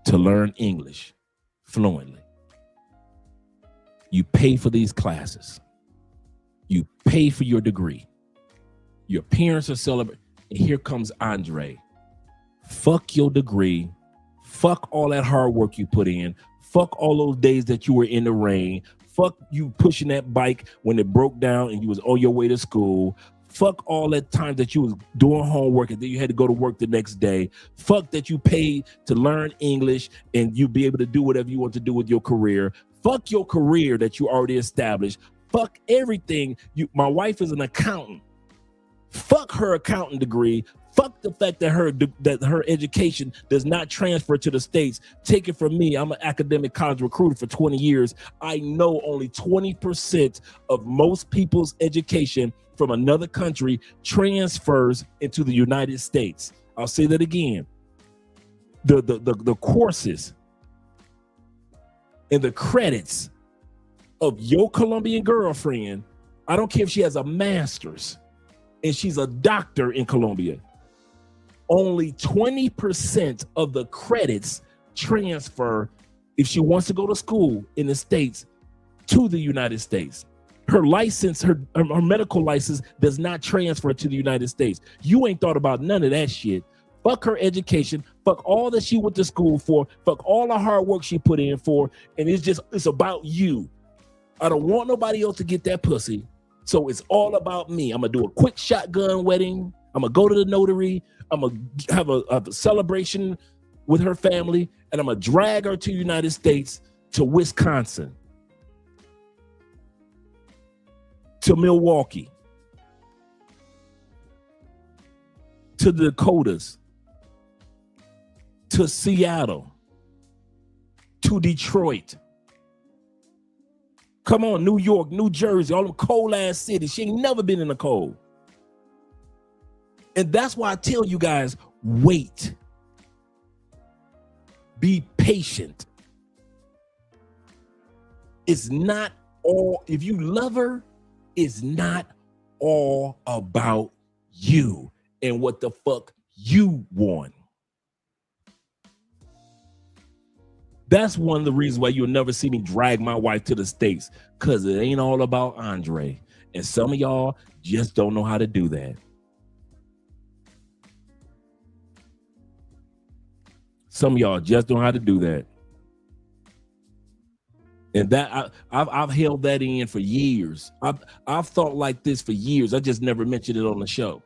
To learn English fluently. You pay for these classes. You pay for your degree. Your parents are celebrating. And here comes Andre. Fuck your degree. Fuck all that hard work you put in. Fuck all those days that you were in the rain. Fuck you pushing that bike when it broke down and you was on your way to school. Fuck all that time that you was doing homework and then you had to go to work the next day. Fuck that you paid to learn English and you be able to do whatever you want to do with your career. Fuck your career that you already established. Fuck everything. My wife is an accountant. Fuck her accounting degree. Fuck the fact that her education does not transfer to the States. Take it from me. I'm an academic college recruiter for 20 years. I know only 20% of most people's education from another country transfers into the United States. I'll say that again. the courses and the credits of your Colombian girlfriend, I don't care if she has a master's and she's a doctor in Colombia, only 20% of the credits transfer if she wants to go to school in the States to the United States. Her license, her medical license does not transfer to the United States. You ain't thought about none of that shit. Fuck her education, fuck all that she went to school for, fuck all the hard work she put in for, and it's about you. I don't want nobody else to get that pussy, so it's all about me. I'm gonna do a quick shotgun wedding. I'm gonna go to the notary. I'm gonna have a celebration with her family, and I'm gonna drag her to the United States, to Wisconsin, to Milwaukee, to the Dakotas, to Seattle, to Detroit. Come on, New York, New Jersey, all them cold ass cities. She ain't never been in the cold. And that's why I tell you guys, wait. Be patient. It's not all, if you love her, it's not all about you and what the fuck you want. That's one of the reasons why you'll never see me drag my wife to the States, because it ain't all about Andre. And some of y'all just don't know how to do that. Some of y'all just don't know how to do that. And that I've held that in for years. I've thought like this for years. I just never mentioned it on the show.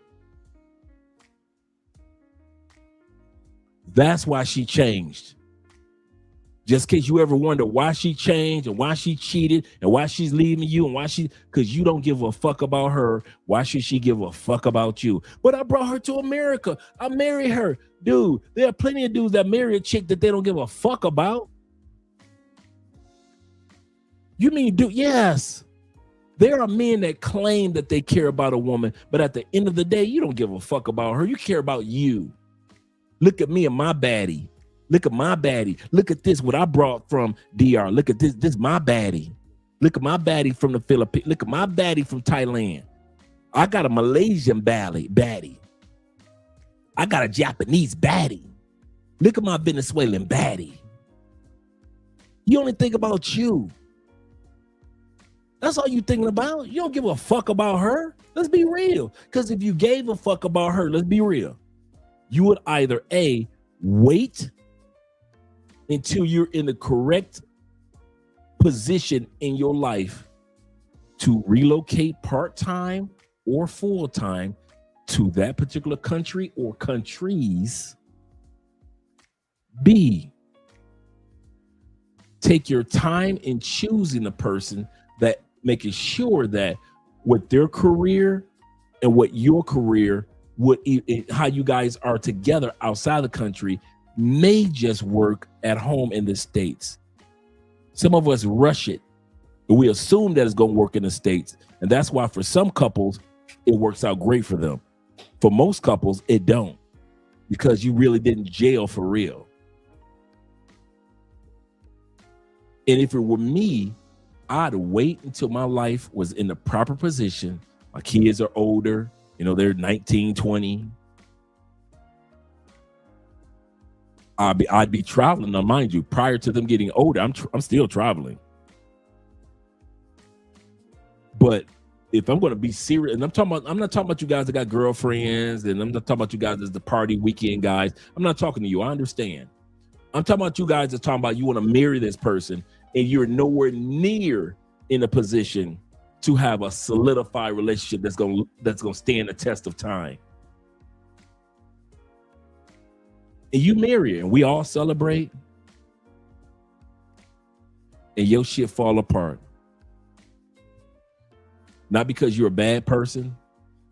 That's why she changed. Just in case you ever wonder why she changed and why she cheated and why she's leaving you and why because you don't give a fuck about her. Why should she give a fuck about you? But I brought her to America. I married her. Dude, there are plenty of dudes that marry a chick that they don't give a fuck about. You mean, dude, yes. There are men that claim that they care about a woman, but at the end of the day, you don't give a fuck about her. You care about you. Look at me and my baddie. Look at my baddie. Look at this, what I brought from DR. Look at this. This is my baddie. Look at my baddie from the Philippines. Look at my baddie from Thailand. I got a Malaysian baddie. I got a Japanese baddie. Look at my Venezuelan baddie. You only think about you. That's all you thinking about. You don't give a fuck about her. Let's be real. Because if you gave a fuck about her, let's be real. You would either A, wait until you're in the correct position in your life to relocate part-time or full-time to that particular country or countries. B, take your time in choosing a person, that making sure that what their career and what your career would, how you guys are together outside the country, may just work at home in the States. Some of us rush it, but we assume that it's going to work in the States. And that's why for some couples, it works out great for them. For most couples, it don't, because you really didn't jail for real. And if it were me, I'd wait until my life was in the proper position. My kids are older, they're 19, 20. I'd be traveling. Now, mind you, prior to them getting older, I'm still traveling. But if I'm going to be serious, and I'm not talking about you guys that got girlfriends, and I'm not talking about you guys as the party weekend guys. I'm not talking to you. I understand. I'm talking about you guys that talking about you want to marry this person, and you're nowhere near in a position to have a solidified relationship that's gonna stand the test of time. And you marry her, and we all celebrate, and your shit fall apart. Not because you're a bad person,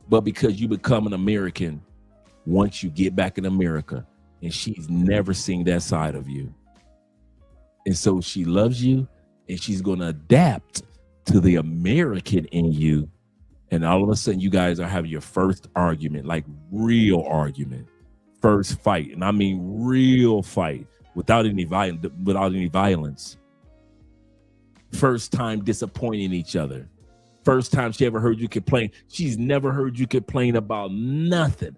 but because you become an American once you get back in America, and she's never seen that side of you. And so she loves you, and she's going to adapt to the American in you. And all of a sudden, you guys are having your first argument, like real argument. first fight, and I mean real fight, without any violence. First time disappointing each other. First time she ever heard you complain. She's never heard you complain about nothing,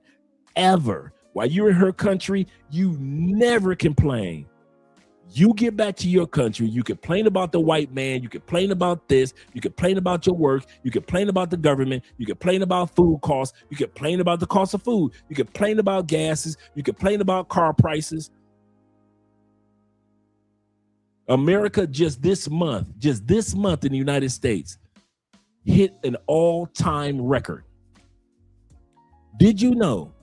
ever. While you're in her country, you never complain. You get back to your country, you complain about the white man, you complain about this, you complain about your work, you complain about the government, you complain about food costs, you complain about the cost of food, you complain about gases, you complain about car prices. America just this month in the United States hit an all-time record. Did you know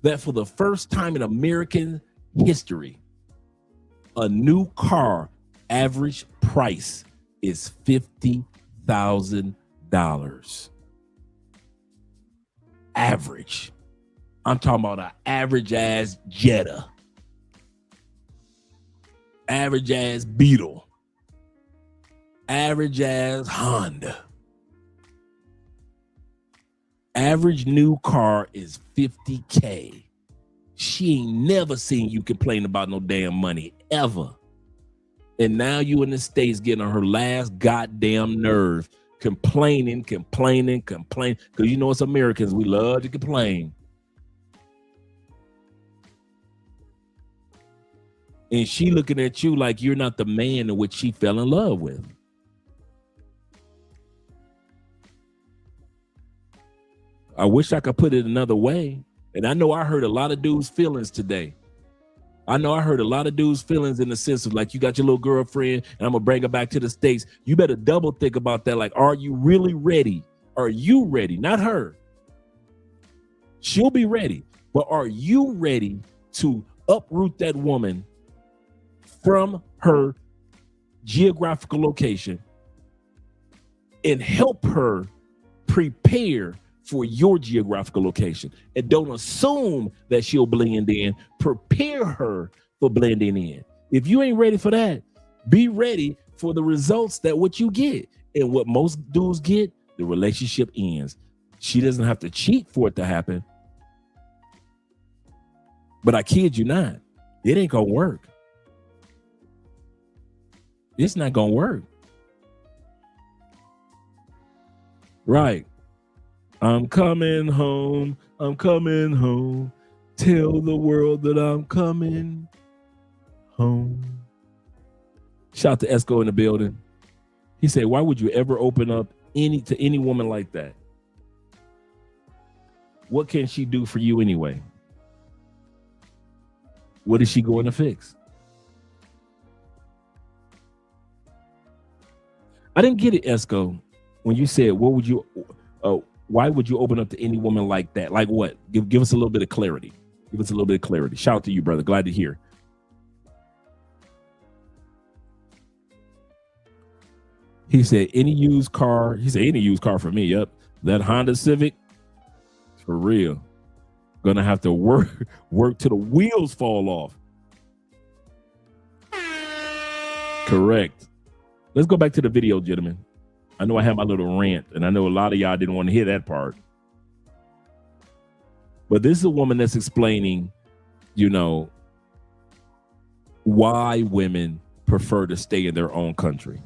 that for the first time in American history, a new car average price is $50,000? Average. I'm talking about an average ass Jetta, average ass Beetle, average ass Honda. Average new car is $50K. She ain't never seen you complain about no damn money, ever. And now you in the States getting on her last goddamn nerve, complaining. Because you know it's Americans, we love to complain. And she looking at you like you're not the man in which she fell in love with. I wish I could put it another way. And I know I hurt a lot of dudes' feelings today. I know I hurt a lot of dudes' feelings in the sense of like, you got your little girlfriend and I'm gonna bring her back to the States. You better double think about that. Like, are you really ready? Are you ready? Not her. She'll be ready. But are you ready to uproot that woman from her geographical location and help her prepare for your geographical location? And don't assume that she'll blend in. Prepare her for blending in. If you ain't ready for that, be ready for the results that what you get. And what most dudes get, the relationship ends. She doesn't have to cheat for it to happen. But I kid you not, it ain't gonna work. It's not gonna work. Right. I'm coming home. I'm coming home. Tell the world that I'm coming home. Shout out to Esco in the building. He said, why would you ever open up to any woman like that? What can she do for you anyway? What is she going to fix? I didn't get it, Esco, when you said, what would you, why would you open up to any woman like that? Like what? Give us a little bit of clarity. Give us a little bit of clarity. Shout out to you, brother. Glad to hear. He said, any used car. He said, any used car for me. Yep. That Honda Civic, for real. Gonna have to work till the wheels fall off. Correct. Let's go back to the video, gentlemen. I know I had my little rant, and I know a lot of y'all didn't want to hear that part. But this is a woman that's explaining, you know, why women prefer to stay in their own country.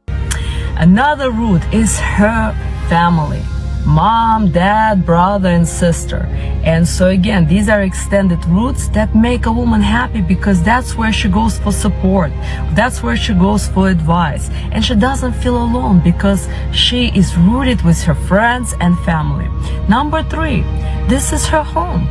Another root is her family. Mom, dad, brother, and sister. And so again, these are extended roots that make a woman happy because that's where she goes for support. That's where she goes for advice. And she doesn't feel alone because she is rooted with her friends and family. Number 3, this is her home.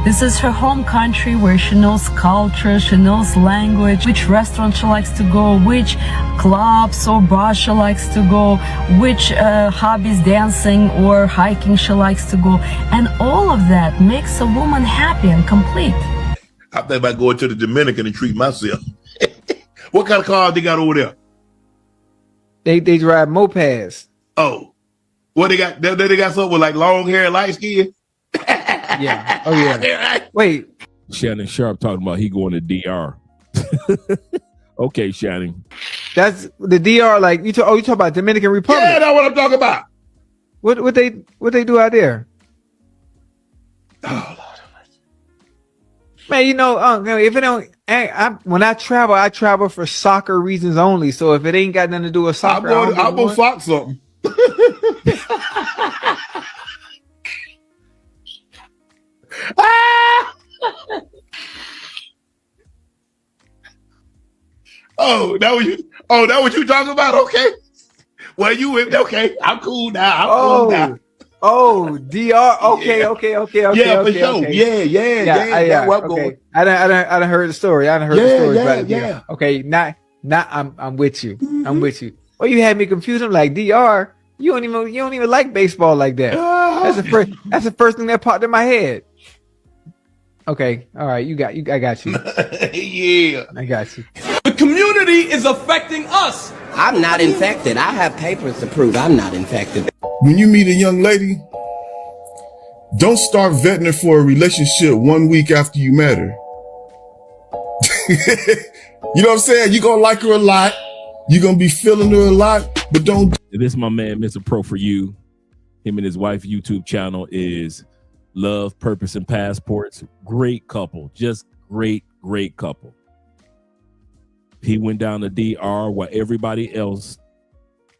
This is her home country where she knows culture, she knows language, which restaurant she likes to go, which clubs or bars she likes to go, which hobbies, dancing or hiking she likes to go. And all of that makes a woman happy and complete. I think about going to the Dominican and treat myself. What kind of cars they got over there? They drive mopeds. Oh, what they got? They got something with like long hair, light skin. Yeah. Oh yeah. Wait. Shannon Sharp talking about he going to DR. Okay, Shannon. That's the DR. Like you talk about Dominican Republic. Yeah, that's what I'm talking about. What they do out there? Man, you know, if it don't, when I travel for soccer reasons only. So if it ain't got nothing to do with soccer, I'm gonna fuck something. Oh, that what you talking about? Okay. Well, okay. I'm cool now. Oh, DR. Okay, Yeah. okay. Yeah, for sure. Okay. Yeah. That's where I'm Okay. going. I done heard the story. I done heard the story. But, Yeah. Okay, now I'm with you. I'm with you. Well, you had me confused. I'm like, DR. You don't even like baseball like that. That's the first thing that popped in my head. Okay, all right. I got you. Yeah. I got you. The community is affecting us. I'm not infected. I have papers to prove I'm not infected. When you meet a young lady, don't start vetting her for a relationship 1 week after you met her. You know what I'm saying? You're going to like her a lot. You're going to be feeling her a lot, but don't. This is my man, Mr. Pro for You. Him and his wife YouTube channel is Love, Purpose, and Passports. Great couple. Just great couple. He went down to DR while everybody else,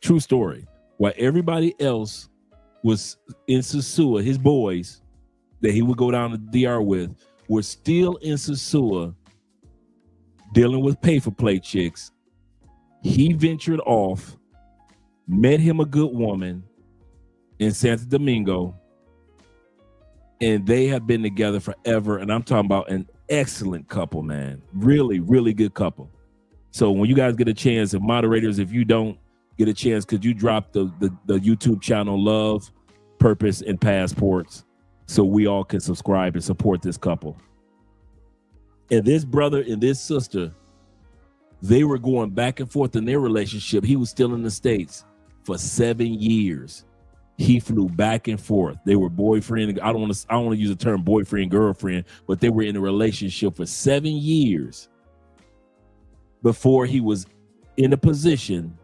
true story, while everybody else was in Sosua, his boys that he would go down to DR with were still in Sosua dealing with pay-for-play chicks. He ventured off, met him a good woman in Santo Domingo, and they have been together forever. And I'm talking about an excellent couple, man. Really, really good couple. So when you guys get a chance, and moderators, if you don't get a chance, could you drop the YouTube channel Love, Purpose, and Passports so we all can subscribe and support this couple. And this brother and this sister, they were going back and forth in their relationship. He was still in the States for 7 years. He flew back and forth. They were boyfriend. I don't want to use the term boyfriend, girlfriend, but they were in a relationship for 7 years before he was in a position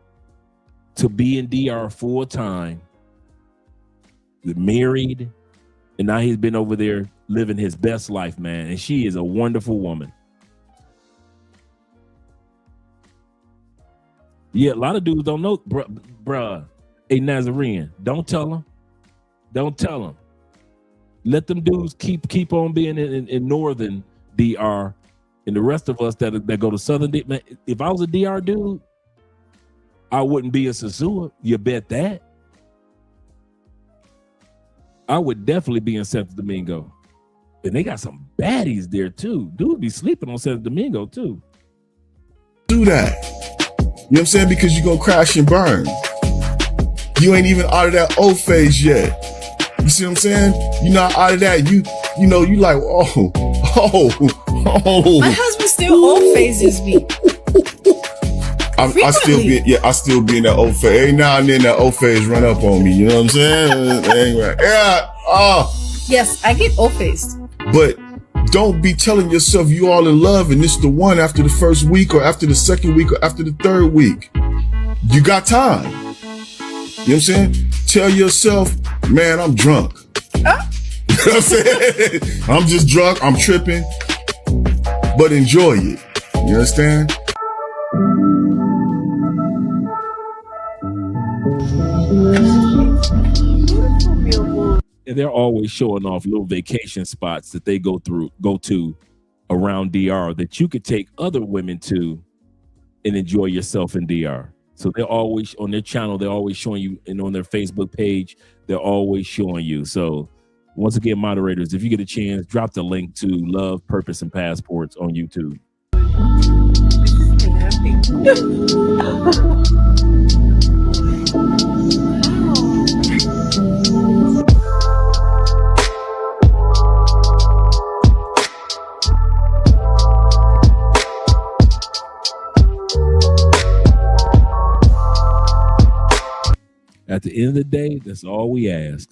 to be in DR full time, married, and now he's been over there living his best life, man. And she is a wonderful woman. Yeah, a lot of dudes don't know, bruh. Hey, Nazarene, don't tell them. Don't tell them. Let them dudes keep on being in northern DR, and the rest of us that go to southern DR. Man, if I was a DR dude, I wouldn't be in Sosua. You bet that. I would definitely be in Santo Domingo. And they got some baddies there too. Dude be sleeping on Santo Domingo too. Do that. You know what I'm saying? Because you're going to crash and burn. You ain't even out of that old phase yet. You see what I'm saying? You're not out of that. You know, you like, oh. My husband still old phases me. I still be in that old phase. Every now and then that old phase run up on me. You know what I'm saying? Anyway, yeah. Yes, I get old phased. But don't be telling yourself you all in love and this the one after the first week or after the second week or after the third week. You got time. You know what I'm saying? Tell yourself, man, I'm drunk. You know what I'm saying? I'm just drunk. I'm tripping. But enjoy it. You understand? And they're always showing off little vacation spots that they go to around DR that you could take other women to and enjoy yourself in DR. So they're always on their channel, they're always showing you, and on their Facebook page, they're always showing you. So once again, moderators, if you get a chance, drop the link to Love, Purpose, and Passports on YouTube. At the end of the day, that's all we ask.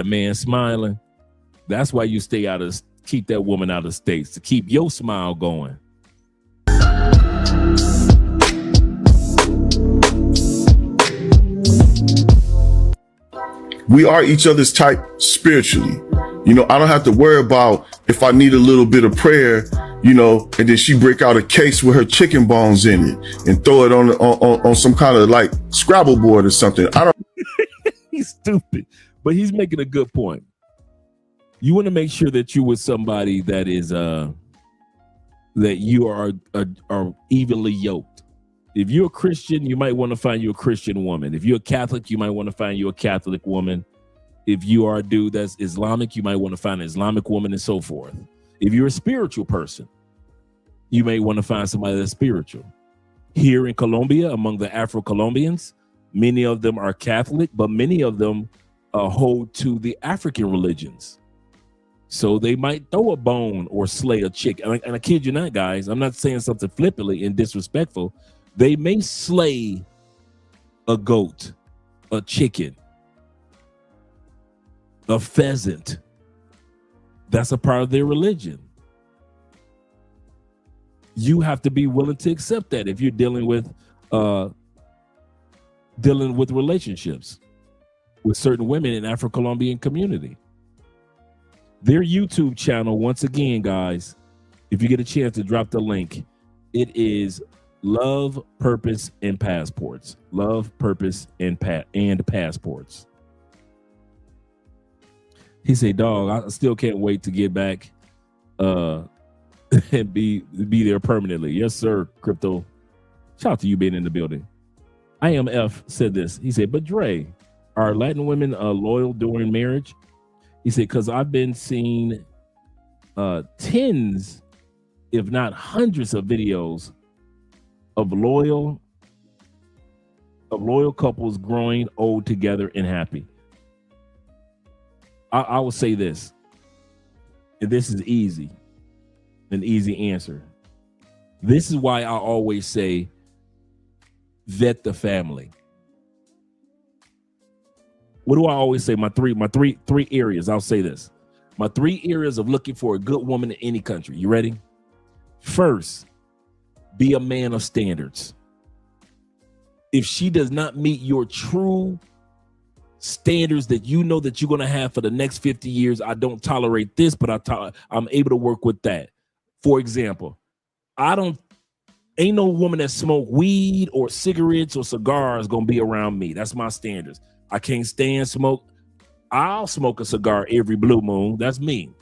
man smiling. That's why you stay out of, keep that woman out of states, to keep your smile going. We are each other's type spiritually. You know, I don't have to worry about if I need a little bit of prayer, you know, and then she break out a case with her chicken bones in it and throw it on some kind of like Scrabble board or something. I don't. He's stupid, but he's making a good point. You want to make sure that you're with somebody that is that you are evenly yoked. If you're a Christian, you might want to find you a Christian woman. If you're a Catholic, you might want to find you a Catholic woman. If you are a dude that's Islamic, you might want to find an Islamic woman, and so forth. If you're a spiritual person, you may want to find somebody that's spiritual. Here in Colombia, among the Afro-Colombians, many of them are Catholic, but many of them hold to the African religions. So they might throw a bone or slay a chick. And I kid you not, guys, I'm not saying something flippantly and disrespectful. They may slay a goat, a chicken, a pheasant. That's a part of their religion. You have to be willing to accept that if you're dealing with relationships with certain women in Afro-Colombian community. Their YouTube channel, once again, guys, if you get a chance to drop the link, it is Love, Purpose, and Passports. Love, Purpose, and Passports. He said, dog, I still can't wait to get back and be there permanently. Yes, sir, Crypto. Shout out to you being in the building. I Am F said this. He said, but Dre, are Latin women loyal during marriage? He said, because I've been seeing tens, if not hundreds of videos of loyal couples growing old together and happy. I will say this, and this is easy, an easy answer. This is why I always say, vet the family. What do I always say? My three areas. I'll say this. My 3 areas of looking for a good woman in any country. You ready? First, be a man of standards. If she does not meet your true standards that you know that you're going to have for the next 50 years, I don't tolerate this, but I'm able to work with that. For example, ain't no woman that smoke weed or cigarettes or cigars going to be around me. That's my standards. I can't stand smoke. I'll smoke a cigar every blue moon. That's me.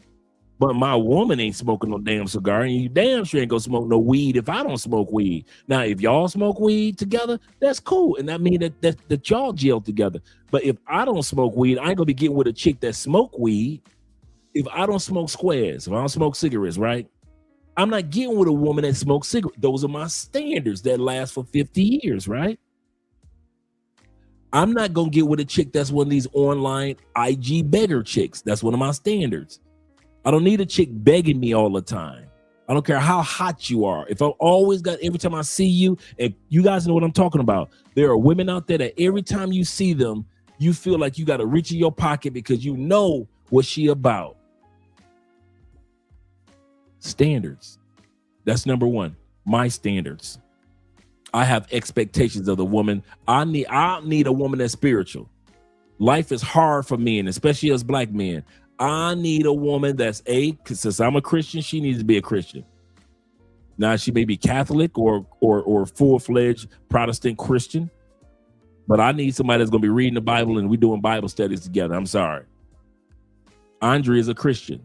But my woman ain't smoking no damn cigar, and you damn sure ain't gonna smoke no weed if I don't smoke weed. Now, if y'all smoke weed together, that's cool, and that means that y'all gel together. But if I don't smoke weed, I ain't gonna be getting with a chick that smoke weed. If I don't smoke squares, if I don't smoke cigarettes, right? I'm not getting with a woman that smokes cigarettes. Those are my standards that last for 50 years, right? I'm not gonna get with a chick that's one of these online IG beggar chicks. That's one of my standards. I don't need a chick begging me all the time. I don't care how hot you are. If I always got, every time I see you, and you guys know what I'm talking about, there are women out there that every time you see them, you feel like you got to reach in your pocket because you know what she about. Standards. That's number one. My standards. I have expectations of the woman. I need a woman that's spiritual. Life is hard for men, especially as black men. I need a woman that's because since I'm a Christian, she needs to be a Christian. Now she may be Catholic or full-fledged Protestant Christian, but I need somebody that's gonna be reading the Bible and we doing Bible studies together. I'm sorry. Andrea is a Christian,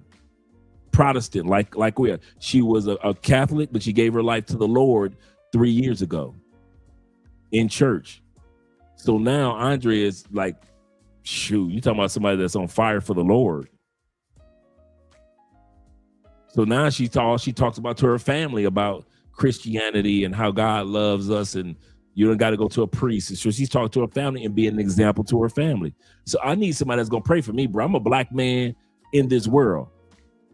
Protestant, like we are. She was a Catholic, but she gave her life to the Lord 3 years ago in church. So now Andrea is like, shoot, you talking about somebody that's on fire for the Lord. So now she talks about to her family about Christianity and how God loves us, and you don't got to go to a priest. So she's talking to her family and being an example to her family. So I need somebody that's gonna pray for me, bro. I'm a black man in this world.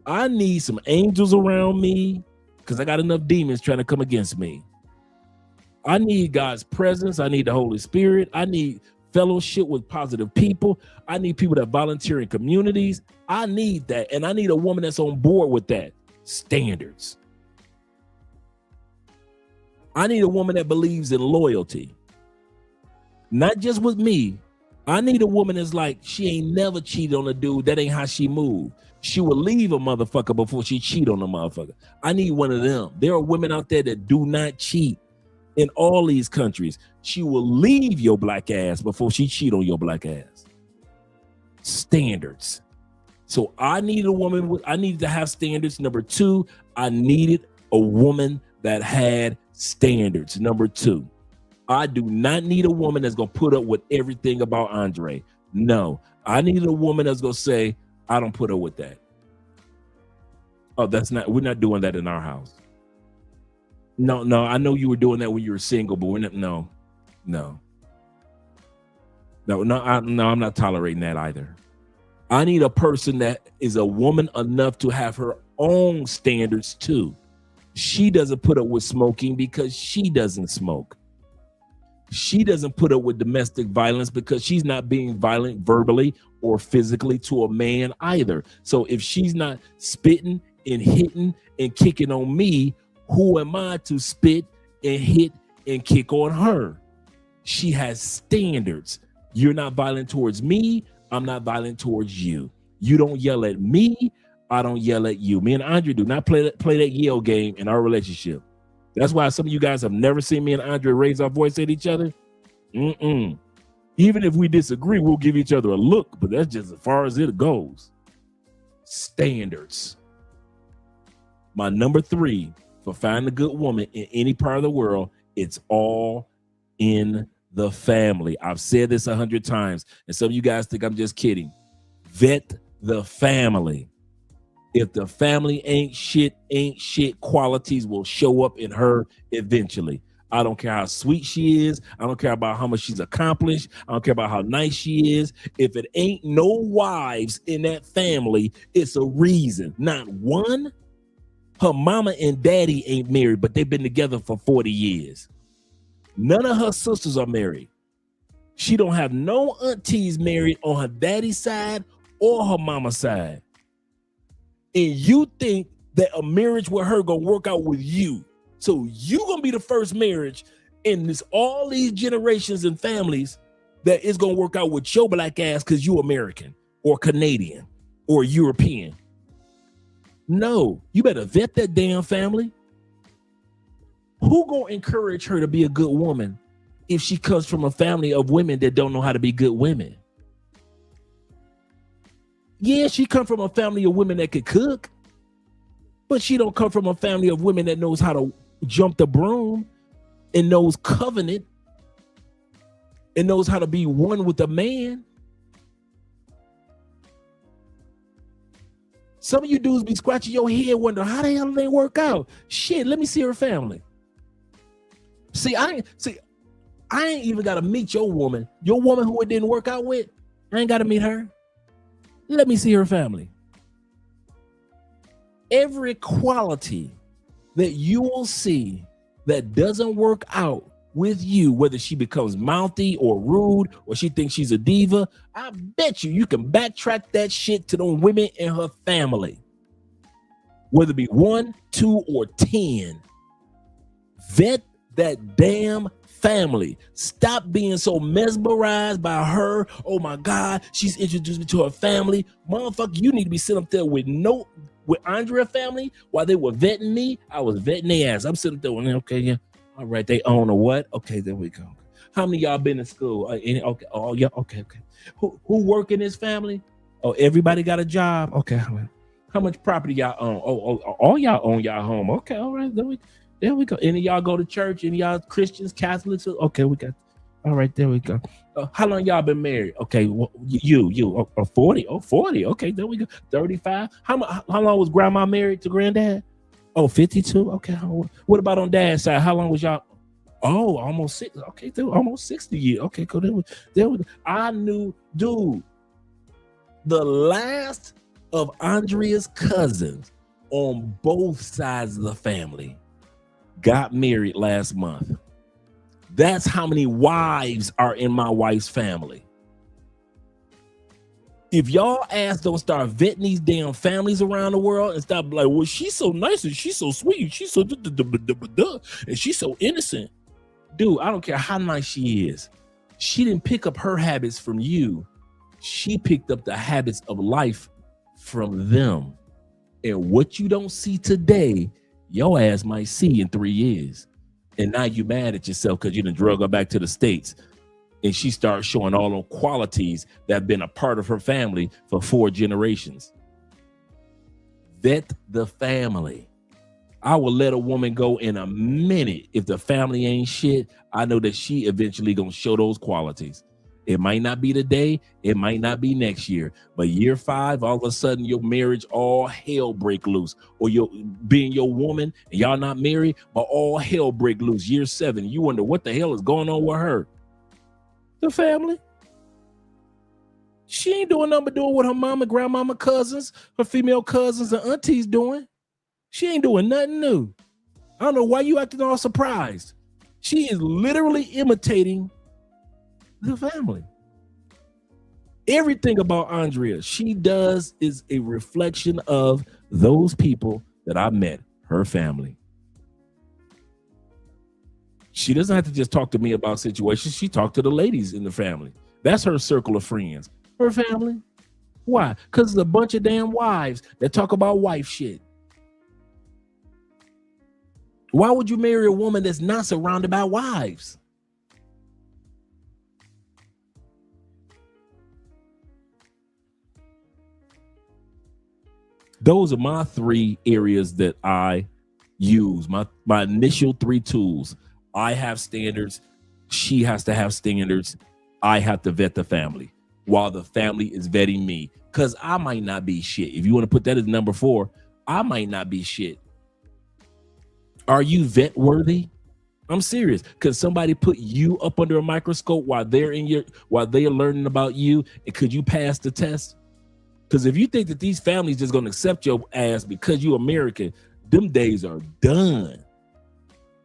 I need some angels around me because I got enough demons trying to come against me. I need God's presence. I need the Holy Spirit. I need fellowship with positive people. I need people that volunteer in communities. I need that. And I need a woman that's on board with that. Standards. I need a woman that believes in loyalty. Not just with me. I need a woman that's like, she ain't never cheated on a dude. That ain't how she move. She will leave a motherfucker before she cheat on a motherfucker. I need one of them. There are women out there that do not cheat in all these countries. She will leave your black ass before she cheat on your black ass. Standards. So I need a woman. I needed to have standards. Number two, I needed a woman that had standards. Number two, I do not need a woman that's going to put up with everything about Andre. No, I need a woman that's going to say, I don't put up with that. Oh, we're not doing that in our house. No, I know you were doing that when you were single, but we're not, no, I'm not tolerating that either. I need a person that is a woman enough to have her own standards too. She doesn't put up with smoking because she doesn't smoke. She doesn't put up with domestic violence because she's not being violent verbally or physically to a man either. So if she's not spitting and hitting and kicking on me, who am I to spit and hit and kick on her? She has standards. You're not violent towards me. I'm not violent towards you. You don't yell at me. I don't yell at you. Me and Andre do not play that yell game in our relationship. That's why some of you guys have never seen me and Andre raise our voice at each other. Even if we disagree, we'll give each other a look, but that's just as far as it goes. Standards. My number three for finding a good woman in any part of the world, it's all in the family. I've said this 100 times, and some of you guys think I'm just kidding. Vet the family. If the family ain't shit, qualities will show up in her eventually. I don't care how sweet she is. I don't care about how much she's accomplished. I don't care about how nice she is. If it ain't no wives in that family, it's a reason. Not one. Her mama and daddy ain't married, but they've been together for 40 years. None of her sisters are married. She don't have no aunties married on her daddy's side or her mama's side. And you think that a marriage with her gonna work out with you. So you gonna be the first marriage in all these generations and families that is gonna work out with your black ass because you American or Canadian or European. No, you better vet that damn family. Who gonna encourage her to be a good woman if she comes from a family of women that don't know how to be good women? Yeah, she come from a family of women that could cook, but she don't come from a family of women that knows how to jump the broom and knows covenant and knows how to be one with a man. Some of you dudes be scratching your head wondering how the hell they work out. Shit, let me see her family. I ain't even got to meet your woman who it didn't work out with. I ain't got to meet her. Let me see her family. Every quality that you will see that doesn't work out with you, whether she becomes mouthy or rude or she thinks she's a diva, I bet you can backtrack that shit to them women in her family. Whether it be 1, 2, or 10. Vet that damn family. Stop being so mesmerized by her. Oh my God, she's introduced me to her family. Motherfucker, you need to be sitting up there with Andrea family while they were vetting me. I was vetting their ass. I'm sitting up there with, okay, yeah, all right, they own or what? Okay, there we go. How many of y'all been in school? Okay, oh yeah, okay. Who work in this family? Oh, everybody got a job. Okay, how much property y'all own? Oh, all y'all own y'all home. Okay, all right, there we go. Any of y'all go to church? Any of y'all Christians, Catholics? Okay, we got. All right, there we go. How long y'all been married? Okay, well, you 40. Oh, 40. Okay, there we go. 35. How long was grandma married to granddad? Oh, 52. Okay. What about on dad's side? How long was y'all? Oh, almost 6. Okay, almost 60 years. Okay, cool. There we go. I knew, dude. The last of Andrea's cousins on both sides of the family got married last month. That's how many wives are in my wife's family. If y'all ass don't start vetting these damn families around the world and stop like, well, she's so nice and she's so sweet and she's so and she's so innocent. Dude, I don't care how nice she is. She didn't pick up her habits from you. She picked up the habits of life from them. And what you don't see today, your ass might see in 3 years. And now you mad at yourself because you done drug her back to the States. And she starts showing all those qualities that have been a part of her family for 4 generations. Vet the family. I will let a woman go in a minute. If the family ain't shit, I know that she eventually gonna show those qualities. It might not be today, it might not be next year, but year 5, all of a sudden your marriage, all hell break loose. Or you're being your woman and y'all not married, but all hell break loose. Year 7, you wonder what the hell is going on with her. The family. She ain't doing nothing but doing what her mama, grandmama, cousins, her female cousins and aunties doing. She ain't doing nothing new. I don't know why you acting all surprised. She is literally imitating the family. Everything about Andrea she does is a reflection of those people that I met, her family. She doesn't have to just talk to me about situations. She talked to the ladies in the family. That's her circle of friends. Her family. Why? Because it's a bunch of damn wives that talk about wife shit. Why would you marry a woman that's not surrounded by wives? Those are my 3 areas that I use. My initial 3 tools. I have standards. She has to have standards. I have to vet the family while the family is vetting me, because I might not be shit. If you want to put that as number 4, I might not be shit. Are you vet worthy? I'm serious. Could somebody put you up under a microscope while they're learning about you, and could you pass the test? Because if you think that these families just gonna accept your ass because you American, them days are done.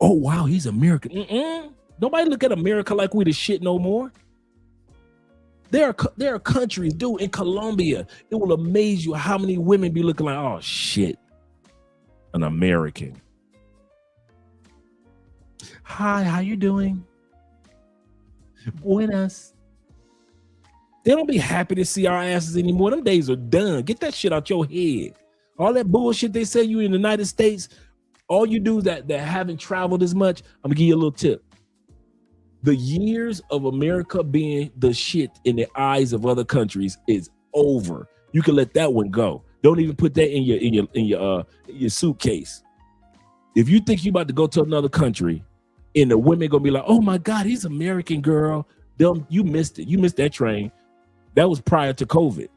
Oh wow, he's American. Nobody look at America like we the shit no more. There are countries, dude, in Colombia. It will amaze you how many women be looking like, oh shit, an American. Hi, how you doing? Buenas. They don't be happy to see our asses anymore. Them days are done. Get that shit out your head. All that bullshit they say you in the United States, all you do that haven't traveled as much, I'm gonna give you a little tip. The years of America being the shit in the eyes of other countries is over. You can let that one go. Don't even put that in your suitcase. If you think you about to go to another country and the women gonna be like, oh my God, he's American, girl. You missed it. You missed that train. That was prior to COVID.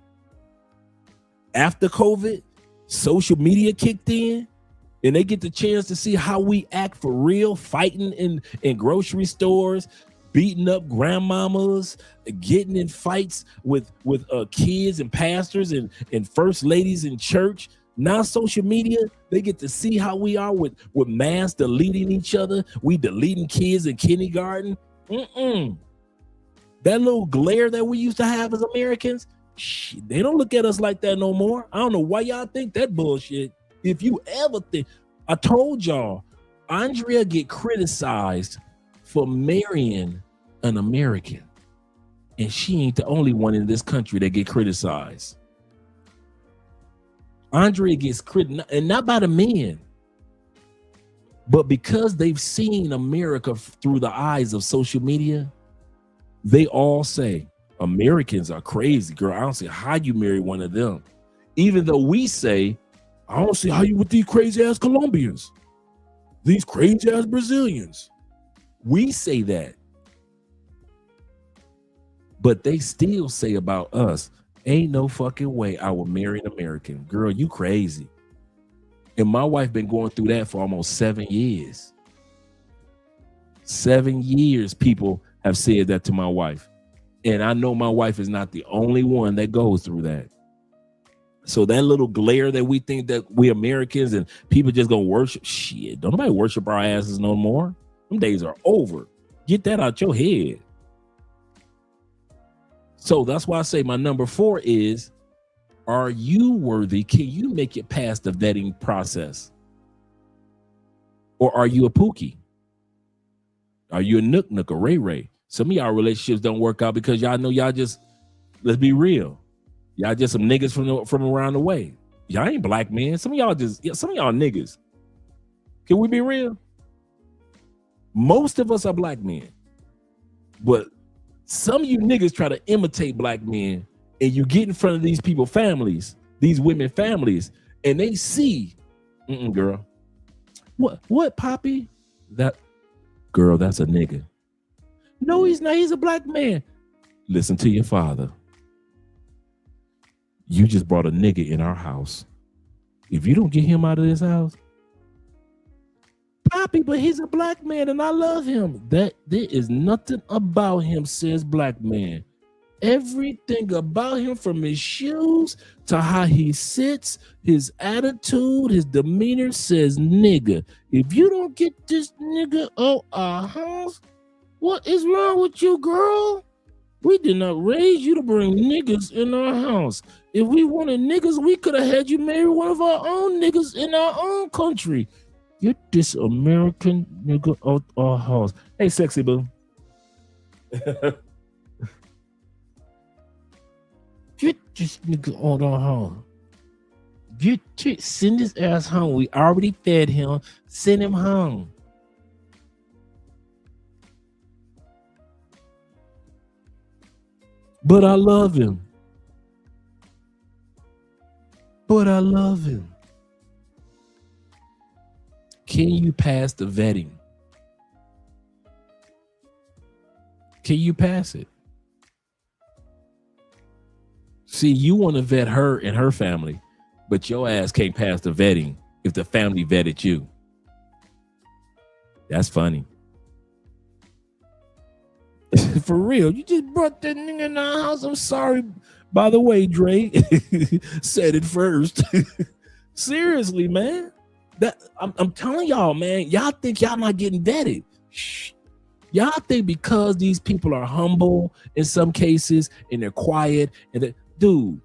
After COVID, social media kicked in and they get the chance to see how we act for real, fighting in grocery stores, beating up grandmamas, getting in fights with kids and pastors and first ladies in church. Now social media, they get to see how we are with mass deleting each other. We deleting kids in kindergarten. That little glare that we used to have as Americans, they don't look at us like that no more. I don't know why y'all think that bullshit. If you ever think, I told y'all, Andrea get criticized for marrying an American. And she ain't the only one in this country that get criticized. Andrea gets criticized, and not by the men, but because they've seen America through the eyes of social media, they all say, Americans are crazy, girl. I don't see how you marry one of them. Even though we say, I don't see how you with these crazy ass Colombians, these crazy ass Brazilians. We say that. But they still say about us, ain't no fucking way I will marry an American. Girl, you crazy. And my wife been going through that for almost 7 years. 7 years people have said that to my wife. And I know my wife is not the only one that goes through that. So that little glare that we think that we Americans and people just gonna worship, shit, don't nobody worship our asses no more. Them days are over. Get that out your head. So that's why I say my number 4 is, are you worthy? Can you make it past the vetting process? Or are you a Pookie? Are you a Nook, a Ray Ray? Some of y'all relationships don't work out because y'all know y'all just, let's be real. Y'all just some niggas from around the way. Y'all ain't black men. Some of y'all niggas. Can we be real? Most of us are black men. But some of you niggas try to imitate black men, and you get in front of these people families, these women families, and they see, girl. What, Poppy? That girl, that's a nigga. No, he's not. He's a black man. Listen to your father. You just brought a nigga in our house. If you don't get him out of this house, Poppy, but he's a black man and I love him. There is nothing about him says black man. Everything about him, from his shoes to how he sits, his attitude, his demeanor, says nigga. If you don't get this nigga out our house, what is wrong with you, girl? We did not raise you to bring niggas in our house. If we wanted niggas, we could have had you marry one of our own niggas in our own country. Get this American nigga out our house. Hey, sexy boo. Get this nigga out our house. Send his ass home. We already fed him. Send him home. But I love him. Can you pass the vetting? Can you pass it? See, you want to vet her and her family, but your ass can't pass the vetting if the family vetted you. That's funny. For real, you just brought that nigga in our house. I'm sorry. By the way, Dre said it first. Seriously, man. I'm telling y'all, man. Y'all think y'all not getting vetted. Shh. Y'all think because these people are humble in some cases and they're quiet dude.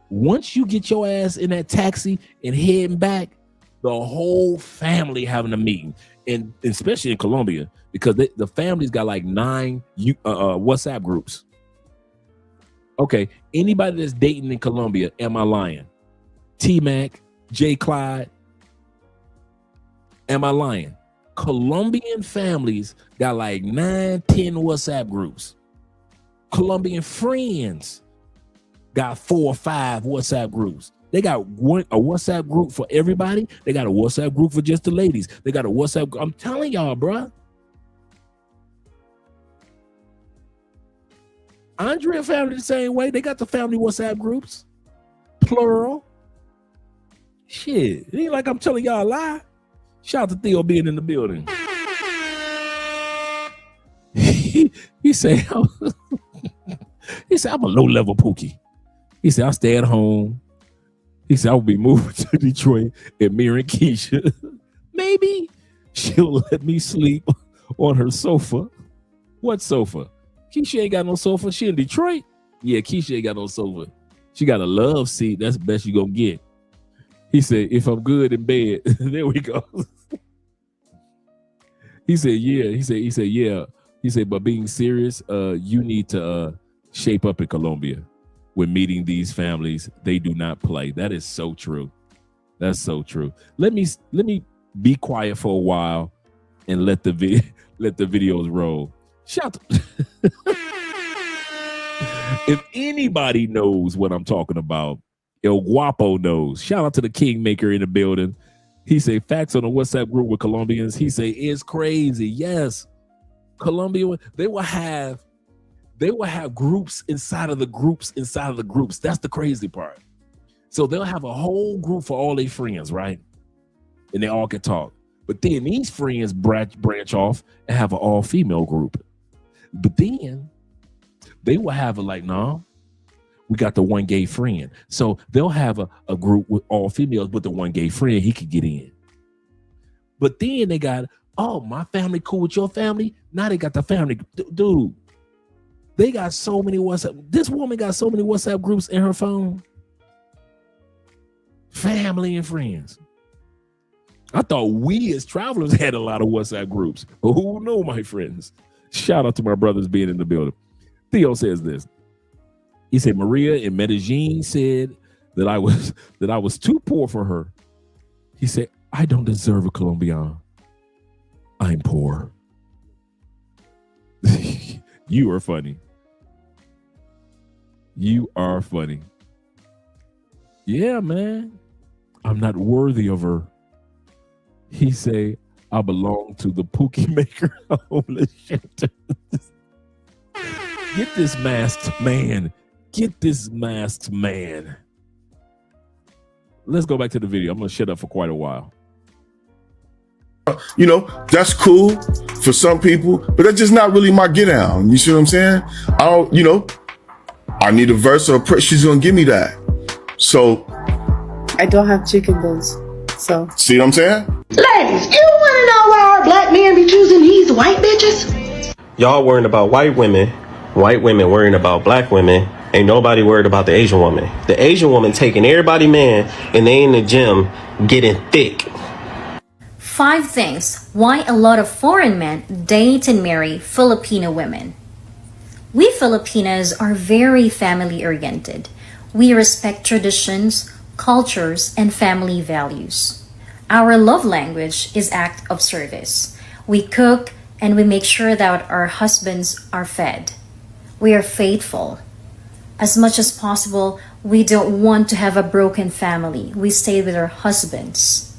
Once you get your ass in that taxi and heading back, the whole family having a meeting, and especially in Colombia, because the family's got like 9 WhatsApp groups. Okay, anybody that's dating in Colombia, am I lying? T-Mac, J. Clyde, am I lying? Colombian families got like 9, 10 WhatsApp groups. Colombian friends got 4 or 5 WhatsApp groups. They got a WhatsApp group for everybody. They got a WhatsApp group for just the ladies. They got a WhatsApp group. I'm telling y'all, bruh. Andrea family the same way. They got the family WhatsApp groups. Plural. Shit. It ain't like I'm telling y'all a lie. Shout out to Theo being in the building. He said, I'm a low-level Pookie. He said, I stay at home. He said, I will be moving to Detroit and marrying Keisha. Maybe she'll let me sleep on her sofa. What sofa? Keisha ain't got no sofa. She in Detroit? Yeah, Keisha ain't got no sofa. She got a love seat. That's the best you gonna get. He said, if I'm good in bed, there we go. He said, yeah. He said, yeah. He said, but being serious, you need to shape up in Colombia. When meeting these families, they do not play. That is so true. That's so true. Let me be quiet for a while and let the videos roll. Shout out. If anybody knows what I'm talking about, El Guapo knows. Shout out to the Kingmaker in the building. He say facts on a WhatsApp group with Colombians. He say it's crazy. Yes, Colombia. They will have groups inside of the groups inside of the groups. That's the crazy part. So they'll have a whole group for all their friends, right? And they all can talk. But then these friends branch off and have an all-female group. But then they will have we got the one gay friend. So they'll have a group with all females, but the one gay friend, he could get in. But then they got Oh, my family cool with your family. Now they got the family. Dude, they got so many WhatsApp. This woman got so many WhatsApp groups in her phone. Family and friends. I thought we as travelers had a lot of WhatsApp groups. But who knew, my friends? Shout out to my brothers being in the building. Theo says this. He said, Maria in Medellin said that I was too poor for her. He said, I don't deserve a Colombian. I'm poor. You are funny. You are funny. Yeah, man. I'm not worthy of her. He say, I belong to the Pookie Maker homeless shelter. Get this masked man. Get this masked man. Let's go back to the video. I'm going to shut up for quite a while. You know, that's cool for some people, but that's just not really my get down. You see what I'm saying? I don't, you know, I need a verse or a prayer. She's going to give me that. So. I don't have chicken bones. So. See what I'm saying? Ladies, you want to know why our black men be choosing these white bitches? Y'all worrying about white women worrying about black women. Ain't nobody worried about the Asian woman. The Asian woman taking everybody man and they in the gym getting thick. 5 things why a lot of foreign men date and marry Filipino women. We Filipinos are very family oriented. We respect traditions, cultures, and family values. Our love language is act of service. We cook and we make sure that our husbands are fed. We are faithful. As much as possible, we don't want to have a broken family. We stay with our husbands.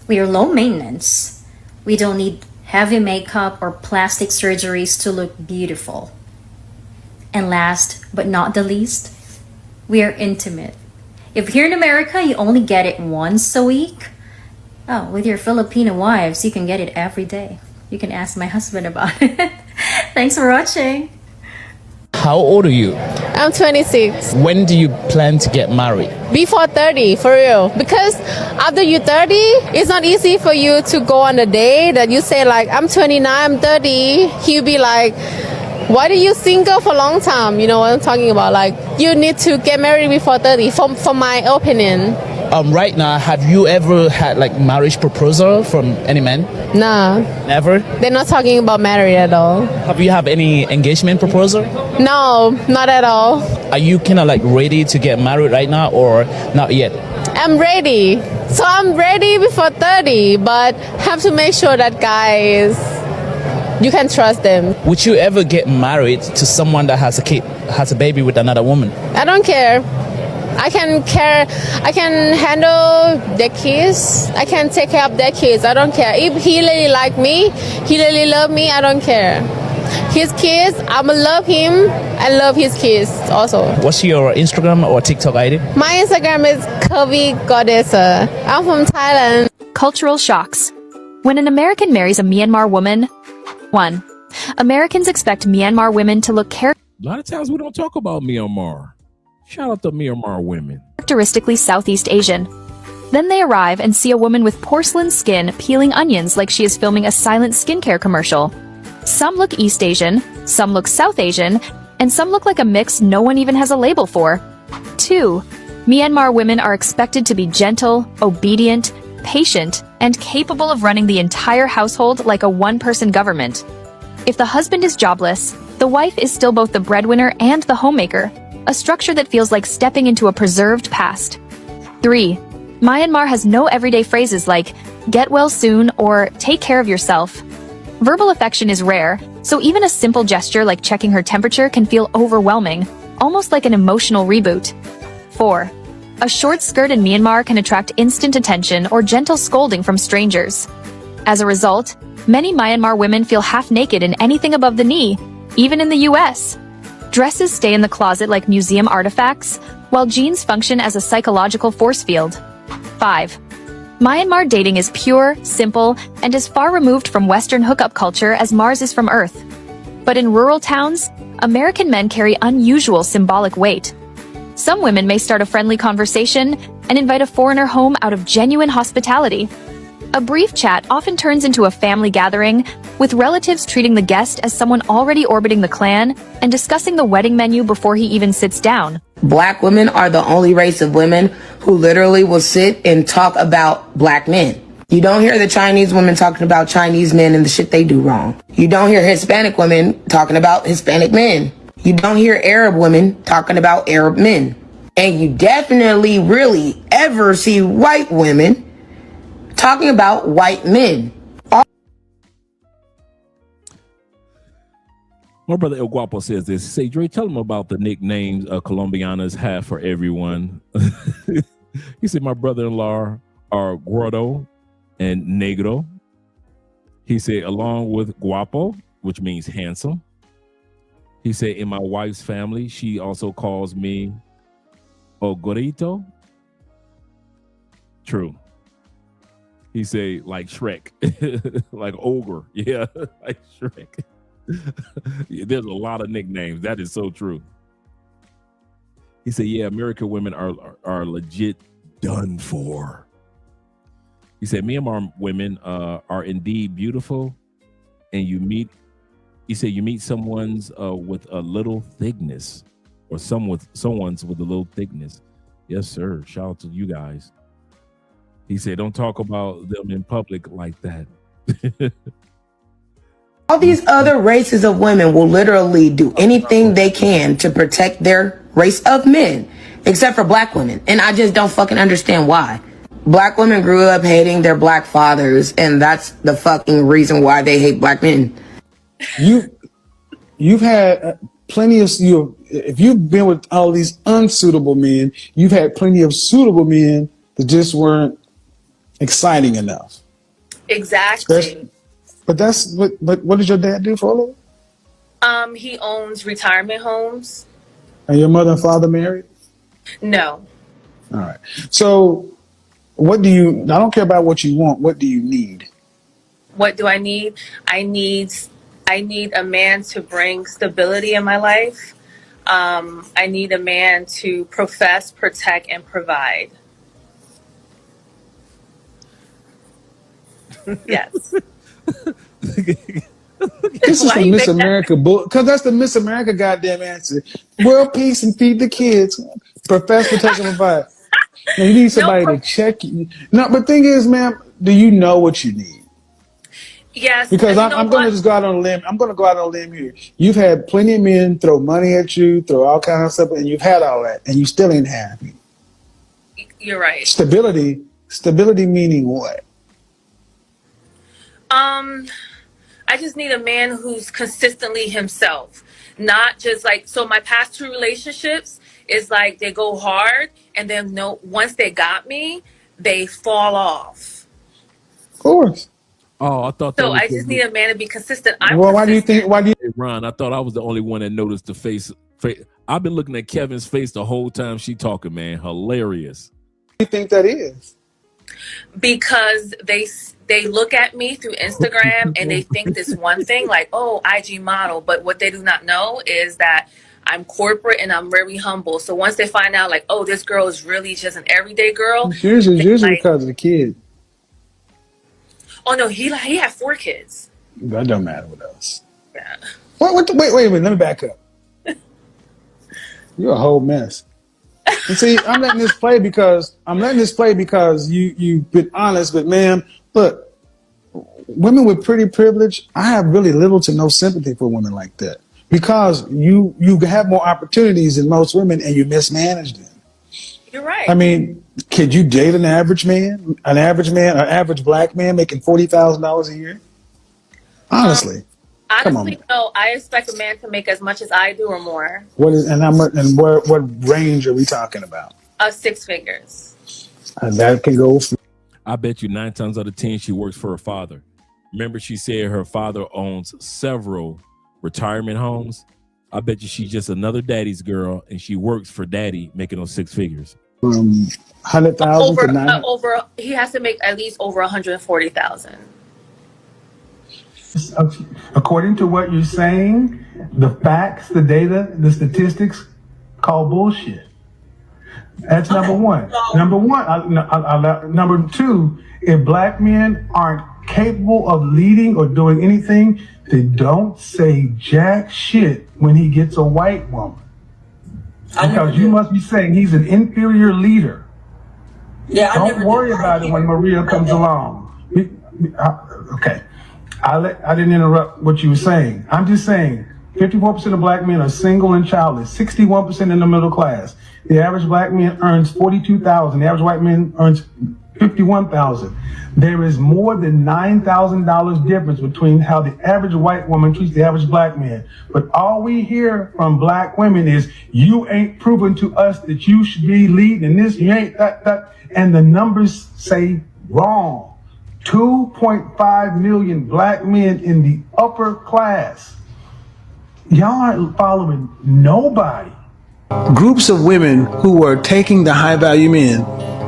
We are low maintenance. We don't need heavy makeup or plastic surgeries to look beautiful. And last but not the least, we are intimate. If here in America, you only get it once a week, oh, with your Filipino wives, you can get it every day. You can ask my husband about it. Thanks for watching. How old are you? I'm 26. When do you plan to get married? Before 30, for real. Because after you're 30, it's not easy for you to go on a date that you say like, I'm 29, I'm 30. He'll be like, why are you single for a long time? You know what I'm talking about? Like, you need to get married before 30, from my opinion. Right now, have you ever had like marriage proposal from any man? Nah. Never? They're not talking about marriage at all. Have you have any engagement proposal? No, not at all. Are you kind of like ready to get married right now or not yet? I'm ready. So I'm ready before 30, but have to make sure that guys, you can trust them. Would you ever get married to someone that has a kid, has a baby with another woman? I don't care. I can handle their kids. I can take care of their kids. I don't care. If he really like me, he really love me, I don't care. His kids, I'ma love him. I love his kids also. What's your Instagram or TikTok ID? My Instagram is Curvy Goddess. I'm from Thailand. Cultural shocks. When an American marries a Myanmar woman, 1. Americans expect Myanmar women to look A lot of times we don't talk about Myanmar. Shout out to Myanmar women. Characteristically Southeast Asian. Then they arrive and see a woman with porcelain skin peeling onions like she is filming a silent skincare commercial. Some look East Asian, some look South Asian, and some look like a mix no one even has a label for. 2. Myanmar women are expected to be gentle, obedient, patient, and capable of running the entire household like a one-person government. If the husband is jobless, the wife is still both the breadwinner and the homemaker, a structure that feels like stepping into a preserved past. 3. Myanmar has no everyday phrases like, get well soon or take care of yourself. Verbal affection is rare, so even a simple gesture like checking her temperature can feel overwhelming, almost like an emotional reboot. 4. A short skirt in Myanmar can attract instant attention or gentle scolding from strangers. As a result, many Myanmar women feel half naked in anything above the knee, even in the US. Dresses stay in the closet like museum artifacts, while jeans function as a psychological force field. 5. Myanmar dating is pure, simple, and as far removed from Western hookup culture as Mars is from Earth. But in rural towns, American men carry unusual symbolic weight. Some women may start a friendly conversation and invite a foreigner home out of genuine hospitality. A brief chat often turns into a family gathering, with relatives treating the guest as someone already orbiting the clan and discussing the wedding menu before he even sits down. Black women are the only race of women who literally will sit and talk about black men. You don't hear the Chinese women talking about Chinese men and the shit they do wrong. You don't hear Hispanic women talking about Hispanic men. You don't hear Arab women talking about Arab men. And you definitely really ever see white women talking about white men. My brother El Guapo says this. Say, Dre, tell him about the nicknames Colombianas have for everyone. He said, my brother-in-law are Gordo and Negro. He said, along with Guapo, which means handsome. He said, in my wife's family, she also calls me Ogorito. True. He said, like Shrek, like ogre. Yeah, like Shrek. Yeah, there's a lot of nicknames. That is so true. He said, yeah, American women are legit done for. He said, Myanmar women are indeed beautiful, and he said, you meet someone's with a little thickness, or someone's with a little thickness. Yes, sir. Shout out to you guys. He said, don't talk about them in public like that. All these other races of women will literally do anything they can to protect their race of men, except for black women. And I just don't fucking understand why. Black women grew up hating their black fathers, and that's the fucking reason why they hate black men. You've had plenty of if you've been with all these unsuitable men, you've had plenty of suitable men that just weren't exciting enough. Exactly. But what did your dad do for a living? He owns retirement homes. And your mother and father married? No. All right. So I don't care about what you want. What do you need? What do I need? I need a man to bring stability in my life. I need a man to profess, protect, and provide. Yes. This is the Miss America book, because that's the Miss America goddamn answer. World peace and feed the kids. Profess, protect, and provide. Now, you need somebody to check you. No, but thing is, ma'am, do you know what you need? Yes. Because I'm going to just go out on a limb. I'm going to go out on a limb here. You've had plenty of men throw money at you, throw all kinds of stuff, and you've had all that, and you still ain't happy. You're right. Stability meaning what? I just need a man who's consistently himself, not just like, so my past 2 relationships is like they go hard and then once they got me, they fall off. Of course. Oh, I thought so. I just need a man to be consistent. Why do you think? Hey, Ron, I thought I was the only one that noticed the face. I've been looking at Kevin's face the whole time she talking, man. Hilarious. What do you think that is? Because they look at me through Instagram and they think this one thing, like, oh, IG model. But what they do not know is that I'm corporate and I'm very humble. So once they find out, like, oh, this girl is really just an everyday girl. Usually because of the kid. Oh no, he had 4 kids. That don't matter with us. Yeah. Wait a minute. Let me back up. You're a whole mess. You see, I'm letting this play because you've been honest. But ma'am, look, women with pretty privilege, I have really little to no sympathy for women like that because you have more opportunities than most women and you mismanage them. You're right. I mean, could you date an average black man making $40,000 a year? Honestly. Honestly, no. I expect a man to make as much as I do or more. What range are we talking about? 6 figures. And that can go. I bet you 9 times out of 10 she works for her father. Remember, she said her father owns several retirement homes. I bet you she's just another daddy's girl, and she works for daddy, making those 6 figures. 100,000 to 900. He has to make at least over 140,000. According to what you're saying, the facts, the data, the statistics call bullshit. That's number one. Number two, if black men aren't capable of leading or doing anything, they don't say jack shit when he gets a white woman. Because you must be saying he's an inferior leader. Yeah, don't worry about it when Maria comes along. Okay. I didn't interrupt what you were saying. I'm just saying 54% of black men are single and childless, 61% in the middle class. The average black man earns $42,000. The average white man earns $51,000. There is more than $9,000 difference between how the average white woman treats the average black man. But all we hear from black women is, you ain't proven to us that you should be leading in this, you ain't that. And the numbers say wrong. 2.5 million black men in the upper class. Y'all aren't following nobody. Groups of women who are taking the high value men.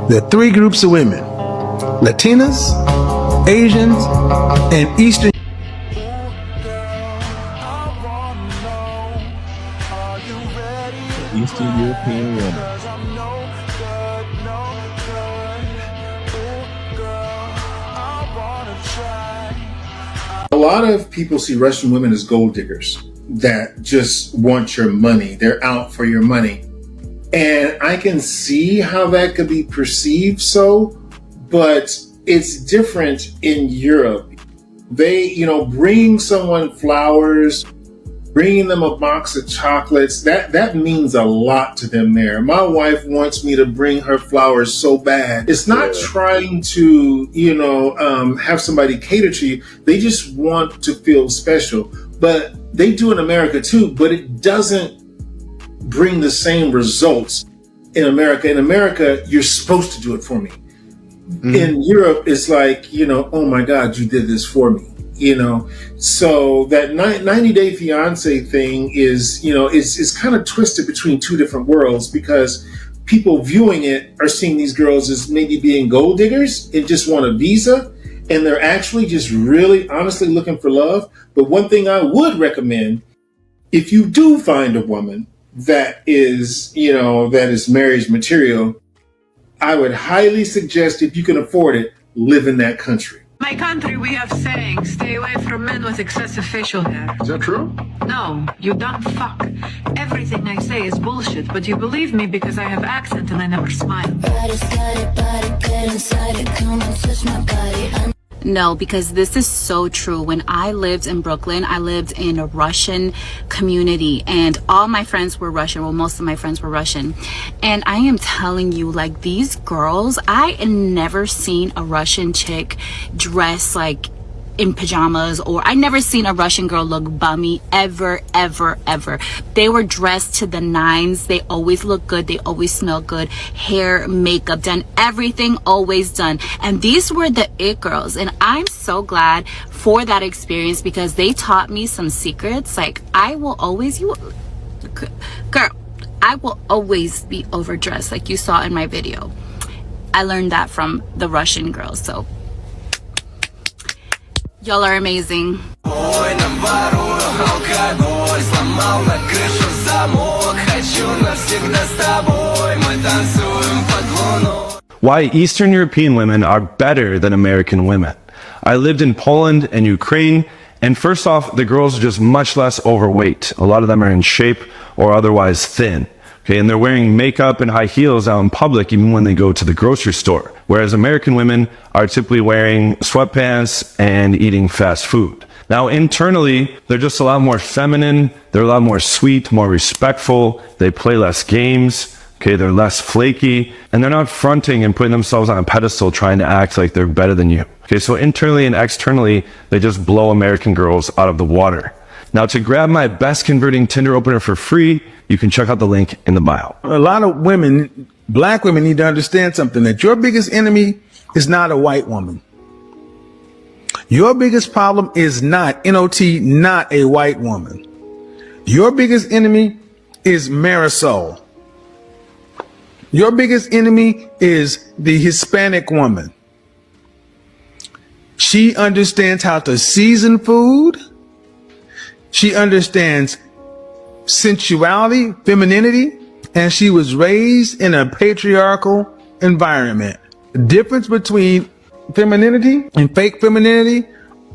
There are three groups of women: Latinas, Asians, and Eastern. Eastern European women. A lot of people see Russian women as gold diggers that just want your money. They're out for your money. And I can see how that could be perceived so, but it's different in Europe. They, bringing someone flowers, bringing them a box of chocolates, that means a lot to them there. My wife wants me to bring her flowers so bad. It's not trying to, have somebody cater to you. They just want to feel special. But they do in America too, but it doesn't bring the same results in America. In America, you're supposed to do it for me. Mm-hmm. In Europe, it's like, oh my God, you did this for me. So that 90 Day Fiance thing is, is kind of twisted between two different worlds, because people viewing it are seeing these girls as maybe being gold diggers and just want a visa. And they're actually just really honestly looking for love. But one thing I would recommend, if you do find a woman that is, that is marriage material, I would highly suggest, if you can afford it, live in that country. My country, we have saying, stay away from men with excessive facial hair. Is that true? No, you dumb fuck. Everything I say is bullshit, but you believe me because I have accent and I never smile. No, because this is so true. When I lived in Brooklyn, I lived in a Russian community and all my friends were Russian. Well, most of my friends were Russian. And I am telling you, like, these girls, I had never seen a Russian chick dress like in pajamas, or I never seen a Russian girl look bummy ever. They were dressed to the nines. They always look good. They always smell good. Hair, makeup done, everything always done. And these were the it girls. And I'm so glad for that experience, because they taught me some secrets. Like, I will always, girl, I will always be overdressed, like you saw in my video. I learned that from the Russian girls. So y'all are amazing. Why Eastern European women are better than American women. I lived in Poland and Ukraine, and first off, the girls are just much less overweight. A lot of them are in shape or otherwise thin. Okay, and they're wearing makeup and high heels out in public even when they go to the grocery store. Whereas American women are typically wearing sweatpants and eating fast food. Now internally, they're just a lot more feminine, they're a lot more sweet, more respectful, they play less games, okay, they're less flaky, and they're not fronting and putting themselves on a pedestal trying to act like they're better than you. Okay, so internally and externally, they just blow American girls out of the water. Now to grab my best converting Tinder opener for free, you can check out the link in the bio. A lot of women, black women, need to understand something, that your biggest enemy is not a white woman. Your biggest problem is not, N-O-T, not a white woman. Your biggest enemy is Marisol. Your biggest enemy is the Hispanic woman. She understands how to season food. She understands sensuality, femininity, and she was raised in a patriarchal environment. The difference between femininity and fake femininity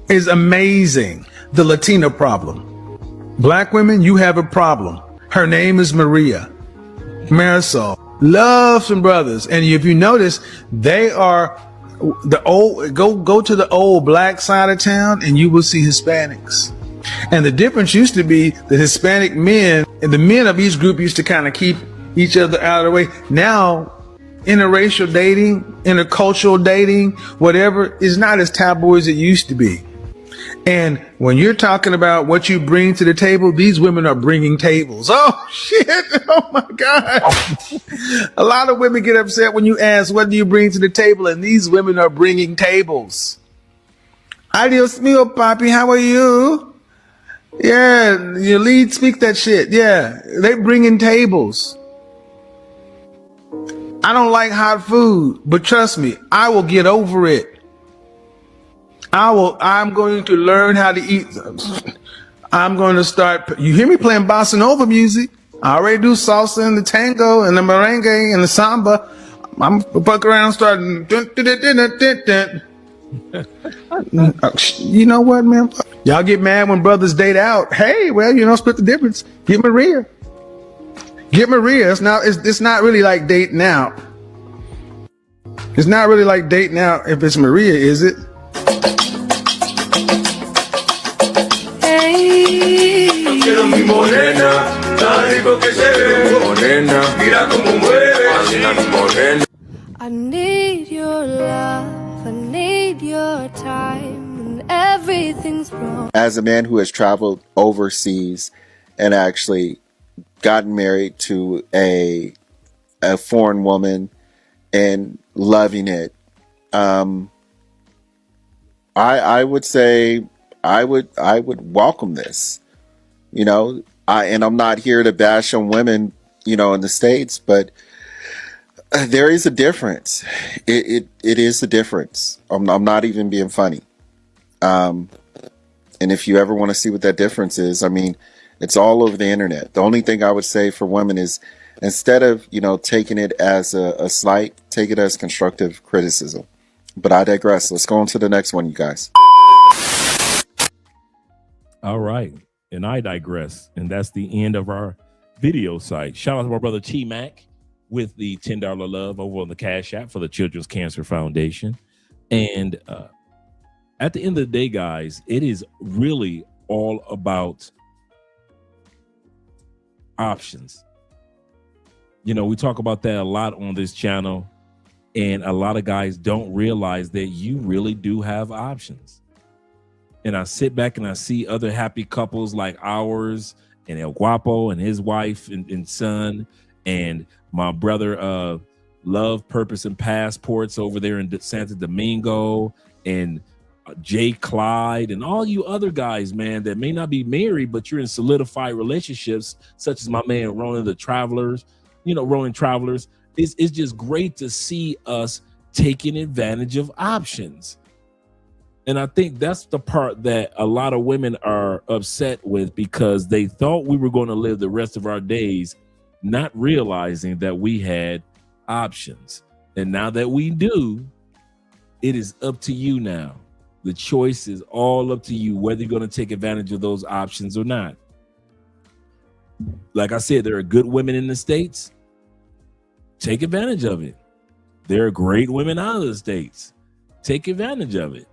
is amazing. The Latina problem. Black women, you have a problem. Her name is Maria. Marisol. Love some brothers. And if you notice, they are the old, go to the old black side of town and you will see Hispanics. And the difference used to be the Hispanic men and the men of each group used to kind of keep each other out of the way. Now, interracial dating, intercultural dating, whatever, is not as taboo as it used to be. And when you're talking about what you bring to the table, these women are bringing tables. Oh, shit. Oh, my God. A lot of women get upset when you ask, what do you bring to the table? And these women are bringing tables. Adios mio, papi. How are you? Yeah, your lead speak that shit. Yeah, they bringing tables. I don't like hot food, but trust me, I will get over it. I'm going to learn how to eat. I'm going to start. You hear me playing bossa nova music? I already do salsa and the tango and the merengue and the samba. I'm fuck around starting. You know what, man? Y'all get mad when brothers date out. Hey, well, you know, split the difference. Get Maria. Get Maria. It's not really like dating out. It's not really like dating out if it's Maria, is it? Quiero mi morena, tan rico que se ve. Morena, mira como mueve. Así mi morena. I need your love, I need your time, and everything's wrong. As a man who has traveled overseas and actually gotten married to a foreign woman and loving it, I would say I would welcome this. You know, and I'm not here to bash on women, you know, in the States, but there is a difference. It is a difference. I'm not even being funny. And if you ever want to see what that difference is, I mean, it's all over the internet. The only thing I would say for women is, instead of, you know, taking it as a slight, take it as constructive criticism. But I digress. Let's go on to the next one, you guys. All right. And I digress. And that's the end of our video site. Shout out to my brother T-Mac with the $10 love over on the Cash App for the Children's Cancer Foundation. And at the end of the day, guys, it is really all about options. You know, we talk about that a lot on this channel, and a lot of guys don't realize that you really do have options. And I sit back and I see other happy couples like ours and El Guapo and his wife and son, and my brother Love, Purpose, and Passports over there in Santo Domingo, and Jay Clyde, and all you other guys, man, that may not be married, but you're in solidified relationships, such as my man Ronan the Travelers. You know, Ronan Travelers. It's just great to see us taking advantage of options. And I think that's the part that a lot of women are upset with, because they thought we were going to live the rest of our days not realizing that we had options. And now that we do, it is up to you now. The choice is all up to you, whether you're going to take advantage of those options or not. Like I said, there are good women in the States. Take advantage of it. There are great women out of the States. Take advantage of it.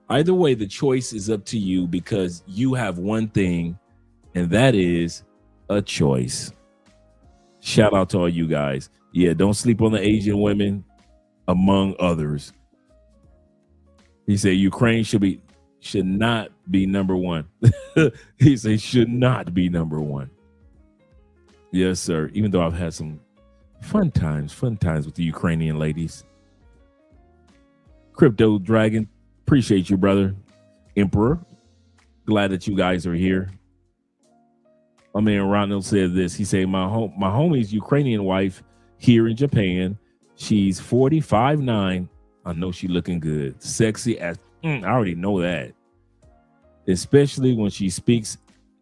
Either way, the choice is up to you, because you have one thing, and that is a choice. Shout out to all you guys. Yeah, don't sleep on the Asian women, among others. He said Ukraine should not be number one. He said should not be number one. Yes, sir. Even though I've had some fun times with the Ukrainian ladies. Crypto Dragon, appreciate you, brother. Emperor, glad that you guys are here. My man Ronald said this. He said, my homie's Ukrainian wife here in Japan. She's 45'9". I know she looking good. Sexy as, I already know that. Especially when she speaks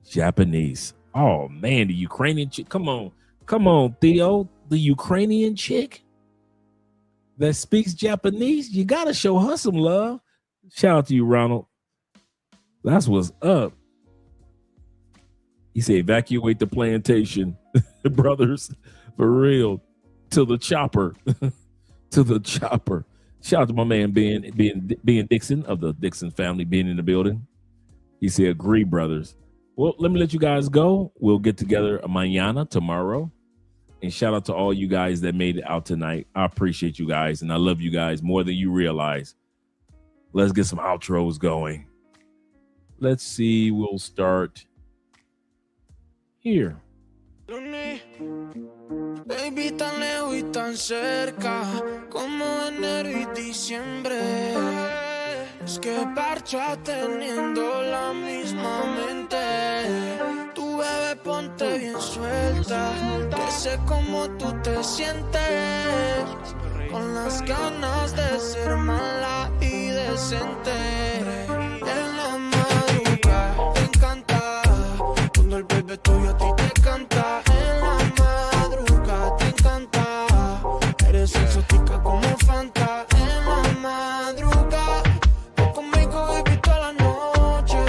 Japanese. Oh, man, the Ukrainian chick. Come on. Come on, Theo, the Ukrainian chick that speaks Japanese. You gotta show her some love. Shout out to you, Ronald. That's what's up. He said, evacuate the plantation, brothers, for real, to the chopper, to the chopper. Shout out to my man Ben Dixon of the Dixon family being in the building. He said, agree, brothers. Well, let me let you guys go. We'll get together mañana, tomorrow. And shout out to all you guys that made it out tonight. I appreciate you guys, and I love you guys more than you realize. Let's get some outros going. Let's see. We'll start here. Baby, tan lejos y tan cerca, como enero y diciembre. Es que parcha teniendo la misma mente. Tu bebé ponte bien suelta, que sé cómo tú te sientes. Con las ganas de ser mala y decente. En la madrugada te encanta, cuando el bebé tuyo a ti te canta. En la madrugada te encanta, eres exótica como Fanta. En la madrugada, tú conmigo baby toda la noche.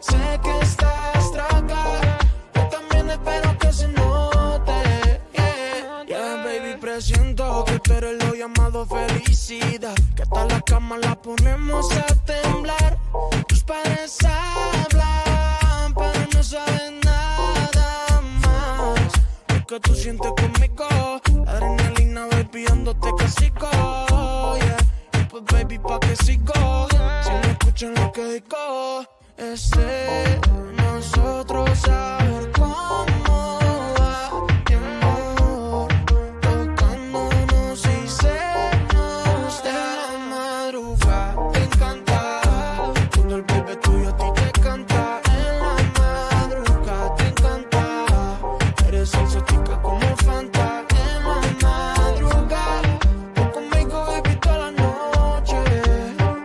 Sé que estás traga, yo también espero que se note. Yeah, baby, presiento que tú eres lo llamado felicidad. Que hasta la cama la ponemos a temblar. Tus padres hablan, pero no saben nada más. Lo que tú sientes conmigo, adrenalina, baby, dándote casico. Yeah, y pues baby, pa' que sigo. Si no escuchan lo que digo, es de nosotros saber cómo va mi amor. Tocándonos y sernos de la madrugada. Te encanta, cuando el bebé tuyo a ti te canta. En la madrugada te encanta, eres exótica como Fanta. En la madrugada, tú conmigo baby toda la noche.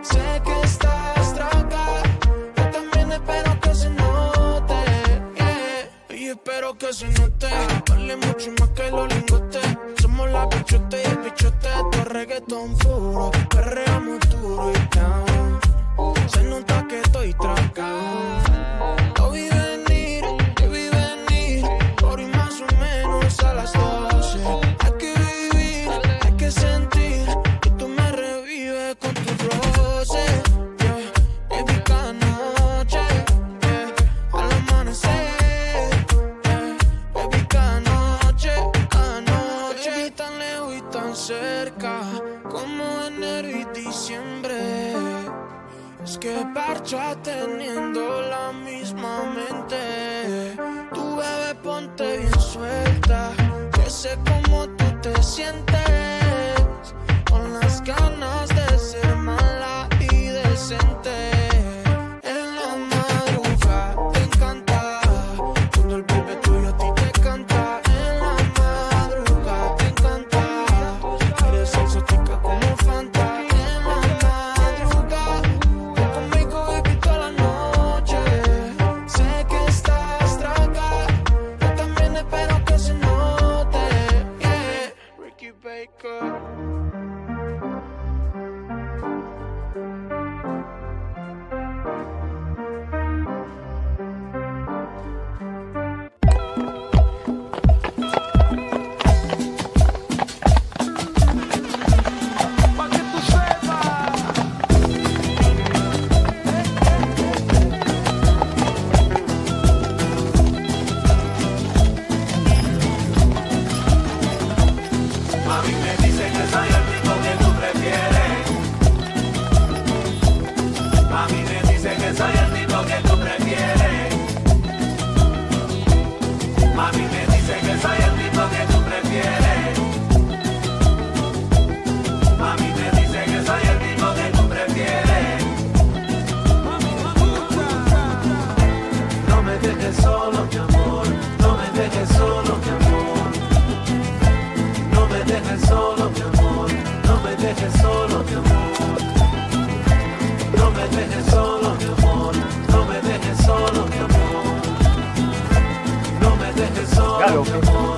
Sé que estás traga, yo también espero que se note. Yeah, y espero que se note. Vale mucho más que los lingotes. Somos la bichote y el bichote. Esto es reggaetón puro, perreamos duro y down. Se nota que estoy tragado. Lo vi venir, por y más o menos a las 12. Hay que vivir, hay que sentir, que tú me revives con tu roce. Yeah, baby, cada noche, yeah, al amanecer. Yeah, baby, cada noche, baby, tan lejos y tan cerca, como enero y diciembre. Es que parcha teniendo la misma mente. Tu bebé ponte bien suelta, que sé cómo tú te sientes. Con las ganas de ser mala y decente. En la madrugada te encanta, cuando el bebé tuyo a ti te canta. En la madrugada te encanta, eres exótica como Fanta. En la madrugada, tú conmigo baby toda la noche. Sé que estás traga, yo también espero que se note. Yeah, Ricky Baker. Mami me dice que soy el tipo que tú prefieres. Mami me dice que soy el tipo que tú prefieres. Mami me dice que soy el tipo que tú prefieres. Mami me dice que soy el tipo que tú prefieres. No me dejes solo, mi amor. No me dejes solo, mi amor. No me dejes solo, mi amor. No me dejes solo, mi amor. No me dejes solo, mi amor. No me dejes solo, mi amor. No me dejes solo, mi amor.